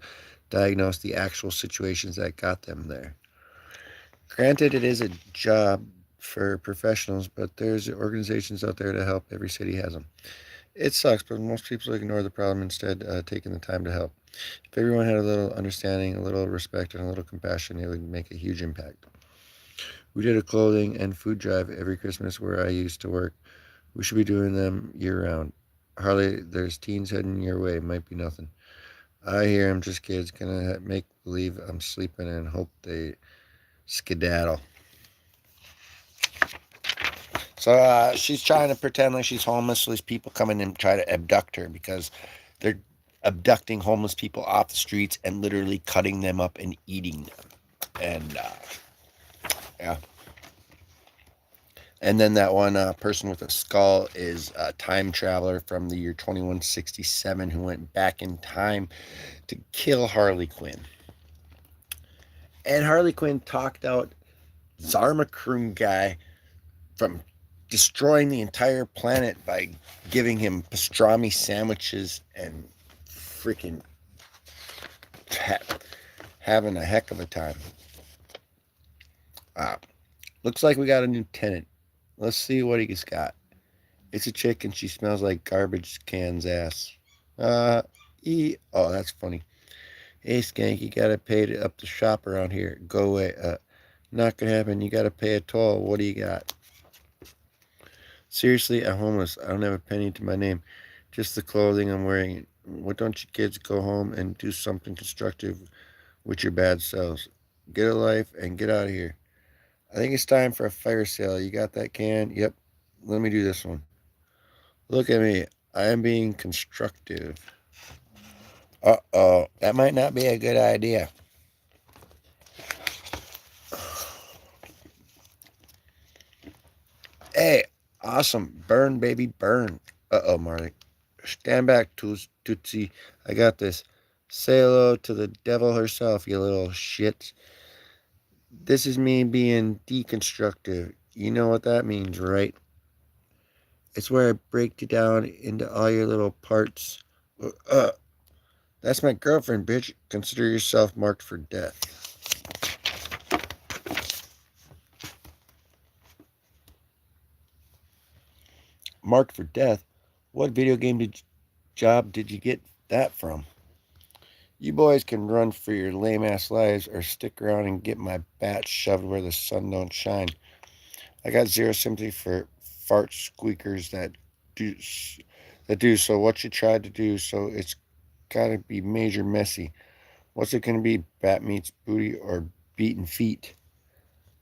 diagnose the actual situations that got them there? Granted, it is a job for professionals, but there's organizations out there to help. Every city has them. It sucks, but most people ignore the problem instead, taking the time to help. If everyone had a little understanding, a little respect, and a little compassion, it would make a huge impact. We did a clothing and food drive every Christmas where I used to work. We should be doing them year round. Harley, there's teens heading your way. Might be nothing. I hear 'em, just kids. Gonna make believe I'm sleeping and hope they skedaddle. So she's trying to pretend like she's homeless, so these people come in and try to abduct her because they're abducting homeless people off the streets and literally cutting them up and eating them. And yeah. And then that one person with a skull is a time traveler from the year 2167 who went back in time to kill Harley Quinn. And Harley Quinn talked out Zarmakroon guy from destroying the entire planet by giving him pastrami sandwiches and freaking having a heck of a time. Looks like we got a new tenant. Let's see what he's got. It's a chick and she smells like garbage can's ass. Oh, that's funny. Hey, Skank, you gotta pay to up the shop around here. Go away. Not gonna happen. You gotta pay a toll. What do you got? Seriously, I'm homeless. I don't have a penny to my name. Just the clothing I'm wearing. What don't you kids go home and do something constructive with your bad selves? Get a life and get out of here. I think it's time for a fire sale. You got that can? Yep. Let me do this one. Look at me. I am being constructive. Uh-oh. That might not be a good idea. Awesome. Burn, baby, burn. Uh-oh, Marley. Stand back, Tootsie. I got this. Say hello to the devil herself, you little shit. This is me being deconstructive. You know what that means, right? It's where I break you down into all your little parts. Uh, that's my girlfriend, bitch. Consider yourself marked for death. Marked for death? What video game job did you get that from? You boys can run for your lame ass lives or stick around and get my bat shoved where the sun don't shine. I got zero sympathy for fart squeakers do do so what you tried to do, so it's gotta be major messy. What's it gonna be? Bat meets booty or beaten feet?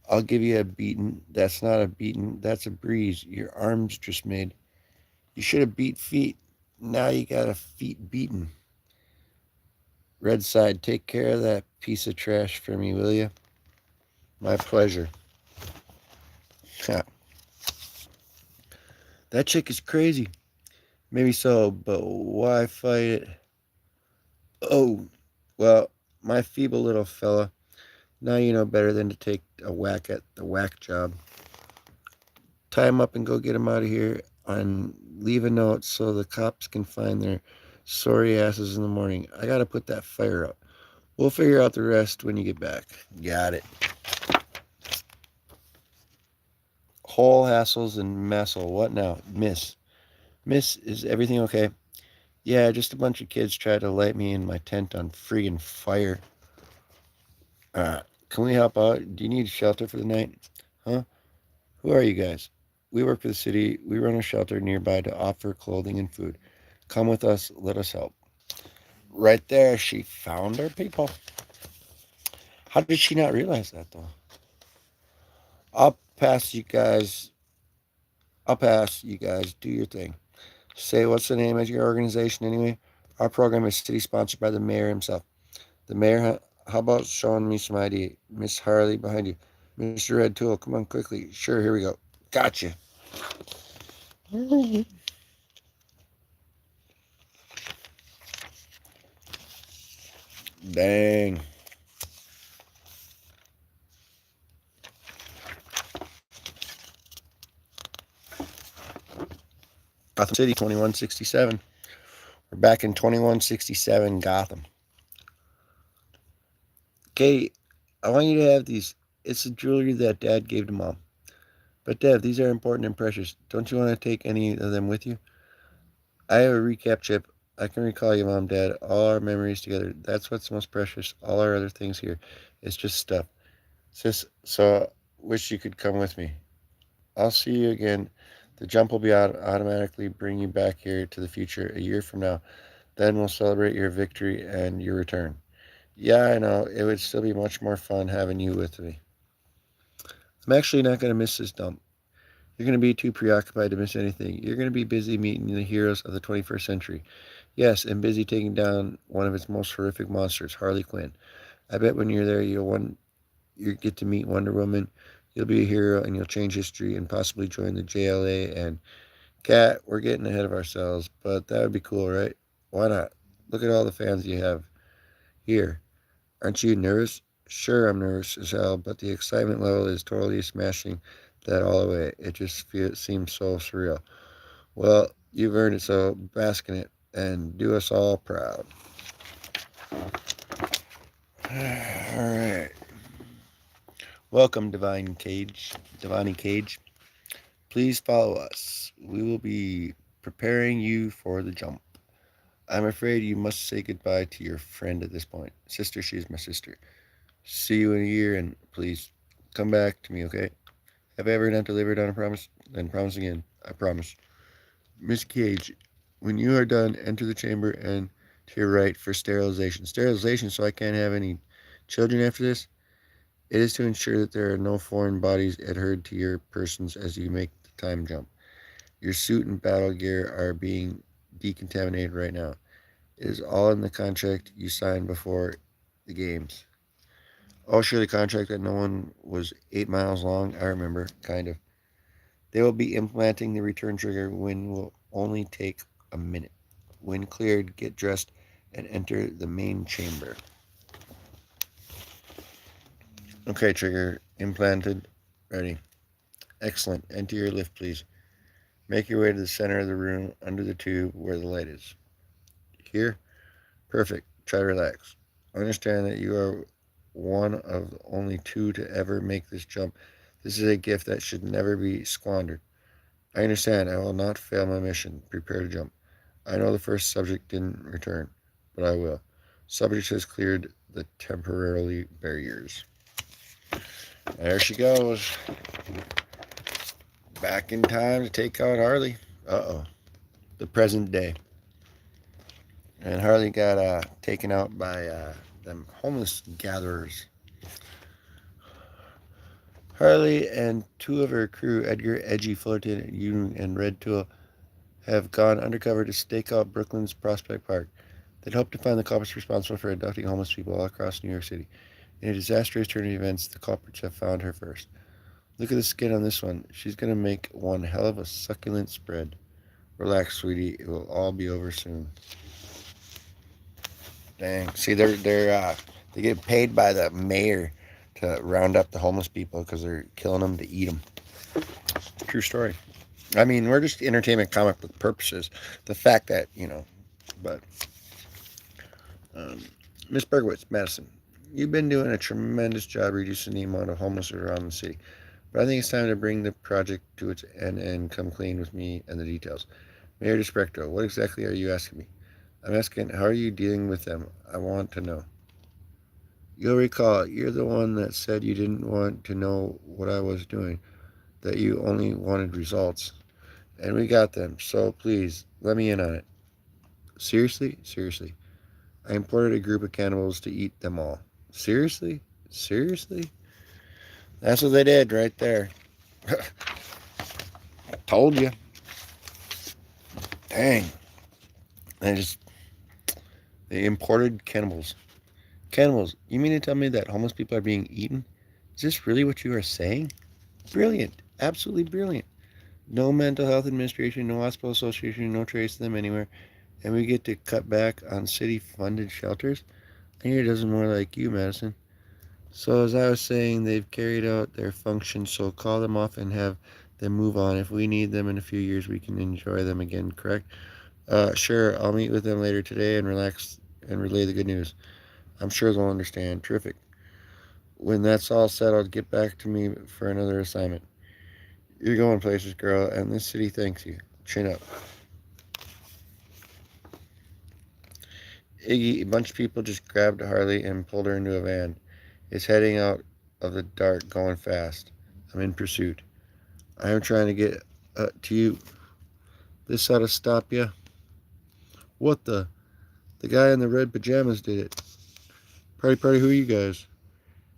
I'll give you a beaten. That's not a beaten, that's a breeze. Your arms just made. You should have beat feet. Now you got a feet beaten. Red side, take care of that piece of trash for me, will you? My pleasure. That chick is crazy. Maybe so, but why fight it? Oh, well, my feeble little fella. Now you know better than to take a whack at the whack job. Tie him up and go get him out of here and leave a note so the cops can find their sorry asses in the morning. I gotta put that fire out. We'll figure out the rest when you get back. Got it. Whole hassles and messel. What now? Miss, is everything okay? Yeah, just a bunch of kids tried to light me in my tent on friggin' fire. Can we help out? Do you need shelter for the night? Huh? Who are you guys? We work for the city. We run a shelter nearby to offer clothing and food. Come with us. Let us help. Right there, she found her people. How did she not realize that, though? I'll pass you guys. I'll pass you guys. Do your thing. Say, what's the name of your organization anyway? Our program is city sponsored by the mayor himself. The mayor, how about showing me some ID? Miss Harley behind you. Mr. Red Tool, come on quickly. Sure, here we go. Gotcha. Dang. Gotham City, 2167. We're back in 2167 Gotham. Katie, I want you to have these. It's the jewelry that Dad gave to Mom. But Dad, these are important and precious. Don't you want to take any of them with you? I have a recap chip. I can recall you, Mom, Dad, all our memories together. That's what's most precious. All our other things here, it's just stuff. Sis, so I wish you could come with me. I'll see you again. The jump will be automatically bring you back here to the future a year from now. Then we'll celebrate your victory and your return. Yeah, I know. It would still be much more fun having you with me. I'm actually not going to miss this dump. You're going to be too preoccupied to miss anything. You're going to be busy meeting the heroes of the 21st century. Yes, and busy taking down one of its most horrific monsters, Harley Quinn. I bet when you're there, you get to meet Wonder Woman. You'll be a hero and you'll change history and possibly join the JLA. And Cat, we're getting ahead of ourselves, but that would be cool, right? Why not? Look at all the fans you have here. Aren't you nervous? Sure, I'm nervous as hell, but the excitement level is totally smashing that all away. It seems so surreal. Well, you've earned it, so bask in it and do us all proud. All right. Welcome, Divine Cage. Please follow us. We will be preparing you for the jump. I'm afraid you must say goodbye to your friend at this point. Sister, she's my sister. See you in a year, and please come back to me, okay? Have I ever not delivered on a promise? Then promise again. I promise. Miss Cage, when you are done, enter the chamber and to your right for sterilization. Sterilization so I can't have any children after this? It is to ensure that there are no foreign bodies adhered to your persons as you make the time jump. Your suit and battle gear are being decontaminated right now. It is all in the contract you signed before the games. Oh, sure, the contract that no one was 8 miles long. I remember, kind of. They will be implanting the return trigger. When will only take a minute. When cleared, get dressed and enter the main chamber. Okay, trigger implanted. Ready. Excellent. Enter your lift, please. Make your way to the center of the room under the tube where the light is. Here? Perfect. Try to relax. Understand that you are one of only two to ever make this jump. This is a gift that should never be squandered. I understand. I will not fail my mission. Prepare to jump. I know the first subject didn't return, but I will. Subject has cleared the temporarily barriers. There she goes. Back in time to take out Harley. Uh-oh. The present day. And Harley got taken out by them homeless gatherers. Harley and two of her crew, Edgar, Edgy, Fullerton, Yoon, and Red Tool, have gone undercover to stake out Brooklyn's Prospect Park. They'd hope to find the culprits responsible for abducting homeless people all across New York City. In a disastrous turn of events, the culprits have found her first. Look at the skin on this one. She's going to make one hell of a succulent spread. Relax, sweetie. It will all be over soon. Dang. See, they get paid by the mayor to round up the homeless people because they're killing them to eat them. True story. I mean, we're just entertainment comic book purposes. The fact that, but Miss Bergowitz, Madison, you've been doing a tremendous job reducing the amount of homeless around the city. But I think it's time to bring the project to its end and come clean with me and the details. Mayor DeSpecto, what exactly are you asking me? I'm asking, how are you dealing with them? I want to know. You'll recall, you're the one that said you didn't want to know what I was doing, that you only wanted results. And we got them, so please, let me in on it. Seriously? Seriously. I imported a group of cannibals to eat them all. Seriously? Seriously? That's what they did right there. I told you. Dang. They imported cannibals. Cannibals, you mean to tell me that homeless people are being eaten? Is this really what you are saying? Brilliant. Absolutely brilliant. No mental health administration, no hospital association, no trace of them anywhere. And we get to cut back on city-funded shelters? I hear it doesn't more like you, Madison. So as I was saying, they've carried out their function, so call them off and have them move on. If we need them in a few years, we can enjoy them again, correct? Sure, I'll meet with them later today and relax and relay the good news. I'm sure they'll understand. Terrific. When that's all settled, get back to me for another assignment. You're going places, girl, and this city thanks you. Chin up. Iggy, a bunch of people just grabbed Harley and pulled her into a van. It's heading out of the dark, going fast. I'm in pursuit. I am trying to get to you. This ought to stop you. What the? The guy in the red pajamas did it. Party, party, who are you guys?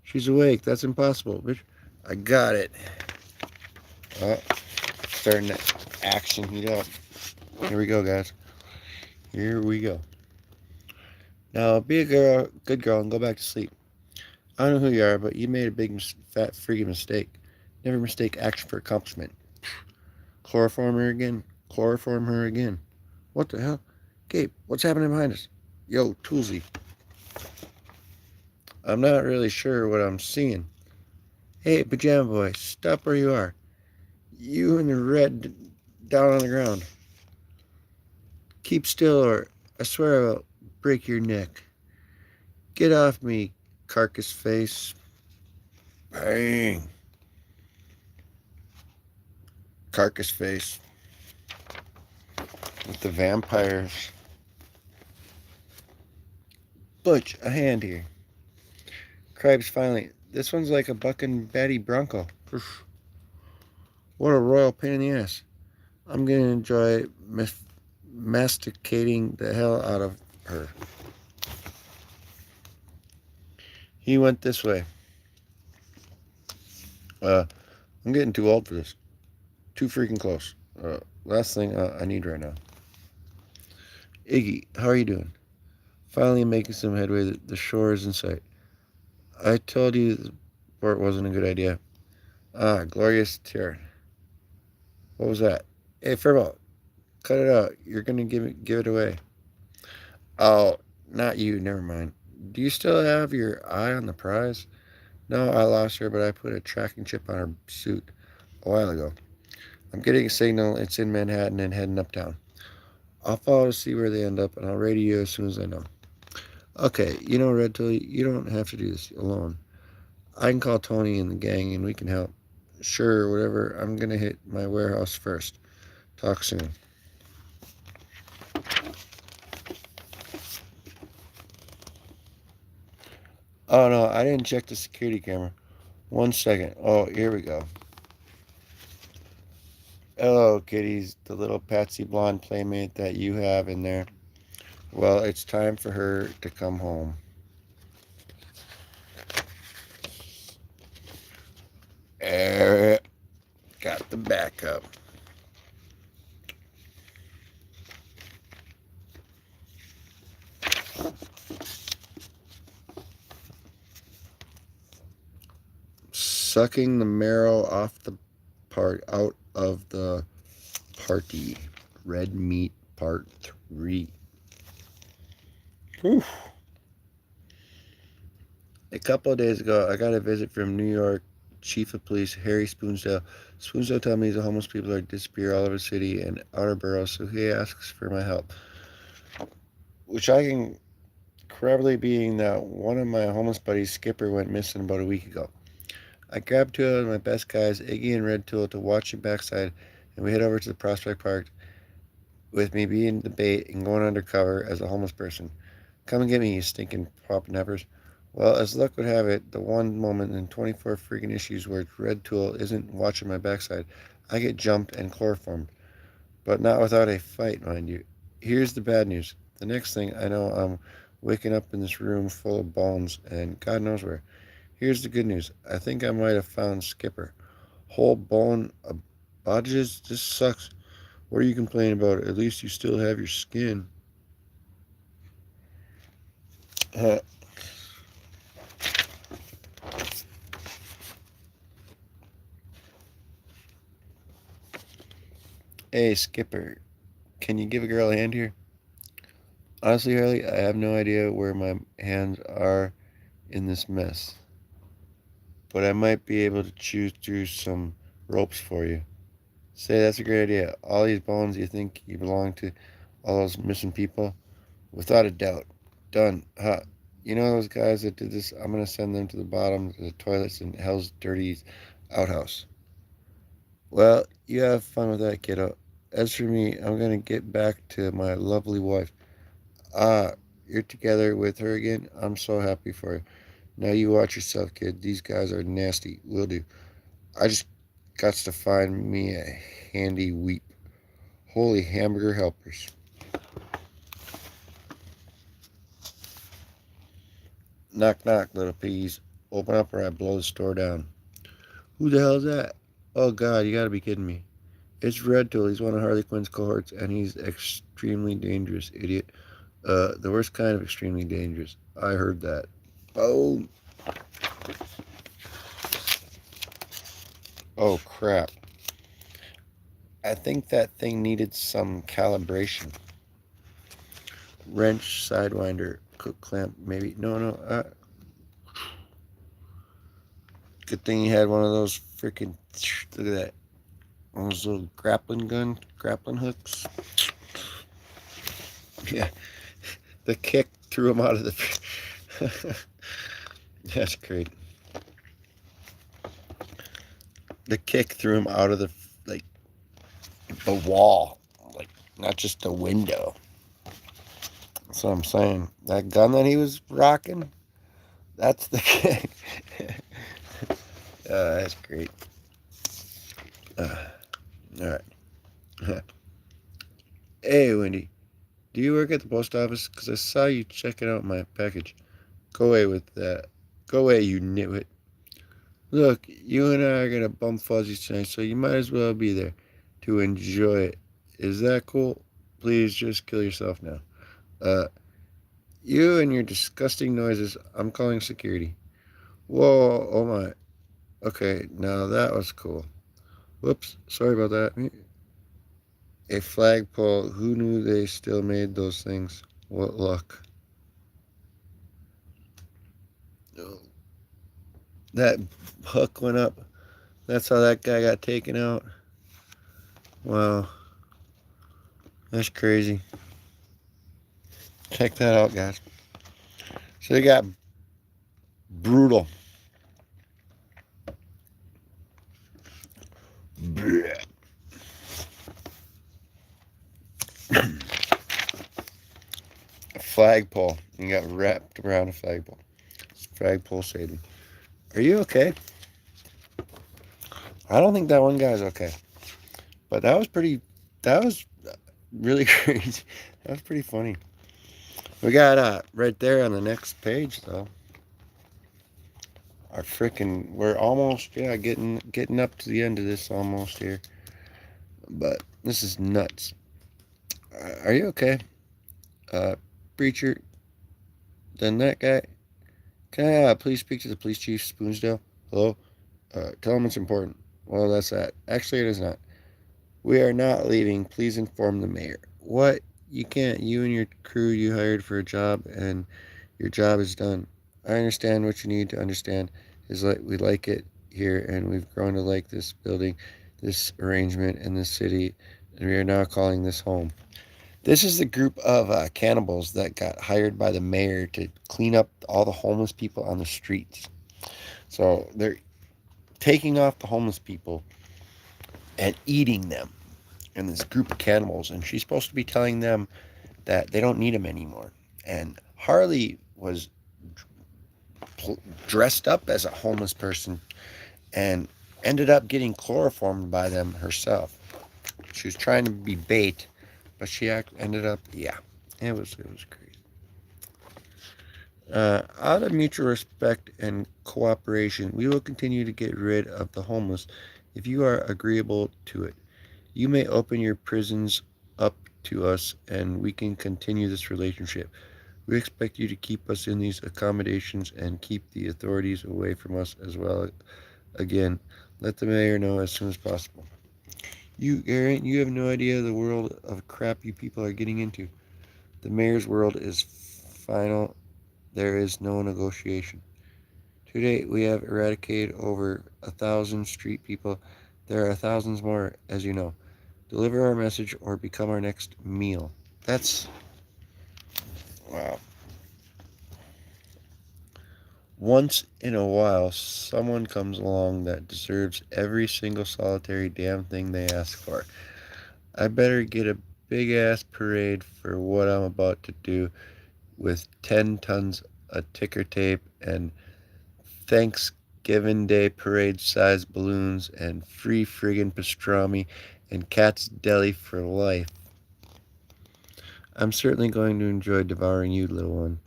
She's awake. That's impossible, bitch. I got it. Starting to action heat up. Here we go, guys. Here we go. Now, be a girl, good girl, and go back to sleep. I don't know who you are, but you made a big, fat, freaking mistake. Never mistake action for accomplishment. Chloroform her again. Chloroform her again. What the hell? Gabe, what's happening behind us? Yo, Toolsy. I'm not really sure what I'm seeing. Hey, Pajama Boy, stop where you are. You in the red down on the ground. Keep still or I swear I'll break your neck. Get off me, carcass face. Bang. Carcass face. With the vampires. Butch, a hand here. Cribes finally. This one's like a bucking batty bronco. Oof. What a royal pain in the ass. I'm going to enjoy masticating the hell out of her. He went this way. I'm getting too old for this. Too freaking close. Last thing I need right now. Iggy, how are you doing? Finally making some headway. The shore is in sight. I told you the port wasn't a good idea. Ah, glorious tear. What was that? Hey, Firmo, cut it out. You're gonna give it away. Oh, not you. Never mind. Do you still have your eye on the prize? No, I lost her, but I put a tracking chip on her suit a while ago. I'm getting a signal. It's in Manhattan and heading uptown. I'll follow to see where they end up, and I'll radio you as soon as I know. Okay, Red Tully, you don't have to do this alone. I can call Tony and the gang, and we can help. Sure, whatever. I'm gonna hit my warehouse first. Talk soon. Oh no, I didn't check the security camera. 1 second. Oh, here we go. Hello, kitties, the little Patsy blonde playmate that you have in there. Well, it's time for her to come home. Eh, got the backup. Sucking the marrow off the part out of the party. Red meat part 3. Whew. A couple of days ago, I got a visit from New York Chief of Police Harry Spoonsdale. Spoonsdale told me the homeless people are disappear all over the city and outer boroughs, so he asks for my help, which I can corroborate, being that one of my homeless buddies, Skipper, went missing about a week ago. I grabbed two of my best guys, Iggy and Red Tool, to watch him backside, and we head over to the Prospect Park, with me being the bait and going undercover as a homeless person. Come and get me, you stinking pop nevers. Well, as luck would have it, the one moment in 24 freaking issues where Red Tool isn't watching my backside, I get jumped and chloroformed. But not without a fight, mind you. Here's the bad news. The next thing I know, I'm waking up in this room full of bones and God knows where. Here's the good news. I think I might have found Skipper. Whole bone of bodges? This sucks. What are you complaining about? At least you still have your skin. Hey, Skipper. Can you give a girl a hand here? Honestly, Harley, I have no idea where my hands are in this mess. But I might be able to chew through some ropes for you. Say, that's a great idea. All these bones, you think you belong to all those missing people? Without a doubt. Done. Ha. You know those guys that did this? I'm going to send them to the bottom of the toilets in Hell's Dirty outhouse. Well, you have fun with that, kiddo. As for me, I'm going to get back to my lovely wife. Ah, you're together with her again? I'm so happy for you. Now you watch yourself, kid. These guys are nasty. Will do. I just got to find me a handy weep. Holy hamburger helpers. Knock, knock, little piggies. Open up or I blow the store down. Who the hell's that? Oh, God, you gotta be kidding me. It's Red Tool. He's one of Harley Quinn's cohorts, and he's extremely dangerous, idiot. The worst kind of extremely dangerous. I heard that. Oh. Oh, crap. I think that thing needed some calibration. Wrench, sidewinder, cook clamp, maybe. No. Good thing he had one of those freaking. Look at that. One of those little grappling hooks. Yeah. The kick threw him out of the. That's great. The kick threw him out of the wall, like not just the window. That's what I'm saying. That gun that he was rocking, that's the kick. That's great. All right. Hey, Wendy, do you work at the post office? Because I saw you checking out my package. Go away with that. Go away, you nitwit. Look, you and I are going to bump fuzzies tonight, so you might as well be there to enjoy it. Is that cool? Please just kill yourself now. You and your disgusting noises. I'm calling security. Whoa, oh my. Okay, now that was cool. Whoops, sorry about that. A flagpole. Who knew they still made those things? What luck. That hook went up. That's how that guy got taken out. Wow. That's crazy. Check that out, guys. So they got brutal. A flagpole. You got wrapped around a flagpole. Flagpole Satan. Are you okay? I don't think that one guy's okay. But that was pretty. That was really crazy. That was pretty funny. We got right there on the next page though. Our freaking. We're almost getting up to the end of this almost here. But this is nuts. Are you okay? Preacher. Then that guy. Can I please speak to the police chief, Spoonsdale? Hello? Tell him it's important. Well, that's that. Actually, it is not. We are not leaving. Please inform the mayor. What? You can't. You and your crew you hired for a job, and your job is done. I understand what you need to understand is like we like it here, and we've grown to like this building, this arrangement, and this city, and we are now calling this home. This is the group of cannibals that got hired by the mayor to clean up all the homeless people on the streets. So they're taking off the homeless people and eating them in this group of cannibals. And she's supposed to be telling them that they don't need them anymore. And Harley was dressed up as a homeless person and ended up getting chloroformed by them herself. She was trying to be bait, but she ended up, yeah, it was crazy. Out of mutual respect and cooperation, we will continue to get rid of the homeless if you are agreeable to it. You may open your prisons up to us and we can continue this relationship. We expect you to keep us in these accommodations and keep the authorities away from us as well. Again, let the mayor know as soon as possible. You, Aaron, you have no idea the world of crap you people are getting into. The mayor's world is final. There is no negotiation. To date, we have eradicated over 1,000 street people. There are thousands more, as you know. Deliver our message or become our next meal. That's... wow. Once in a while, someone comes along that deserves every single solitary damn thing they ask for. I better get a big ass parade for what I'm about to do with 10 tons of ticker tape and Thanksgiving Day parade size balloons and free friggin' pastrami and Cat's Deli for life. I'm certainly going to enjoy devouring you, little one.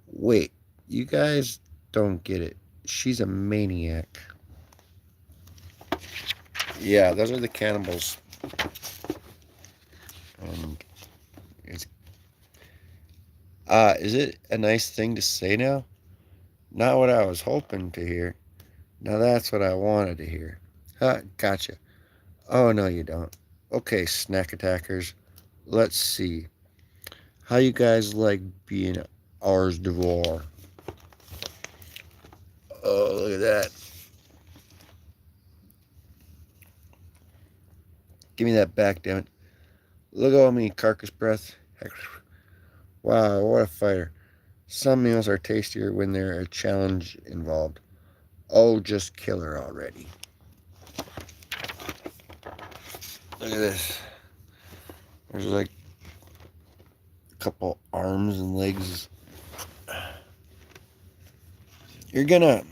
Wait, you guys don't get it. She's a maniac. Yeah, those are the cannibals. It's is it a nice thing to say now? Not what I was hoping to hear. Now that's what I wanted to hear. Gotcha. Oh no you don't. Okay, snack attackers. Let's see. How you guys like being ours devour? Oh, look at that. Give me that back, damn it. Look at me, carcass breath. Wow, what a fighter. Some meals are tastier when there's a challenge involved. Oh, just kill her already. Look at this. There's like a couple arms and legs. You're gonna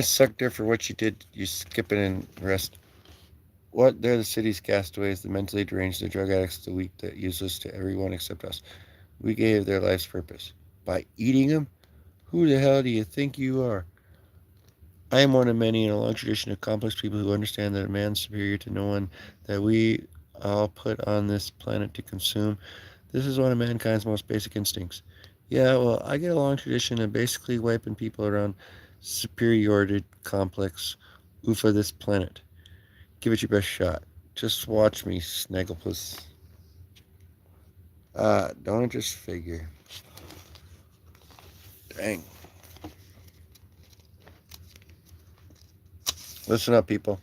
suck there for what you did. You skip it and rest. What? They're the city's castaways, the mentally deranged, the drug addicts, the weak, the useless to everyone except us. We gave their life's purpose. By eating them? Who the hell do you think you are? I am one of many in a long tradition of complex people who understand that a man superior to no one that we all put on this planet to consume. This is one of mankind's most basic instincts. Yeah, well, I get a long tradition of basically wiping people around superiority complex oof of this planet. Give it your best shot. Just watch me, Snagglepuss. Don't it just figure? Dang. Listen up, people.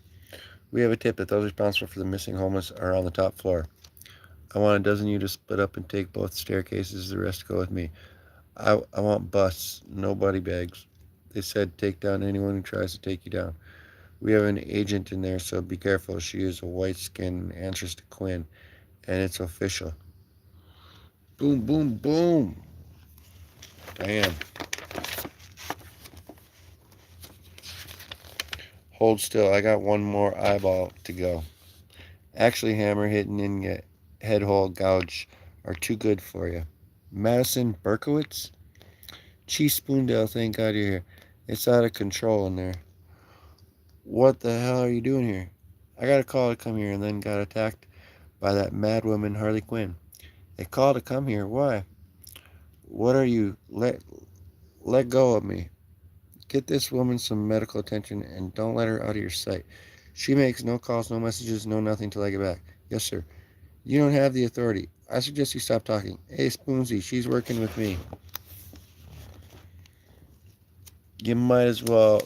We have a tip that those responsible for the missing homeless are on the top floor. I want a dozen of you to split up and take both staircases. The rest go with me. I want busts, no body bags. They said take down anyone who tries to take you down. We have an agent in there, so be careful. She is a white skin, answers to Quinn, and it's official. Boom, boom, boom. Damn. Hold still. I got one more eyeball to go. Actually, hammer, hitting ingot, head hole, gouge are too good for you. Madison Berkowitz? Chief Spoondale, thank God you're here. It's out of control in there. What the hell are you doing here? I got a call to come here and then got attacked by that mad woman Harley Quinn. A call to come here? Why? What are you? Let go of me. Get this woman some medical attention and don't let her out of your sight. She makes no calls, no messages, no nothing till I get back. Yes, sir. You don't have the authority. I suggest you stop talking. Hey, Spoonsy, she's working with me. You might as well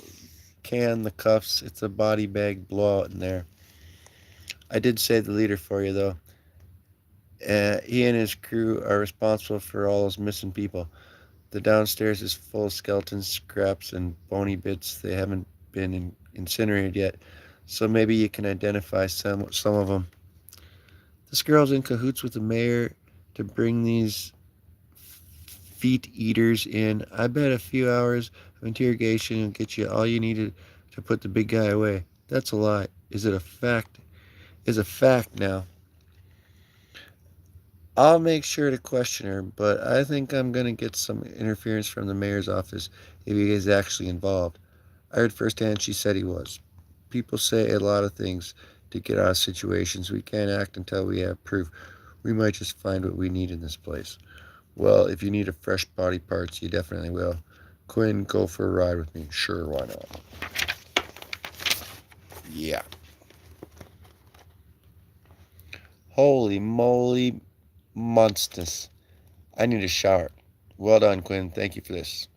can the cuffs. It's a body bag blowout in there. I did save the leader for you, though. He and his crew are responsible for all those missing people. The downstairs is full of skeletons, scraps, and bony bits. They haven't been incinerated yet, so maybe you can identify some of them. This girl's in cahoots with the mayor to bring these feet eaters in. I bet a few hours of interrogation will get you all you needed to put the big guy away. That's a lie. Is it a fact? Is a fact now. I'll make sure to question her, but I think I'm going to get some interference from the mayor's office if he is actually involved. I heard firsthand she said he was. People say a lot of things to get out of situations. We can't act until we have proof. We might just find what we need in this place. Well, if you need a fresh body parts, you definitely will. Quinn, go for a ride with me. Sure, why not? Yeah. Holy moly, monstrous. I need a shower. Well done, Quinn. Thank you for this.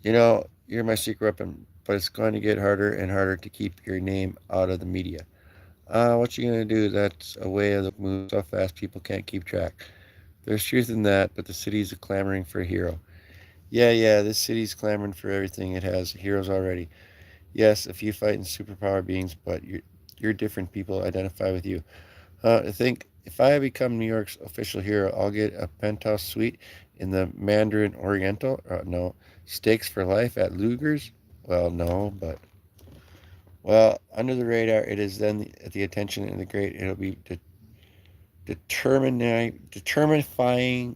You know, you're my secret weapon, but it's going to get harder and harder to keep your name out of the media. What you gonna do? That's a way of the move so fast people can't keep track. There's truth in that, but the city's clamoring for a hero. Yeah, this city's clamoring for everything. It has heroes already. Yes, a few fighting superpower beings, but you're different. People identify with you. I think if I become New York's official hero, I'll get a penthouse suite in the Mandarin Oriental. No, steaks for life at Luger's. Well, no, but under the radar, it is then at the attention and the great. It'll be determinifying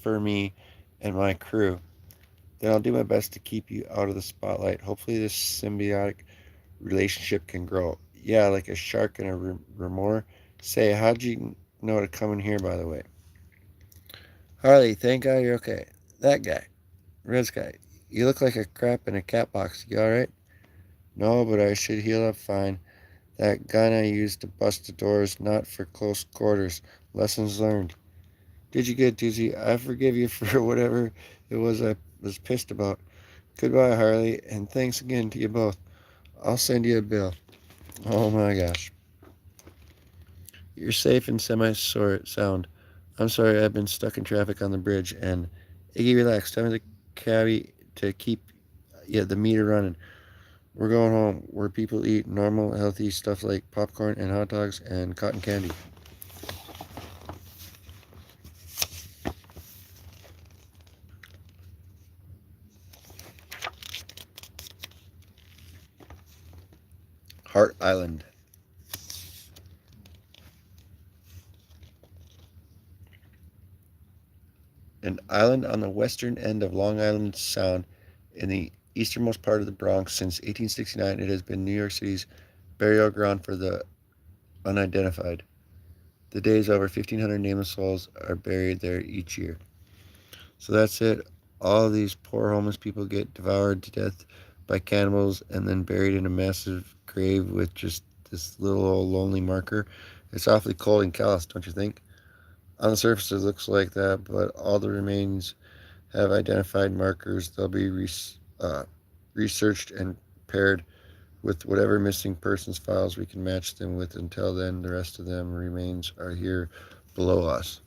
for me and my crew. Then I'll do my best to keep you out of the spotlight. Hopefully, this symbiotic relationship can grow. Yeah, like a shark and a remor. Say, how'd you know to come in here, by the way? Harley, thank God you're okay. That guy, Rez guy, you look like a crap in a cat box. You alright? No, but I should heal up fine. That gun I used to bust the doors, not for close quarters. Lessons learned. Did you get doozy? I forgive you for whatever it was I was pissed about. Goodbye, Harley, and thanks again to you both. I'll send you a bill. Oh my gosh. You're safe and semi-sound. I'm sorry I've been stuck in traffic on the bridge, and Iggy, relax. Tell me the cabbie to keep the meter running. We're going home where people eat normal, healthy stuff like popcorn and hot dogs and cotton candy. Hart Island. An island on the western end of Long Island Sound in the easternmost part of the Bronx since 1869. It has been New York City's burial ground for the unidentified. The day is over. 1,500 nameless souls are buried there each year. So that's it. All of these poor homeless people get devoured to death by cannibals and then buried in a massive grave with just this little old lonely marker. It's awfully cold and callous, don't you think? On the surface, it looks like that, but all the remains have identified markers. They'll be researched and paired with whatever missing persons files we can match them with. Until then, the rest of them remains are here below us.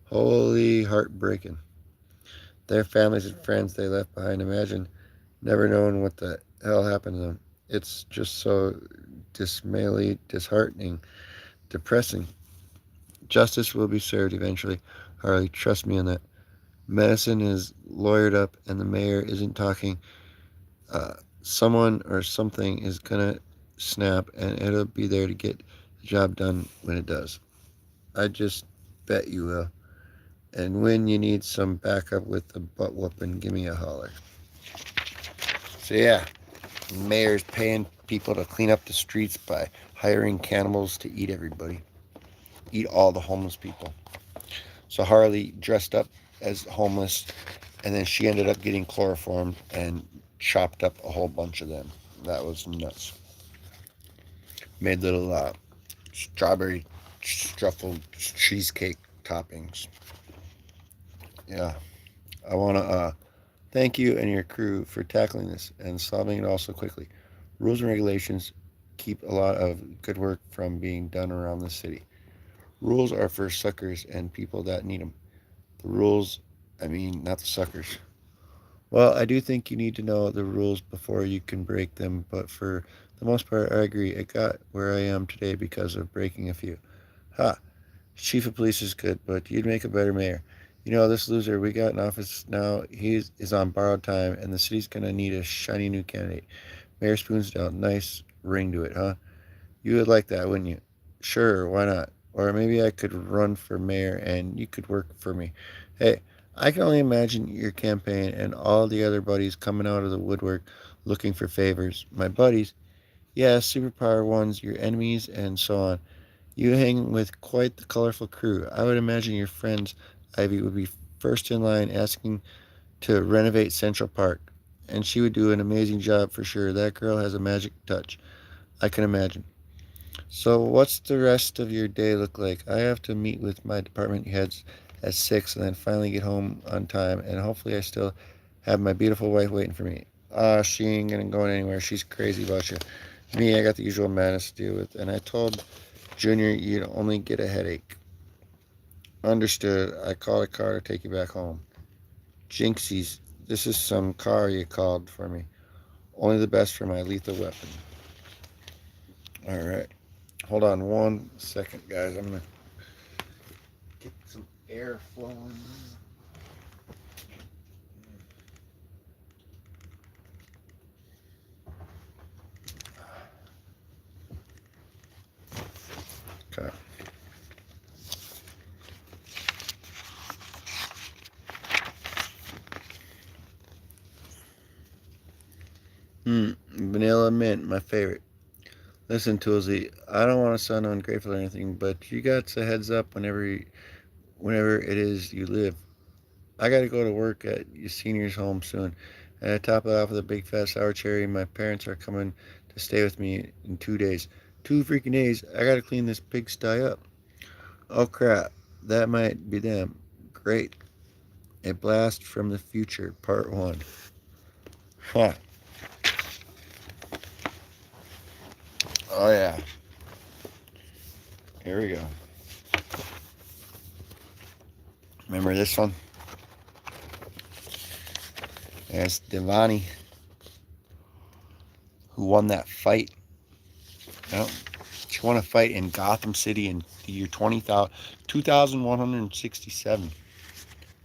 Holy heartbreaking. Their families and friends they left behind. Imagine never knowing what the hell happened to them. It's just so dismally disheartening, depressing. Justice will be served eventually, Harley. Trust me on that. Medicine is lawyered up, and the mayor isn't talking. Someone or something is gonna snap, and it'll be there to get the job done when it does. I just bet you will. And when you need some backup with the butt whooping, give me a holler. So yeah, the mayor's paying people to clean up the streets by hiring cannibals to eat everybody, eat all the homeless people. So Harley dressed up as homeless, and then she ended up getting chloroformed and chopped up a whole bunch of them. That was nuts. Made little strawberry truffle cheesecake toppings. Yeah, I want to thank you and your crew for tackling this and solving it all so quickly. Rules and regulations keep a lot of good work from being done around the city. Rules are for suckers and people that need them. The rules, I mean, not the suckers. Well, I do think you need to know the rules before you can break them, but for the most part, I agree. I got where I am today because of breaking a few. Ha! Chief of police is good, but you'd make a better mayor. You know, this loser we got in office now, is on borrowed time, and the city's gonna need a shiny new candidate. Mayor Spoonsdale, nice ring to it, huh? You would like that, wouldn't you? Sure, why not? Or maybe I could run for mayor and you could work for me. Hey, I can only imagine your campaign and all the other buddies coming out of the woodwork looking for favors. My buddies, yeah, superpower ones, your enemies, and so on. You hang with quite the colorful crew. I would imagine your friends, Ivy, would be first in line asking to renovate Central Park. And she would do an amazing job for sure. That girl has a magic touch. I can imagine. So, what's the rest of your day look like? I have to meet with my department heads at 6 and then finally get home on time. And hopefully, I still have my beautiful wife waiting for me. She ain't gonna go anywhere. She's crazy about you. Me, I got the usual madness to deal with. And I told Junior you'd only get a headache. Understood. I called a car to take you back home. Jinxies, this is some car you called for me. Only the best for my lethal weapon. Alright. Hold on 1 second, guys. I'm gonna get some air flowing. Okay. Vanilla mint, my favorite. Listen, Toolsy, I don't want to sound ungrateful or anything, but you got a heads up whenever it is you live. I got to go to work at your senior's home soon. And I top it off with a big fat sour cherry. My parents are coming to stay with me in 2 days. 2 freaking days. I got to clean this pigsty up. Oh crap. That might be them. Great. A blast from the future, part one. Huh. Oh yeah. Here we go. Remember this one? There's Devani, who won that fight. Yep. She won a fight in Gotham City in the year 2167.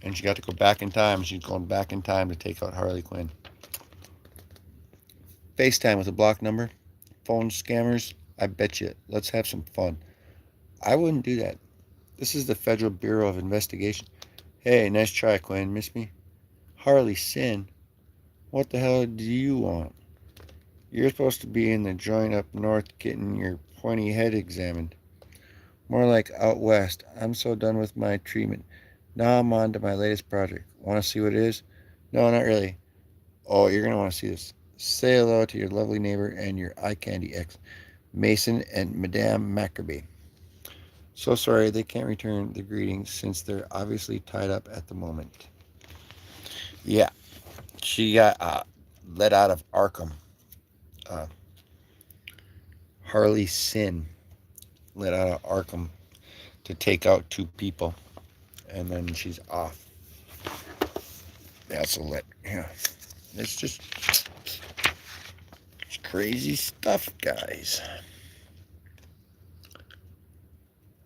And she got to go back in time. She's going back in time to take out Harley Quinn. FaceTime with a block number. Phone scammers. I bet you. Let's have some fun. I wouldn't do that. This is the Federal Bureau of Investigation. Hey, nice try, Quinn. Miss me? Harley Sin. What the hell do you want? You're supposed to be in the joint up north getting your pointy head examined. More like out west. I'm so done with my treatment. Now I'm on to my latest project. Want to see what it is? No, not really. Oh, you're going to want to see this. Say hello to your lovely neighbor and your eye candy ex. Mason and Madame Maccabe. So sorry they can't return the greetings since they're obviously tied up at the moment. Yeah, she got let out of Arkham. Uh, Harley Sin let out of Arkham to take out two people, and then she's off. That's a let. Yeah, it's just it's crazy stuff, guys.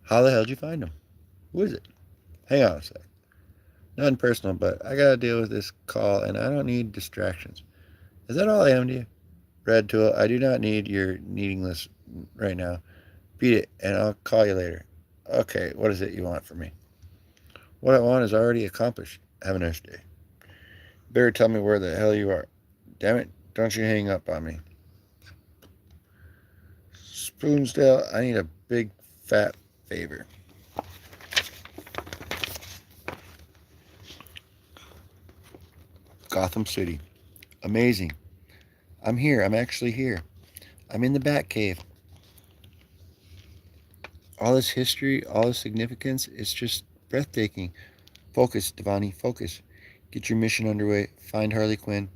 How the hell did you find him? Who is it? Hang on a sec. Nothing personal, but I gotta deal with this call, and I don't need distractions. Is that all I am to you? Red Tool, I do not need your needing list right now. Beat it, and I'll call you later. Okay, what is it you want from me? What I want is already accomplished. Have a nice day. Better tell me where the hell you are. Damn it, don't you hang up on me. Spoonsdale, I need a big fat favor. Gotham City. Amazing. I'm here. I'm actually here. I'm in the Batcave. All this history, all this significance, it's just breathtaking. Focus, Devani, focus. Get your mission underway. Find Harley Quinn.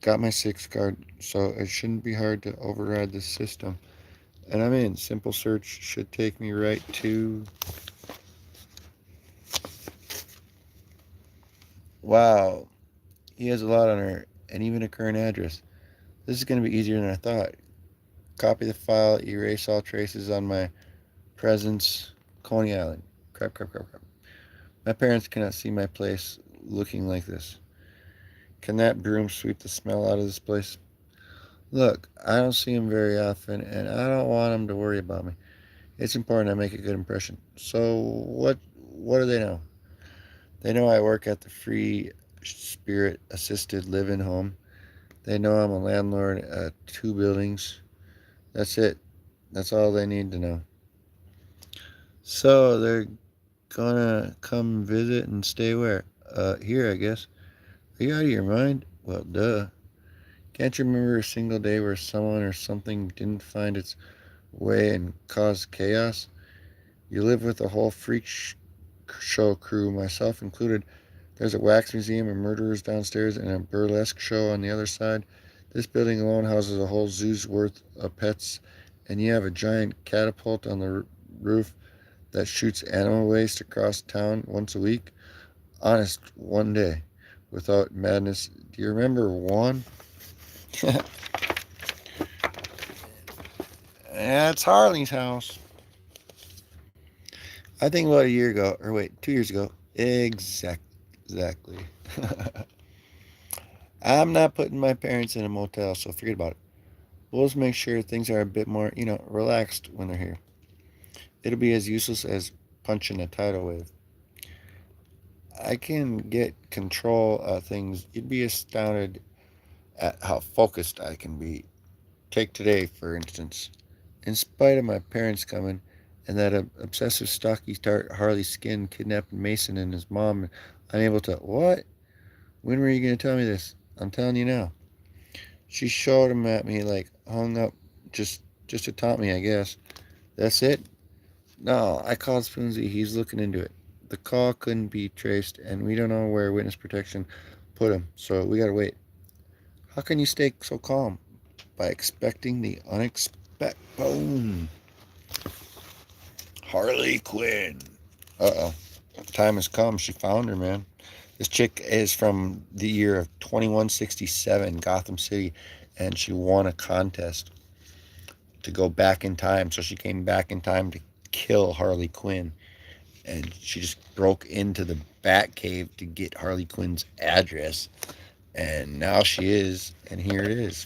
Got my 6 card, so it shouldn't be hard to override the system. And I'm in. Simple search should take me right to... Wow. He has a lot on her, and even a current address. This is going to be easier than I thought. Copy the file, erase all traces on my presence, Coney Island. Crap, crap, crap, crap. My parents cannot see my place looking like this. Can that broom sweep the smell out of this place? Look, I don't see him very often, and I don't want him to worry about me. It's important I make a good impression. So, what do they know? They know I work at the Free Spirit Assisted Living Home. They know I'm a landlord at 2 buildings. That's it. That's all they need to know. So, they're gonna come visit and stay where? Here, I guess. Are you out of your mind? Well, duh. Can't you remember a single day where someone or something didn't find its way and caused chaos? You live with a whole show crew, myself included. There's a wax museum and murderers downstairs and a burlesque show on the other side. This building alone houses a whole zoo's worth of pets, and you have a giant catapult on the roof that shoots animal waste across town once a week. Honest, one day, without madness. Do you remember one? That's Harley's house. I think about a year ago, or wait, 2 years ago. Exactly. I'm not putting my parents in a motel, so forget about it. We'll just make sure things are a bit more, relaxed when they're here. It'll be as useless as punching a tidal wave. I can get control of things. You'd be astounded at how focused I can be. Take today, for instance. In spite of my parents coming and that obsessive stocky tart Harley Skin kidnapping Mason and his mom, I'm able to. What? When were you going to tell me this? I'm telling you now. She showed him at me like hung up just to taunt me, I guess. That's it? No, I called Spoonsy. He's looking into it. The call couldn't be traced, and we don't know where witness protection put him, so we gotta wait. How can you stay so calm? By expecting the unexpected. Boom. Harley Quinn. Uh-oh. Time has come. She found her, man. This chick is from the year of 2167, Gotham City, and she won a contest to go back in time. So she came back in time to kill Harley Quinn. And she just broke into the Batcave to get Harley Quinn's address. And now she is, and here it is.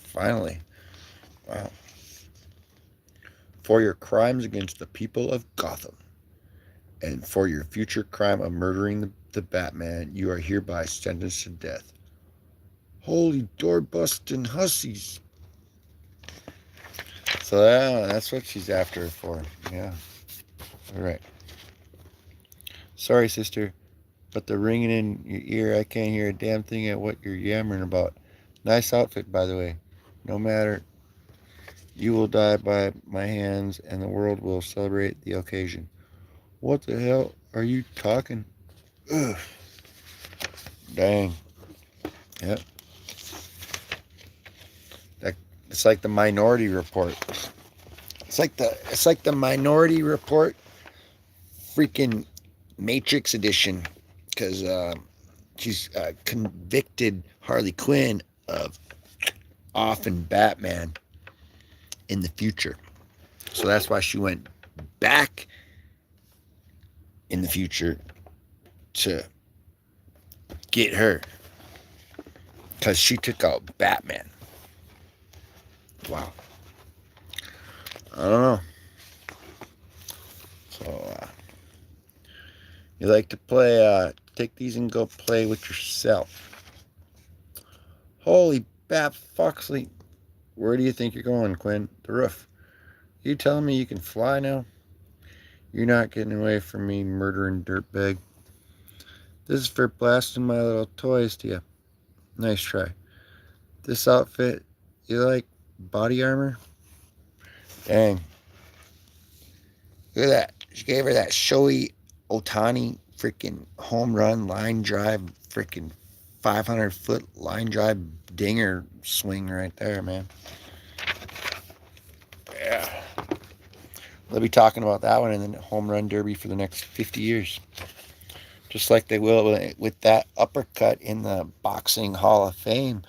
Finally. Wow. For your crimes against the people of Gotham, and for your future crime of murdering the Batman, you are hereby sentenced to death. Holy door-busting hussies. So that's what she's after for. Yeah. All right. Sorry, sister, but the ringing in your ear, I can't hear a damn thing at what you're yammering about. Nice outfit, by the way. No matter. You will die by my hands, and the world will celebrate the occasion. What the hell are you talking? Ugh. Dang. Yep. That, it's like the Minority Report. It's like the Minority Report, freaking Matrix edition, because she's convicted Harley Quinn of offing Batman in the future. So that's why she went back in the future to get her, because she took out Batman. Wow. I don't know. So, you like to play, take these and go play with yourself. Holy bat Foxley. Where do you think you're going, Quinn? The roof. You telling me you can fly now? You're not getting away from me, murdering dirtbag. This is for blasting my little toys to you. Nice try. This outfit, you like body armor? Dang. Look at that. She gave her that showy Otani freaking home run line drive, freaking 500-foot line drive dinger swing right there, man. Yeah. They'll be talking about that one in the home run derby for the next 50 years. Just like they will with that uppercut in the Boxing Hall of Fame,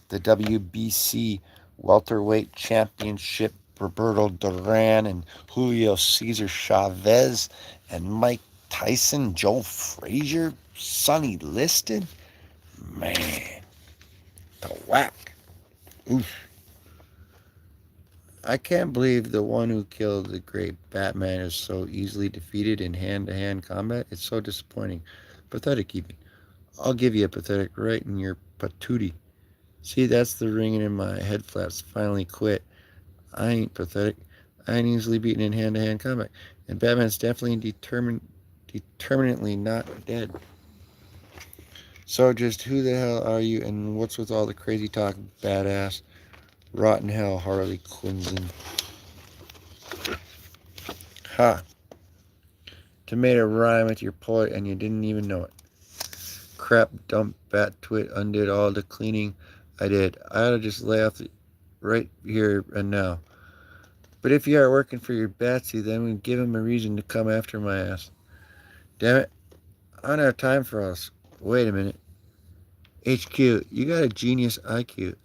the WBC welterweight championship. Roberto Duran and Julio Cesar Chavez and Mike Tyson, Joe Frazier, Sonny Liston. Man, the whack. Oof. I can't believe the one who killed the great Batman is so easily defeated in hand-to-hand combat. It's so disappointing. Pathetic even. I'll give you a pathetic right in your patootie. See, that's the ringing in my head flaps. Finally quit. I ain't pathetic. I ain't easily beaten in hand-to-hand combat. And Batman's definitely determinately not dead. So just who the hell are you, and what's with all the crazy talk, badass? Rotten hell, Harley Quinson. Ha. Tomato rhyme with your poet and you didn't even know it. Crap dump bat twit undid all the cleaning I did. I ought to just lay off right here and now. But if you are working for your Batsy, then we give him a reason to come after my ass. Damn it, I don't have time for us. Wait a minute. HQ, you got a genius IQ.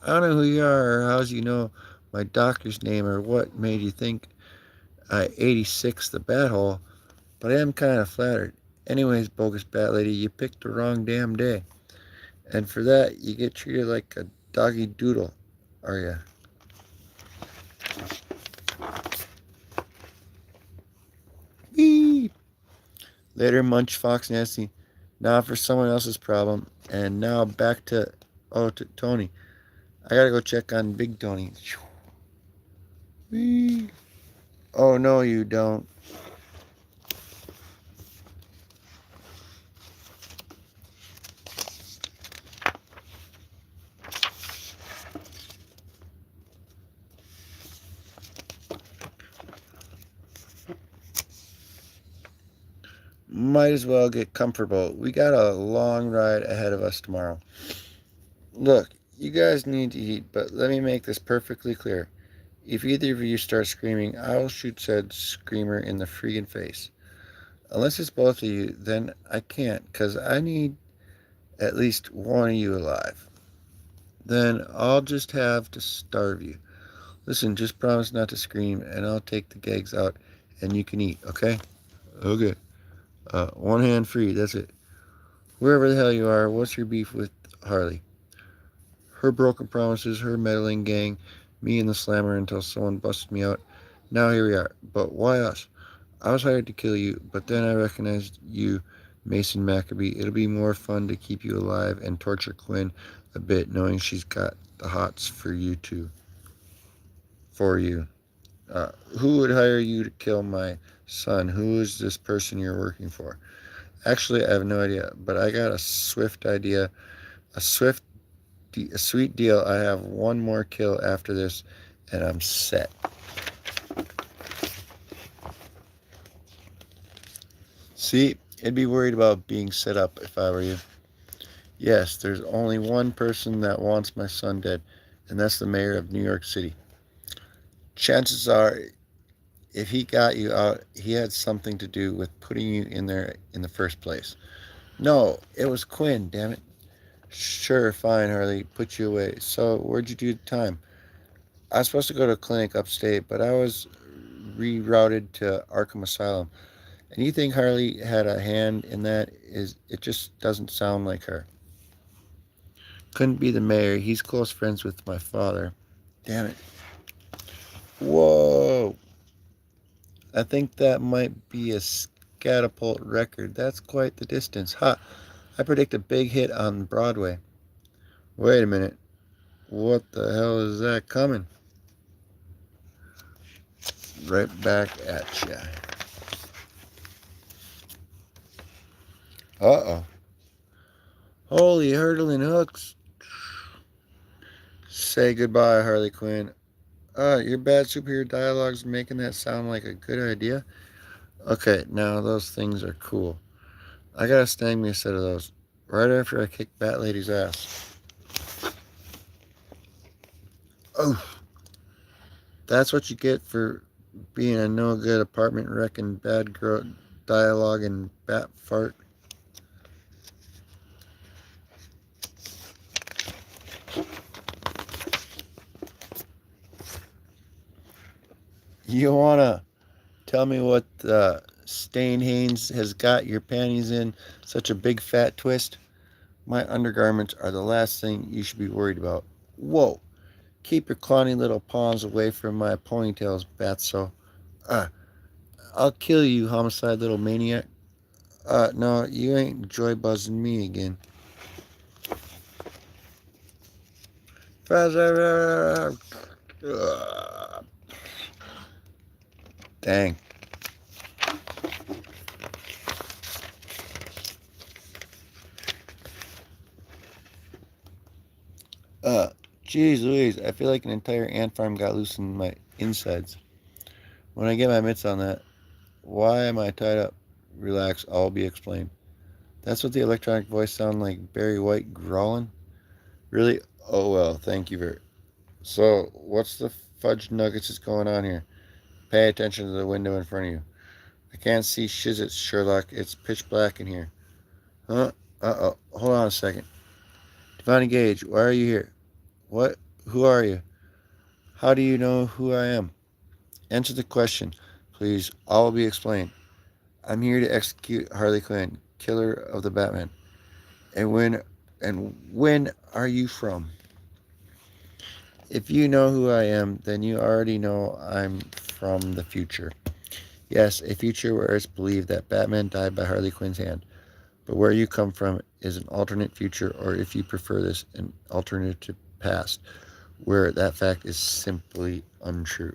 I don't know who you are or how's you know my doctor's name or what made you think I 86 the bat hole, but I am kind of flattered. Anyways, bogus bat lady, you picked the wrong damn day. And for that, you get treated like a doggy doodle, are ya? Whee! Later, Munch Fox Nancy. Now for someone else's problem. And now back to Tony. I gotta go check on Big Tony. Whee! Oh no, you don't. Might as well get comfortable. We got a long ride ahead of us tomorrow. Look, you guys need to eat, but let me make this perfectly clear. If either of you start screaming, I will shoot said screamer in the freaking face. Unless it's both of you, then I can't, because I need at least one of you alive. Then I'll just have to starve you. Listen, just promise not to scream, and I'll take the gags out, and you can eat, okay? Okay. One hand free, that's it. Wherever the hell you are, what's your beef with Harley? Her broken promises, her meddling gang, me and the slammer until someone busted me out. Now here we are. But why us? I was hired to kill you, but then I recognized you, Mason Maccabee. It'll be more fun to keep you alive and torture Quinn a bit, knowing she's got the hots for you too. For you. Who would hire you to kill my son? Who is this person you're working for? Actually, I have no idea, but I got a swift idea. A sweet deal. I have one more kill after this, and I'm set. See, I'd be worried about being set up if I were you. Yes, there's only one person that wants my son dead, and that's the mayor of New York City. Chances are, if he got you out, he had something to do with putting you in there in the first place. No, it was Quinn, damn it. Sure, fine, Harley, put you away. So, where'd you do the time? I was supposed to go to a clinic upstate, but I was rerouted to Arkham Asylum. And you think Harley had a hand in that? Is it just doesn't sound like her. Couldn't be the mayor. He's close friends with my father. Damn it. Whoa. I think that might be a catapult record. That's quite the distance. Ha! I predict a big hit on Broadway. Wait a minute. What the hell is that coming? Right back at ya. Uh-oh. Holy hurdling hooks. Say goodbye, Harley Quinn. Your bad superhero dialogue's making that sound like a good idea. Okay, now those things are cool. I gotta snag me a set of those. Right after I kick Bat Lady's ass. Oh, that's what you get for being a no good apartment wrecking bad girl dialogue and bat fart. You wanna tell me what Stain Haynes has got your panties in such a big fat twist? My undergarments are the last thing you should be worried about. Whoa! Keep your clawny little paws away from my ponytails, Batso. Ah, I'll kill you, homicide little maniac. No, you ain't joy buzzing me again. Dang. Uh, Jeez Louise, I feel like an entire ant farm got loose in my insides. When I get my mitts on that, why am I tied up? Relax, all will be explained. That's what the electronic voice sounded like Barry White growling? Really? Oh well, thank you very. So, what's the fudge nuggets is going on here? Pay attention to the window in front of you. I can't see shizits, Sherlock. It's pitch black in here. Huh? Uh-oh. Hold on a second. Devon Gage, why are you here? What? Who are you? How do you know who I am? Answer the question, please. All will be explained. I'm here to execute Harley Quinn, killer of the Batman. And when are you from? If you know who I am, then you already know I'm from the future. Yes, a future where it's believed that Batman died by Harley Quinn's hand. But where you come from is an alternate future, or if you prefer this, an alternative past, where that fact is simply untrue.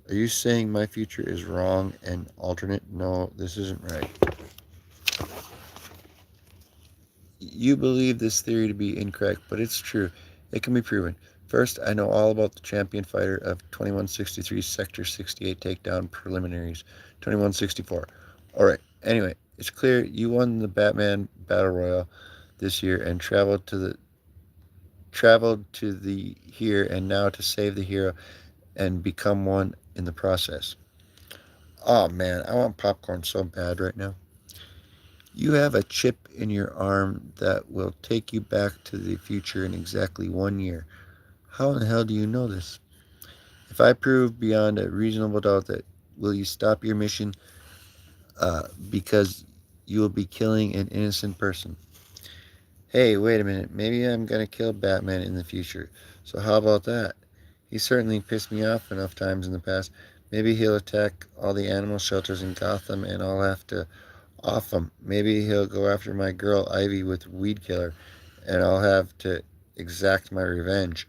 Are you saying my future is wrong and alternate? No, this isn't right. You believe this theory to be incorrect, but it's true. It can be proven. First, I know all about the champion fighter of 2163 Sector 68 takedown preliminaries. 2164. Alright, anyway, it's clear you won the Batman Battle Royale this year and traveled to the here and now to save the hero and become one in the process. Oh man, I want popcorn so bad right now. You have a chip in your arm that will take you back to the future in exactly 1 year. How in the hell do you know this? If I prove beyond a reasonable doubt that, will you stop your mission because you will be killing an innocent person? Hey, wait a minute. Maybe I'm going to kill Batman in the future. So how about that? He certainly pissed me off enough times in the past. Maybe he'll attack all the animal shelters in Gotham and I'll have to off him. Maybe he'll go after my girl Ivy with Weed Killer and I'll have to exact my revenge.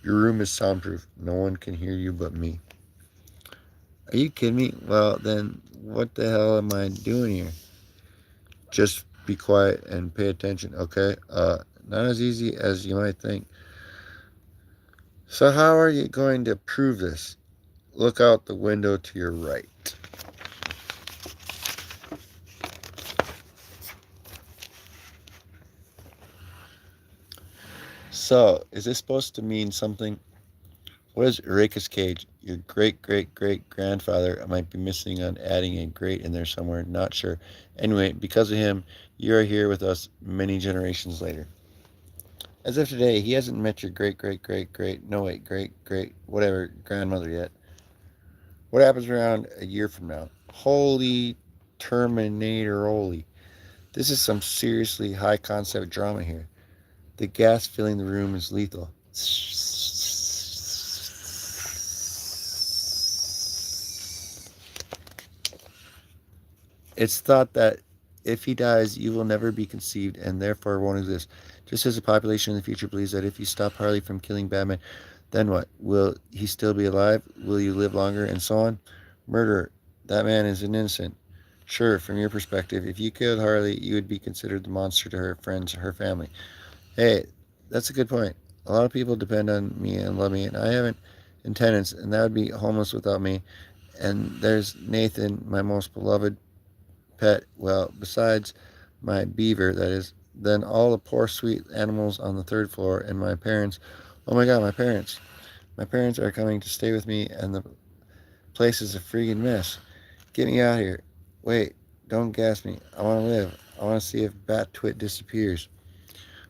Your room is soundproof. No one can hear you but me. Are you kidding me? Well, then what the hell am I doing here? Just be quiet and pay attention, okay? Not as easy as you might think. So how are you going to prove this? Look out the window to your right. So, is this supposed to mean something? What is Eureka's cage? Your great great great grandfather might be missing on adding a great in there somewhere, not sure. Anyway, because of him, you are here with us many generations later. As of today, he hasn't met your great great great great, no wait, great great, whatever, grandmother yet. What happens around a year from now? Holy Terminator, holy. This is some seriously high concept drama here. The gas filling the room is lethal. It's thought that if he dies, you will never be conceived and therefore won't exist. Just as the population in the future believes that if you stop Harley from killing Batman, then what? Will he still be alive? Will you live longer? And so on? Murder. That man is an innocent. Sure, from your perspective, if you killed Harley, you would be considered the monster to her friends, her family. Hey, that's a good point. A lot of people depend on me and love me, and I haven't in tenants, and that would be homeless without me. And there's Nathan, my most beloved pet, well, besides my beaver, that is, then all the poor sweet animals on the third floor, and my parents. Oh my god, my parents. My parents are coming to stay with me, and the place is a freaking mess. Get me out here. Wait, don't gas me. I want to live. I want to see if Bat Twit disappears.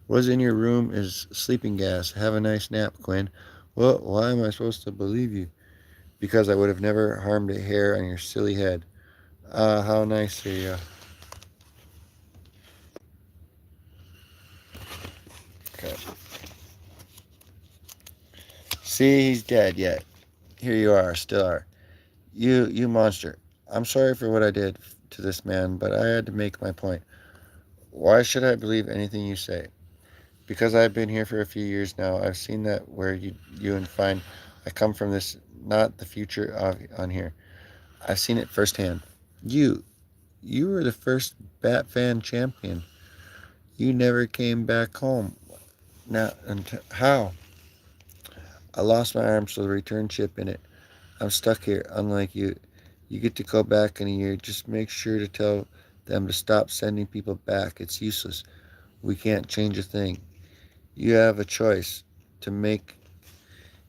What's in your room is sleeping gas. Have a nice nap, Quinn. Well, why am I supposed to believe you? Because I would have never harmed a hair on your silly head. Ah, how nice of you. Okay. See, he's dead yet. Here you are, still are. You monster. I'm sorry for what I did to this man, but I had to make my point. Why should I believe anything you say? Because I've been here for a few years now, I've seen that where you and find I come from this, not the future of on here. I've seen it firsthand. You, you were the first Bat fan champion. You never came back home. Now, and how? I lost my arm, so the return chip in it. I'm stuck here, unlike you. You get to go back in a year. Just make sure to tell them to stop sending people back. It's useless. We can't change a thing. You have a choice to make.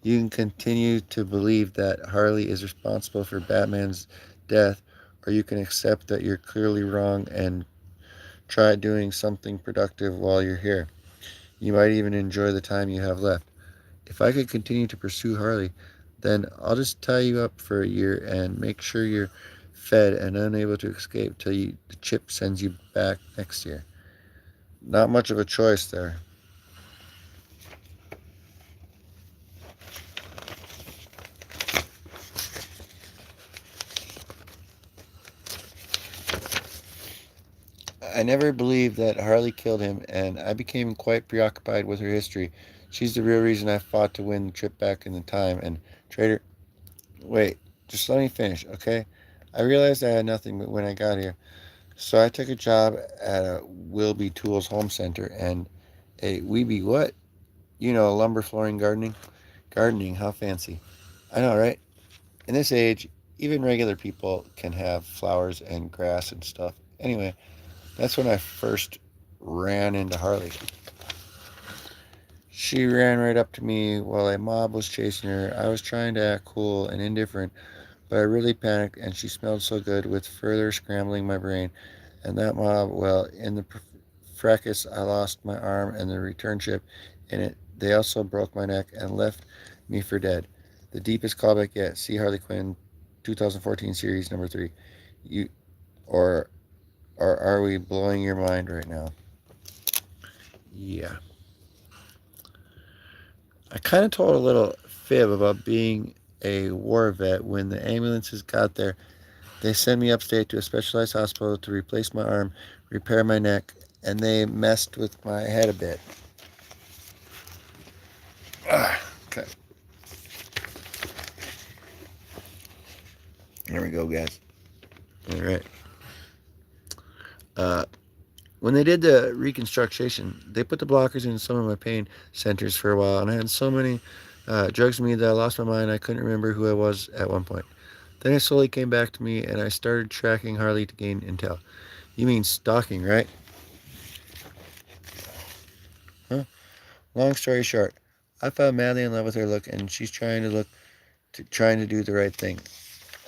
You can continue to believe that Harley is responsible for Batman's death, or you can accept that you're clearly wrong and try doing something productive while you're here. You might even enjoy the time you have left. If I could continue to pursue Harley, then I'll just tie you up for a year and make sure you're fed and unable to escape till the chip sends you back next year. Not much of a choice there. I never believed that Harley killed him, and I became quite preoccupied with her history. She's the real reason I fought to win the trip back in the time. And Trader, wait, just let me finish, okay? I realized I had nothing when I got here, so I took a job at a Wilby Tools home center and a Weeby what? You know, lumber flooring gardening. Gardening, how fancy. I know, right? In this age, even regular people can have flowers and grass and stuff. Anyway, that's when I first ran into Harley. She ran right up to me while a mob was chasing her. I was trying to act cool and indifferent, but I really panicked, and she smelled so good with further scrambling my brain. And that mob, well, in the fracas, I lost my arm and the return chip in it. They also broke my neck and left me for dead. The deepest callback yet. See Harley Quinn, 2014 series number 3. You or are we blowing your mind right now? Yeah. I kind of told a little fib about being a war vet. When the ambulances got there, they sent me upstate to a specialized hospital to replace my arm, repair my neck, and they messed with my head a bit. Okay. There we go, guys. All right. Uh, when they did the reconstruction, they put the blockers in some of my pain centers for a while, and I had so many Drugs me that I lost my mind. I couldn't remember who I was at one point. Then it slowly came back to me, and I started tracking Harley to gain intel. You mean stalking, right? Huh? Long story short, I fell madly in love with her look, and she's trying to do the right thing.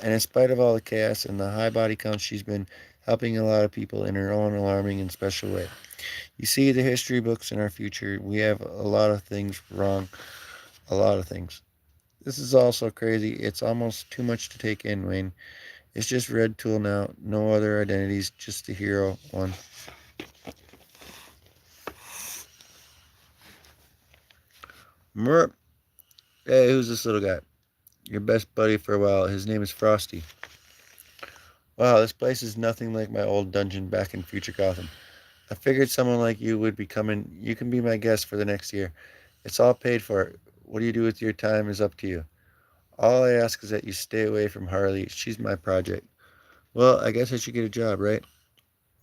And in spite of all the chaos and the high body count, she's been helping a lot of people in her own alarming and special way. You see, the history books in our future, we have a lot of things wrong. A lot of things. This is all so crazy. It's almost too much to take in, Wayne. It's just Red Tool now. No other identities, just the hero one. Merp. Hey, who's this little guy? Your best buddy for a while. His name is Frosty. Wow, this place is nothing like my old dungeon back in future Gotham. I figured someone like you would be coming. You can be my guest for the next year. It's all paid for. What do you do with your time is up to you. All I ask is that you stay away from Harley. She's my project. Well, I guess I should get a job, right?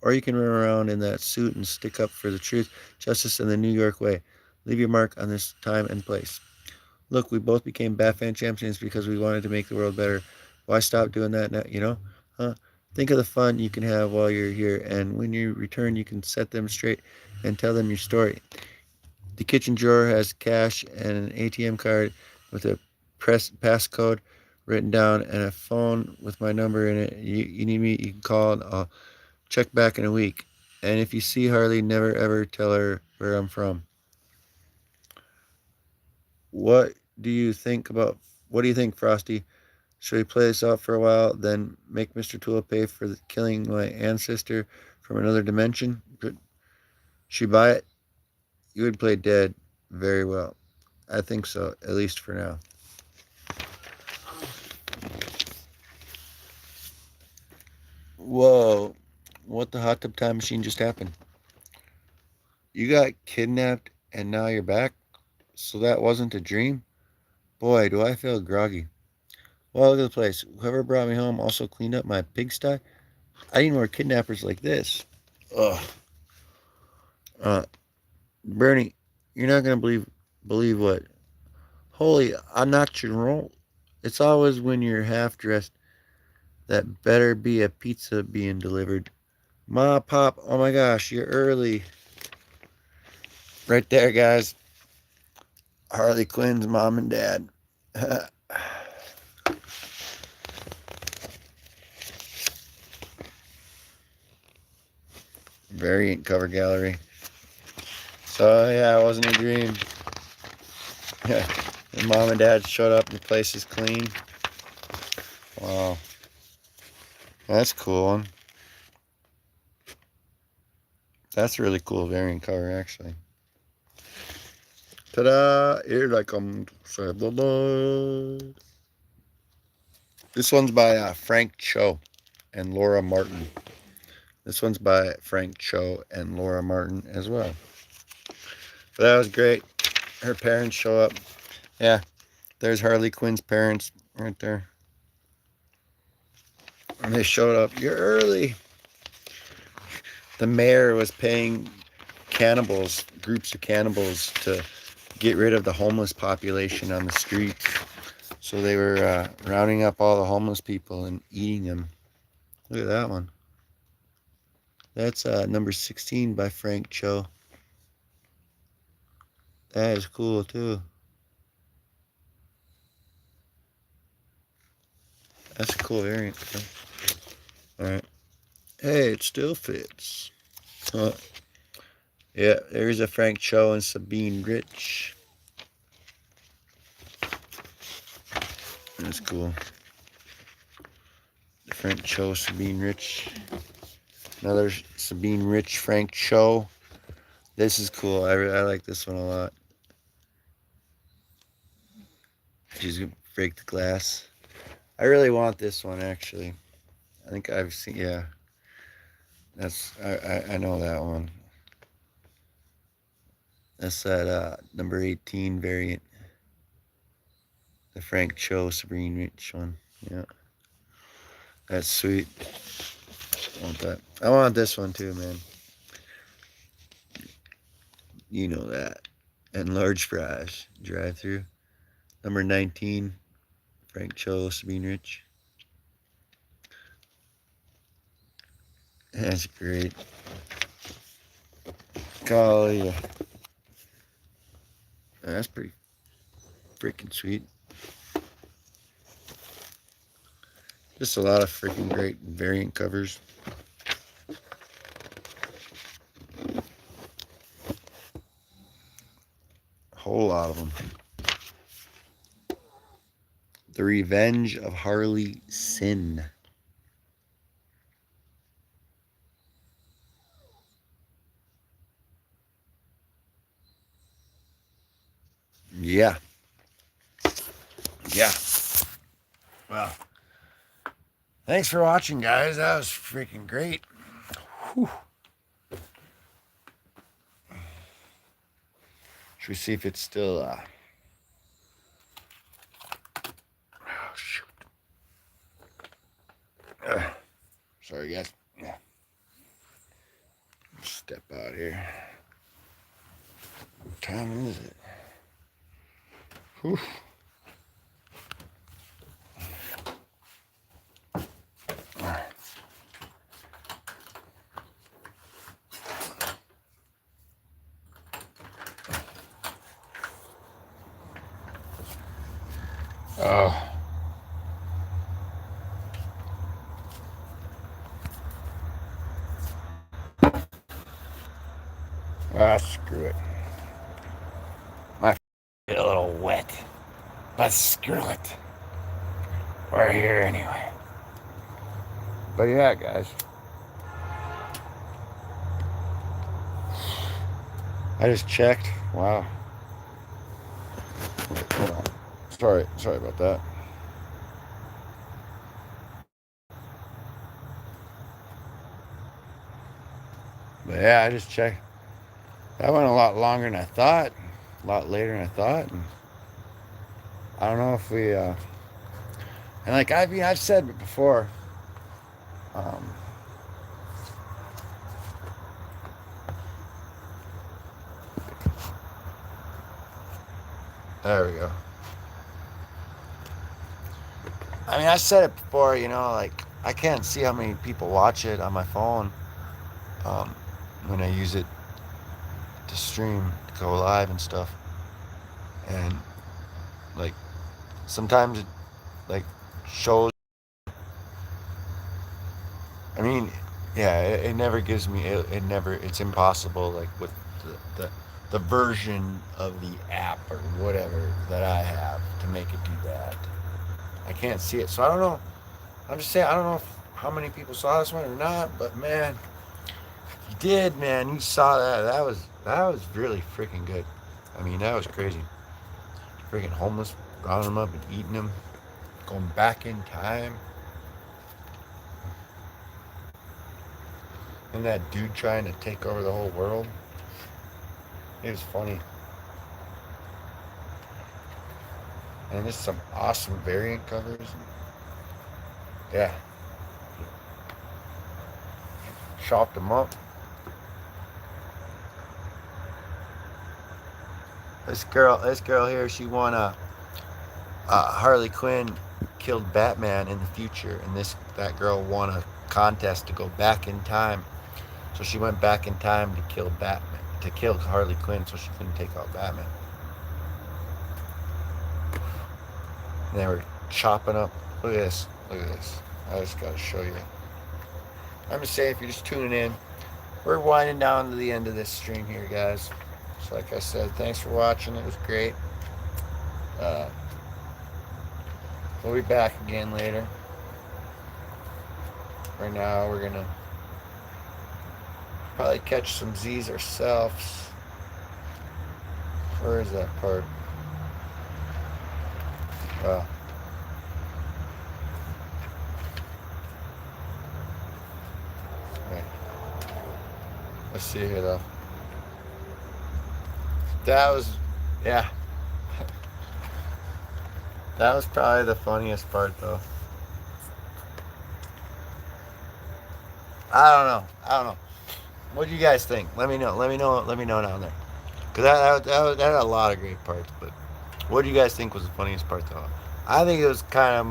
Or you can run around in that suit and stick up for the truth, justice, and the New York way. Leave your mark on this time and place. Look, we both became Batman champions because we wanted to make the world better. Why stop doing that now, you know? Huh? Think of the fun you can have while you're here, and when you return, you can set them straight and tell them your story. The kitchen drawer has cash and an ATM card with a passcode written down and a phone with my number in it. You need me, you can call and I'll check back in a week. And if you see Harley, never ever tell her where I'm from. What do you think about what do you think, Frosty? Should we play this out for a while, then make Mr. Tool pay for killing my ancestor from another dimension? Should we buy it? You would play dead very well. I think so, at least for now. Whoa. What the hot tub time machine just happened? You got kidnapped and now you're back? So that wasn't a dream? Boy, do I feel groggy. Well, look at the place. Whoever brought me home also cleaned up my pigsty. I need more kidnappers like this. Ugh. Uh, Bernie, you're not gonna believe what? Holy, I'm not your roll. It's always when you're half dressed that better be a pizza being delivered. Ma, Pop, oh my gosh, you're early. Right there, guys. Harley Quinn's mom and dad. Variant cover gallery. So yeah, it wasn't a dream. And mom and dad showed up and the place is clean. Wow. That's cool one. That's a really cool variant cover actually. Ta-da! Here I come. This one's by Frank Cho and Laura Martin. This one's by Frank Cho and Laura Martin as well. But that was great. Her parents show up. Yeah, there's Harley Quinn's parents right there. And they showed up. You're early. The mayor was paying groups of cannibals, to get rid of the homeless population on the streets. So they were rounding up all the homeless people and eating them. Look at that one. That's number 16 by Frank Cho. That is cool too. That's a cool variant. Alright. Hey, it still fits. Yeah, there's a Frank Cho and Sabine Rich. That's cool. Frank Cho, Sabine Rich. Another Sabine Rich, Frank Cho. This is cool. I like this one a lot. She's gonna break the glass. I really want this one actually. I think I've seen. Yeah, I know that one. That's that number 18 variant. The Frank Cho, Sabine Rich one. Yeah, that's sweet. I want that. I want this one too, man. You know that. And large fries. Drive through. Number 19, Frank Cho, Sabine Rich. That's great. Golly. That's pretty freaking sweet. Just a lot of freaking great variant covers. A whole lot of them. The Revenge of Harley Sin. Yeah. Yeah. Well, thanks for watching, guys. That was freaking great. Whew. Should we see if it's still oh shoot. Sorry guys. Yeah. Step out here. What time is it? Whew. Oh. Ah, screw it. My get a little wet, but screw it. We're here anyway. But yeah, guys. I just checked. Wow. Hold on. Sorry about that. But yeah, I just checked. That went a lot longer than I thought. A lot later than I thought. And I don't know if we and like I've said it before. Um, there we go. I mean, I said it before, like I can't see how many people watch it on my phone when I use it to stream, to go live and stuff. And like sometimes it like shows. I mean, yeah, it never gives me. It's impossible. Like with the version of the app or whatever that I have to make it do that. I can't see it, so I don't know. I'm just saying I don't know how many people saw this one or not, but man, if you did, man, you saw that. That was really freaking good. I mean, that was crazy. Freaking homeless, rounding them up and eating them, going back in time. And that dude trying to take over the whole world. It was funny. And there's some awesome variant covers. Yeah. Chopped them up. This girl here, she won a Harley Quinn killed Batman in the future, and that girl won a contest to go back in time. So she went back in time to kill Batman, to kill Harley Quinn, so she couldn't take out Batman. And they were chopping up. Look at this. Look at this. I just gotta show you. I'm just saying, if you're just tuning in, we're winding down to the end of this stream here, guys. So like I said, thanks for watching. It was great. We'll be back again later. Right now, we're gonna probably catch some Z's ourselves. Where is that part? Well, right. Let's see here though. That was, yeah. That was probably the funniest part though. I don't know. What do you guys think? Let me know. Let me know down there. Cause that had a lot of great parts, but What do you guys think was the funniest part though? I think it was kind of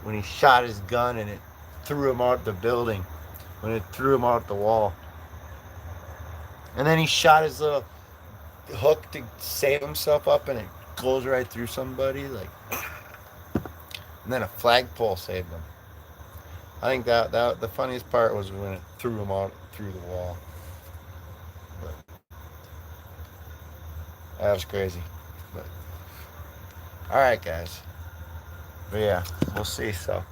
when he shot his gun and it threw him out the building, when it threw him out the wall, and then he shot his little hook to save himself up, and it goes right through somebody like, and then a flagpole saved him. I think that the funniest part was when it threw him out through the wall. But that was crazy. But all right, guys. But yeah, we'll see. So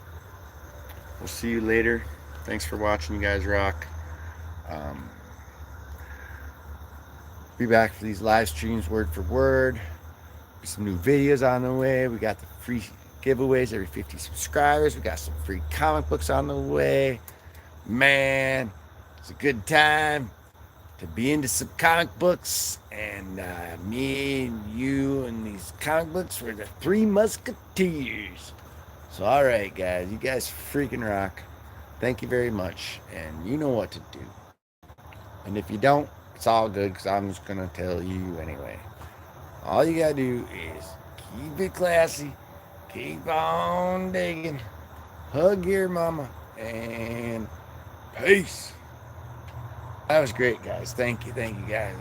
we'll see you later. Thanks for watching. You guys rock. Um, be back for these live streams word for word. Some new videos on the way. We got the free giveaways every 50 subscribers. We got some free comic books on the way. Man, it's a good time to be into some comic books. And me and you and these comic books were the Three Musketeers. So, all right, guys. You guys freaking rock. Thank you very much. And you know what to do. And if you don't, it's all good because I'm just going to tell you anyway. All you got to do is keep it classy, keep on digging, hug your mama, and peace. That was great, guys. Thank you, guys.